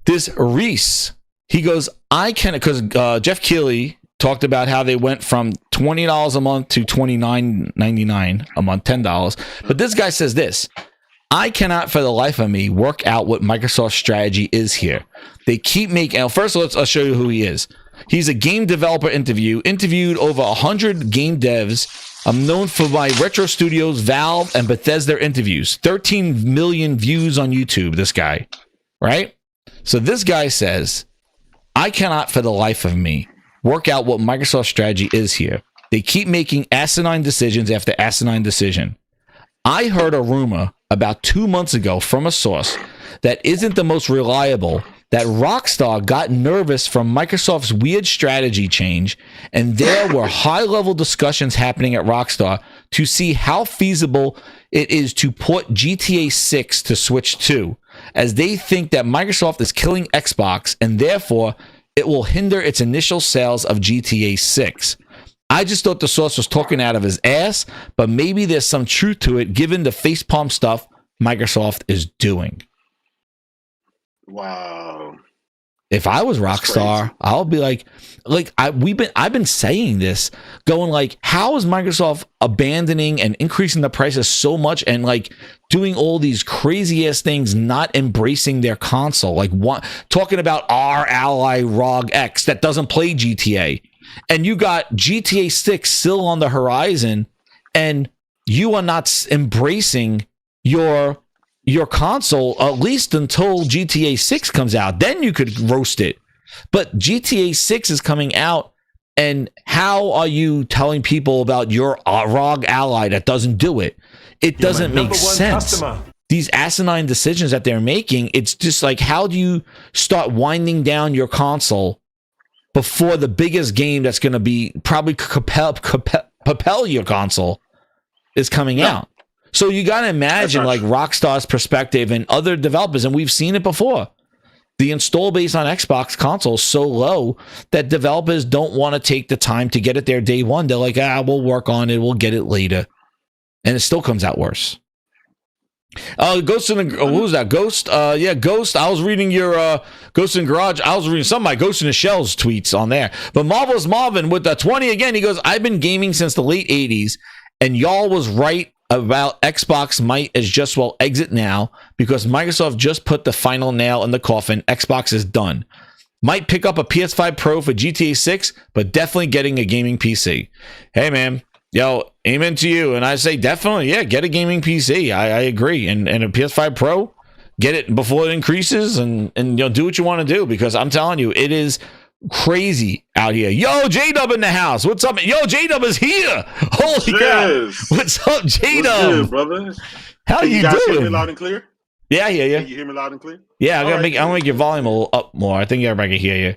This Reese, he goes, because Jeff Keighley talked about how they went from $20 a month to $29.99 a month, $10. But this guy says this: I cannot for the life of me work out what Microsoft's strategy is here. They keep making... First, I'll show you who he is. He's a game developer interviewed over 100 game devs. I'm known for my Retro Studios, Valve, and Bethesda interviews. 13 million views on YouTube, this guy. Right? So this guy says, I cannot for the life of me work out what Microsoft's strategy is here. They keep making asinine decisions after asinine decision. I heard a rumor about 2 months ago from a source that isn't the most reliable that Rockstar got nervous from Microsoft's weird strategy change, and there were high-level discussions happening at Rockstar to see how feasible it is to port GTA 6 to Switch 2, as they think that Microsoft is killing Xbox, and therefore it will hinder its initial sales of GTA 6. I just thought the source was talking out of his ass, but maybe there's some truth to it given the facepalm stuff Microsoft is doing. Wow. If I was Rockstar, I'll be like I've been saying this, going like, how is Microsoft abandoning and increasing the prices so much and like doing all these crazy ass things, not embracing their console, like talking about our ally ROG X that doesn't play GTA, and you got GTA 6 still on the horizon, and you are not embracing your console at least until GTA 6 comes out. Then you could roast it. But GTA 6 is coming out, and how are you telling people about your ROG Ally that doesn't do it? It doesn't make sense. Customer. These asinine decisions that they're making, it's just like, how do you start winding down your console before the biggest game that's going to be probably propel your console is coming out? So you got to imagine like Rockstar's perspective and other developers, and we've seen it before. The install base on Xbox console is so low that developers don't want to take the time to get it there day one. They're like, we'll work on it. We'll get it later. And it still comes out worse. Ghost in the what was that? Ghost. Yeah, Ghost. I was reading your Ghost in Garage. I was reading some of my Ghost in the Shells tweets on there. But Marvelous Marvin with the 20 again. He goes, "I've been gaming since the late '80s, and y'all was right about Xbox might as just well exit now because Microsoft just put the final nail in the coffin. Xbox is done. Might pick up a PS5 Pro for GTA 6, but definitely getting a gaming PC." Hey, man. Yo, amen to you. And I say definitely, yeah, get a gaming PC. I agree. And a PS5 Pro, get it before it increases and do what you want to do, because I'm telling you, it is crazy out here. Yo, J-Dub in the house. What's up? Yo, J-Dub is here. Holy crap. What's up, J-Dub? Brother? How you guys doing? Hear me loud and clear? Yeah, I hear you. Can you hear me loud and clear? Yeah, I'm gonna make your volume a little up more. I think everybody can hear you.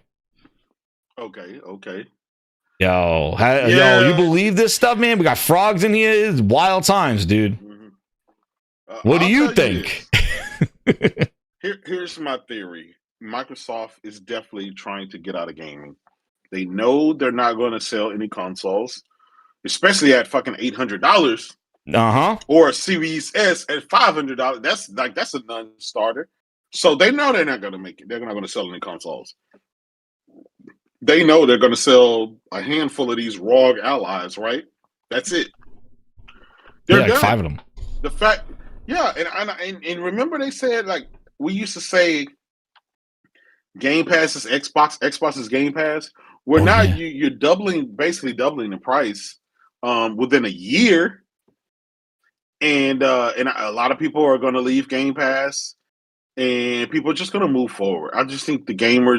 Okay. Yo, yo, you believe this stuff, man? We got frogs in here. It's wild times, dude. What do you think? Here's my theory. Microsoft is definitely trying to get out of gaming. They know they're not going to sell any consoles, especially at fucking $800. Or a Series S at $500. That's a non-starter. So they know they're not going to make it. They're not going to sell any consoles. They know they're going to sell a handful of these ROG Allies, right? That's it. They're like 5 of them. The fact, yeah, and remember they said, like, we used to say Game Pass is Xbox, Xbox is Game Pass. Well, now you're basically doubling the price within a year. And a lot of people are going to leave Game Pass, and people are just going to move forward. I just think the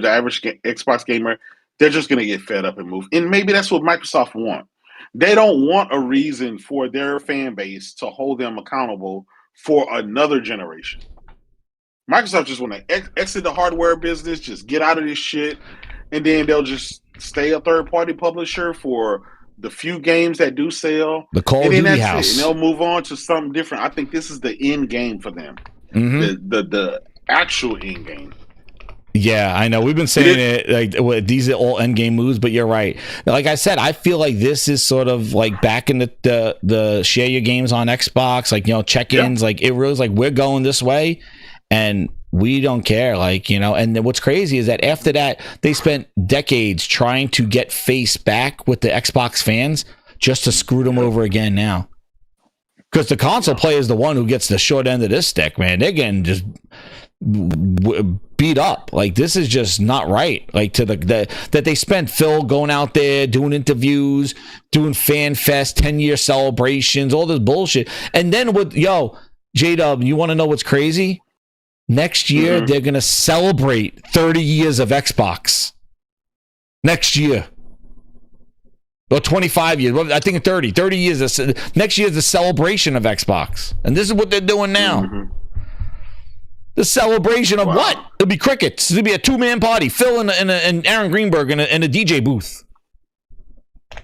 average Xbox gamer, they're just going to get fed up and move. And maybe that's what Microsoft want. They don't want a reason for their fan base to hold them accountable for another generation. Microsoft just want to exit the hardware business, just get out of this shit, and then they'll just stay a third-party publisher for the few games that do sell. The Call of Duty house. And they'll move on to something different. I think this is the end game for them. The actual end game. Yeah, I know. We've been saying it like these are all end game moves, but you're right. Like I said, I feel like this is sort of like back in the share your games on Xbox, like, check-ins. Like it really is like we're going this way, and we don't care. Like, and what's crazy is that after that, they spent decades trying to get face back with the Xbox fans just to screw them over again now. Because the console player is the one who gets the short end of this stick, man. They're getting just beat up. Like, this is just not right. Like, to that they spent Phil going out there doing interviews, doing fan fest, 10-year celebrations, all this bullshit. And then J-Dub, you want to know what's crazy? Next year, they're going to celebrate 30 years of Xbox. Next year. Or 25 years. I think 30. 30 years. Next year is the celebration of Xbox. And this is what they're doing now. The celebration of what? It'll be crickets. It'll be a two-man party. Phil and Aaron Greenberg in a DJ booth.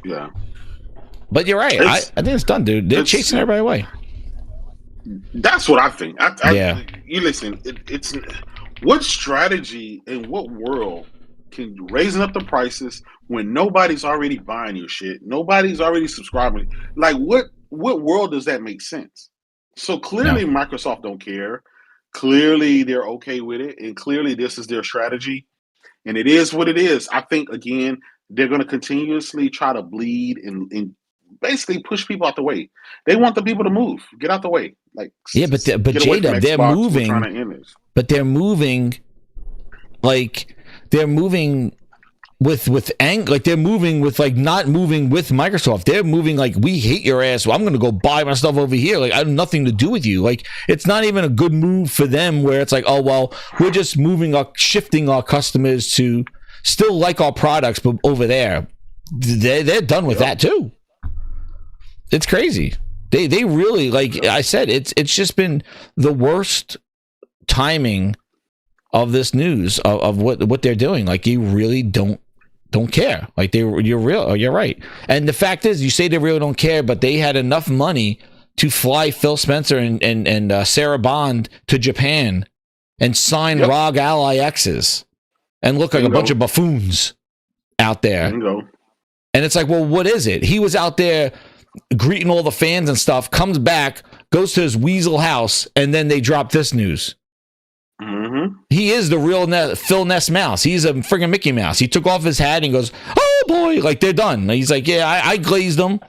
Yeah. But you're right. I think it's done, dude. They're chasing everybody away. That's what I think. You listen, it's what strategy in what world can raising up the prices when nobody's already buying your shit? Nobody's already subscribing. Like, what world does that make sense? So clearly Microsoft don't care. Clearly they're okay with it, and clearly this is their strategy, and it is what it is. I think, again, they're going to continuously try to bleed and basically push people out the way. They want the people to move, get out the way. Like, yeah, but Jada, they're moving. But they're moving, like they're moving with anger. Like they're moving with like not moving with Microsoft. They're moving like, we hate your ass, so I'm going to go buy my stuff over here. Like, I have nothing to do with you. Like, it's not even a good move for them. Where it's like, oh well, we're just shifting our customers to still like our products, but over there, they're done with that too. It's crazy. They really, like I said, it's just been the worst timing of this news of what they're doing. Like, you really don't care. Like, you're right. And the fact is, you say they really don't care, but they had enough money to fly Phil Spencer and Sarah Bond to Japan and sign ROG Ally X's and look like a bunch of buffoons out there. And it's like, well, what is it? He was out there greeting all the fans and stuff, comes back, goes to his weasel house, and then they drop this news. Mm-hmm. He is the real Phil Ness Mouse. He's a friggin' Mickey Mouse. He took off his hat and goes, "Oh boy!" Like they're done. He's like, "Yeah, I glazed them.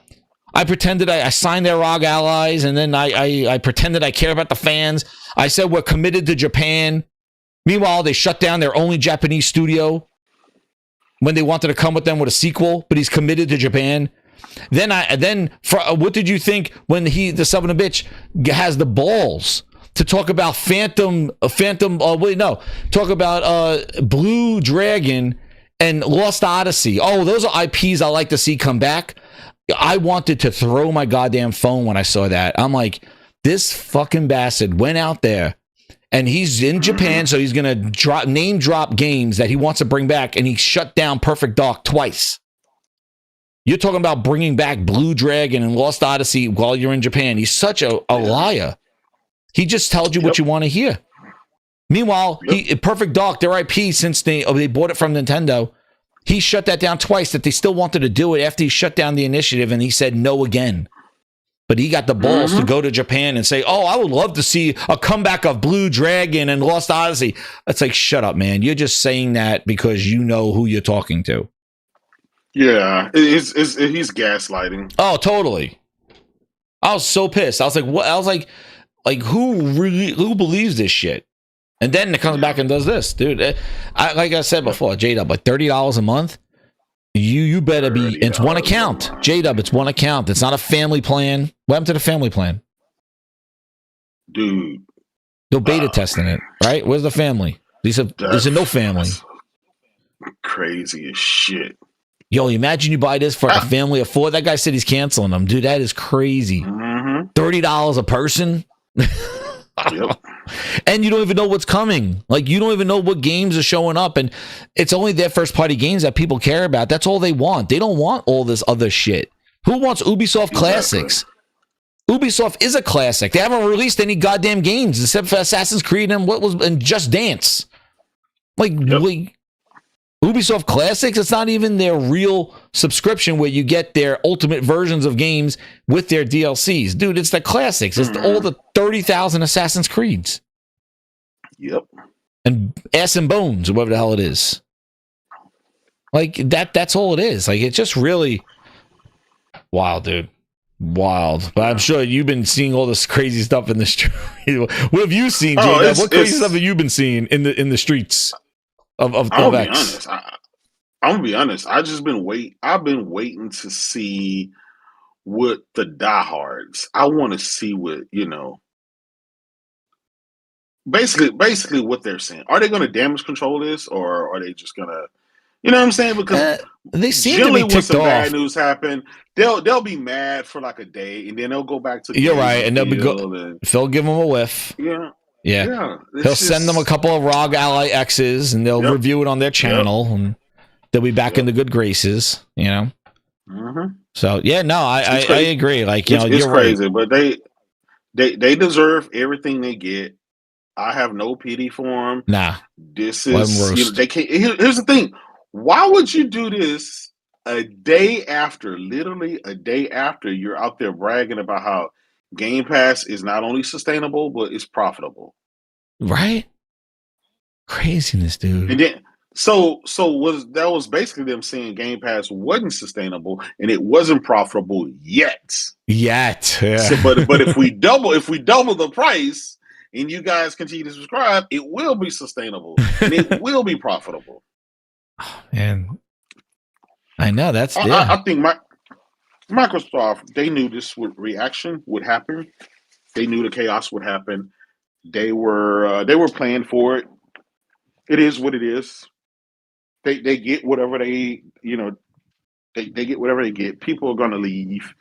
I pretended I signed their ROG allies, and then I pretended I care about the fans. I said we're committed to Japan. Meanwhile, they shut down their only Japanese studio when they wanted to come with them with a sequel. But he's committed to Japan. Then what did you think when the son of a bitch has the balls to talk about talk about Blue Dragon and Lost Odyssey? Oh, those are IPs I like to see come back. I wanted to throw my goddamn phone when I saw that. I'm like, this fucking bastard went out there and he's in Japan, so he's gonna name drop games that he wants to bring back, and he shut down Perfect Dark twice. You're talking about bringing back Blue Dragon and Lost Odyssey while you're in Japan. He's such a liar. He just tells you what you want to hear. Meanwhile, Perfect Dark, their IP, since they bought it from Nintendo, he shut that down twice, that they still wanted to do it after he shut down the initiative, and he said no again. But he got the balls to go to Japan and say, oh, I would love to see a comeback of Blue Dragon and Lost Odyssey. It's like, shut up, man. You're just saying that because you know who you're talking to. Yeah, he's gaslighting. Oh, totally. I was so pissed. I was like, what? I was like who believes this shit? And then it comes back and does this, dude. Like I said before, J-Dub, like $30 a month. You better be. It's one account, J-Dub. It's one account. It's not a family plan. What happened to the family plan, dude? They're beta testing it, right? Where's the family? These are no family. Crazy as shit. Yo, imagine you buy this for a family of 4. That guy said he's canceling them, dude. That is crazy. $30 a person. Yep. And you don't even know what's coming. Like, you don't even know what games are showing up, and it's only their first party games that people care about. That's all they want. They don't want all this other shit. Who wants Ubisoft classics? Ubisoft is a classic. They haven't released any goddamn games except for Assassin's Creed and Just Dance. Like Ubisoft Classics, it's not even their real subscription where you get their ultimate versions of games with their DLCs. Dude, it's the classics. It's all the 30,000 Assassin's Creeds. Yep. And Ass and Bones, or whatever the hell it is. Like, that's all it is. Like, it's just really wild, dude. Wild. But I'm sure you've been seeing all this crazy stuff in the street. What have you seen, Jada? What crazy stuff have you been seeing in the streets? Of I'm gonna be honest. I've been waiting to see what the diehards. I want to see what basically what they're saying. Are they going to damage control this, or are they just gonna, what I'm saying? Because they seem to be ticked when some off. bad news happen, they'll be mad for like a day, and then they'll go back to. You're right, and Phil give them a whiff. Yeah. He'll send them a couple of ROG Ally X's, and they'll review it on their channel, and they'll be back in the good graces, So I agree. Like, it's you're crazy, right. But they deserve everything they get. I have no pity for them. Nah, this is they can't. Here's the thing: why would you do this literally a day after you're out there bragging about how Game Pass is not only sustainable, but it's profitable. Right? Craziness, dude. And then so was basically them saying Game Pass wasn't sustainable and it wasn't profitable yet. Yeah. So, but if we double the price and you guys continue to subscribe, it will be sustainable and it will be profitable. And I know that's I think Microsoft, they knew this reaction would happen. They knew the chaos would happen. They were planning for it. It is what it is. They get whatever they get whatever they get. People are gonna leave.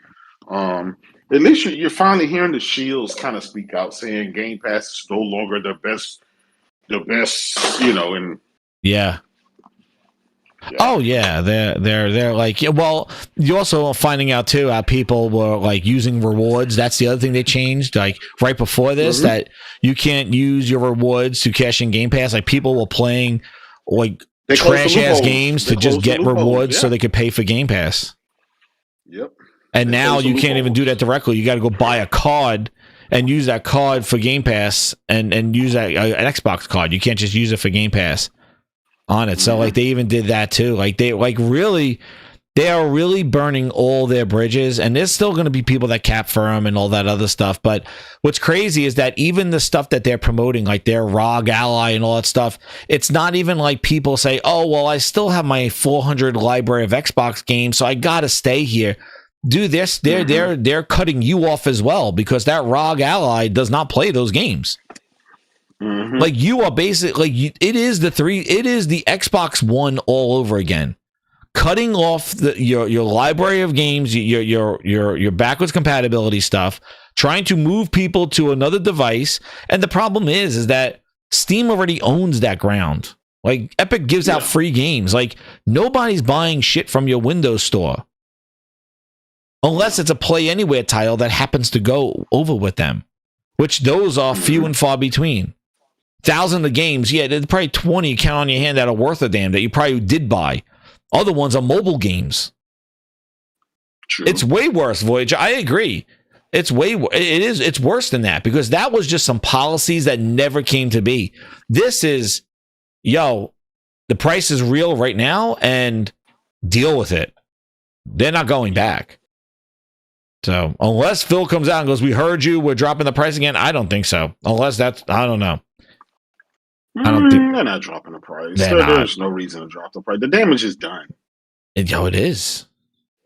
At least you're finally hearing the shields kind of speak out, saying Game Pass is no longer the best. And yeah. Oh yeah, they're like, well, you're also finding out too how people were like using rewards. That's the other thing they changed. Like right before this, that you can't use your rewards to cash in Game Pass. Like people were playing like trash ass games to just get rewards so they could pay for Game Pass. Yep. And now you can't even do that directly. You got to go buy a card and use that card for Game Pass and use that an Xbox card. You can't just use it for Game Pass on it. So like they even did that too. Like they are really burning all their bridges, and there's still going to be people that cap for them and all that other stuff. But what's crazy is that even the stuff that they're promoting, like their ROG Ally and all that stuff, it's not even like people say, oh, well, I still have my 400 library of Xbox games, so I got to stay here. Dude, they're cutting you off as well, because that ROG Ally does not play those games. Like you are basically, it is the Xbox One all over again. Cutting off your library of games, your backwards compatibility stuff, trying to move people to another device. And the problem is that Steam already owns that ground. Like Epic gives out free games. Like nobody's buying shit from your Windows store unless it's a Play Anywhere title that happens to go over with them, which those are few and far between. Thousands of games, there's probably 20 you count on your hand that are worth a damn that you probably did buy. Other ones are mobile games. True. It's way worse, Voyager. I agree. It's worse than that, because that was just some policies that never came to be. This is, the price is real right now and deal with it. They're not going back. So unless Phil comes out and goes, we heard you, we're dropping the price again. I don't think so. Unless that's, I don't know. I don't think they're not dropping the price. There's no reason to drop the price. The damage is done. It is.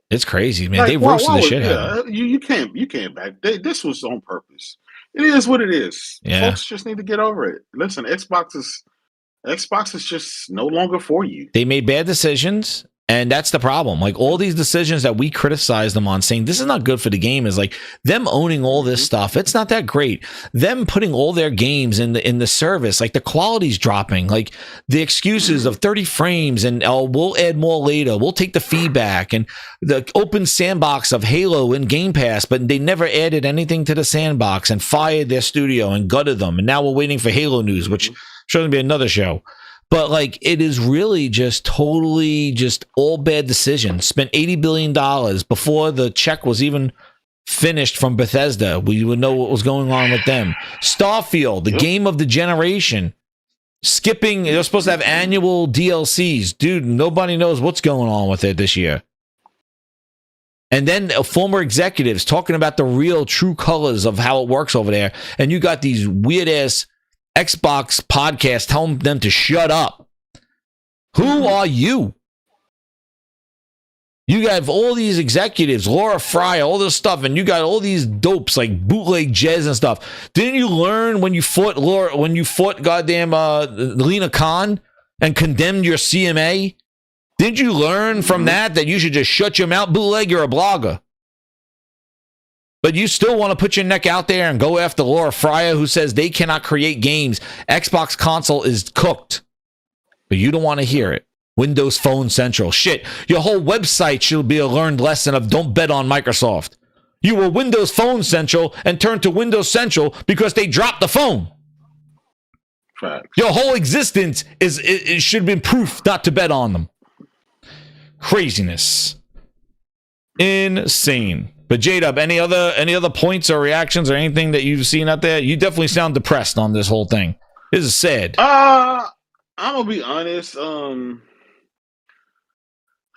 It's crazy, man. They roasted the shit out of it. You can't back. This was on purpose. It is what it is. Yeah. Folks just need to get over it. Listen, Xbox is just no longer for you. They made bad decisions. And that's the problem. Like all these decisions that we criticize them on, saying this is not good for the game, is like them owning all this stuff. It's not that great. Them putting all their games in the service, like the quality's dropping. Like the excuses of 30 frames and we'll add more later. We'll take the feedback and the open sandbox of Halo and Game Pass, but they never added anything to the sandbox and fired their studio and gutted them. And now we're waiting for Halo news, which should be another show. But like, it is really just totally just all bad decisions. Spent $80 billion before the check was even finished from Bethesda. We would know what was going on with them. Starfield, the game of the generation. Skipping, they're supposed to have annual DLCs. Dude, nobody knows what's going on with it this year. And then former executives talking about the real true colors of how it works over there. And you got these weird ass Xbox podcast telling them to shut up. Who are you? You have all these executives, Laura Fry, all this stuff, and you got all these dopes like bootleg Jez and stuff. Didn't you learn when you fought goddamn Lena Khan and condemned your CMA? Didn't you learn from that you should just shut your mouth, bootleg? You're a blogger. But you still want to put your neck out there and go after Laura Fryer, who says they cannot create games. Xbox console is cooked. But you don't want to hear it. Windows Phone Central. Shit, your whole website should be a learned lesson of don't bet on Microsoft. You were Windows Phone Central and turned to Windows Central because they dropped the phone. Facts. Your whole existence it should have been proof not to bet on them. Craziness. Insane. But J-Dub, any other points or reactions or anything that you've seen out there? You definitely sound depressed on this whole thing. This is sad. I'm gonna be honest.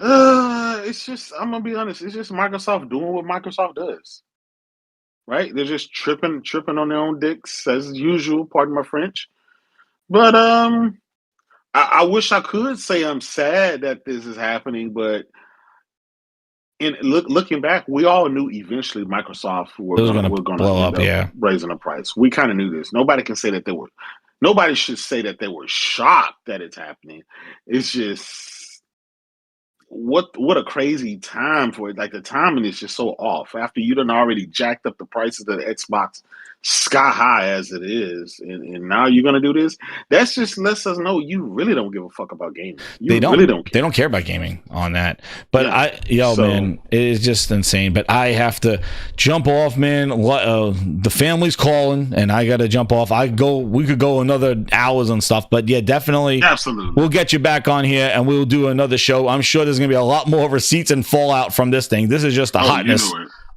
It's just Microsoft doing what Microsoft does. Right? They're just tripping on their own dicks as usual. Pardon my French. But I wish I could say I'm sad that this is happening, but. And looking back, we all knew eventually Microsoft were going to blow up, raising the price. We kind of knew this. Nobody can say that nobody should say that they were shocked that it's happening. It's just what a crazy time for it. Like the timing is just so off. After you done already jacked up the prices of the Xbox sky high as it is, and now you're gonna do this. That's just lets us know you really don't give a fuck about gaming. They don't care about gaming on that. But man, it is just insane. But I have to jump off, man. The family's calling, and I got to jump off. We could go another hours and stuff, but yeah, definitely, absolutely, we'll get you back on here, and we'll do another show. I'm sure there's gonna be a lot more receipts and fallout from this thing. This is just the hotness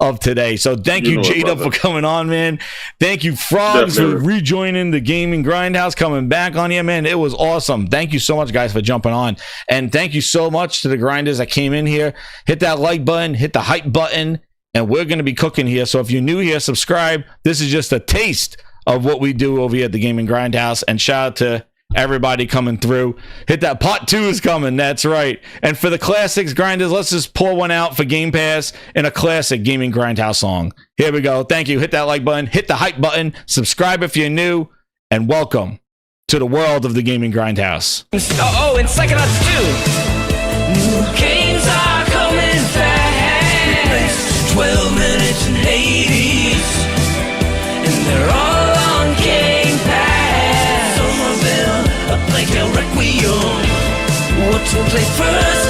of today. So thank you, Jada, for coming on, man. Thank you, Frogs, for rejoining the Gaming Grindhouse, coming back on here, man. It was awesome. Thank you so much, guys, for jumping on. And thank you so much to the grinders that came in here. Hit that like button, hit the hype button, and we're going to be cooking here. So if you're new here, subscribe. This is just a taste of what we do over here at the Gaming Grindhouse. And shout out to everybody coming through. Hit that. Part 2 is coming. That's right. And for the classics, grinders, let's just pour one out for Game Pass in a classic Gaming Grindhouse song. Here we go. Thank you. Hit that like button. Hit the hype button. Subscribe if you're new. And welcome to the world of the Gaming Grindhouse. Oh, and Psychonauts 2. New games are coming fast. 12 minutes and Hades. And they're all on Game Pass. Some of them are like a Requiem. What to play first?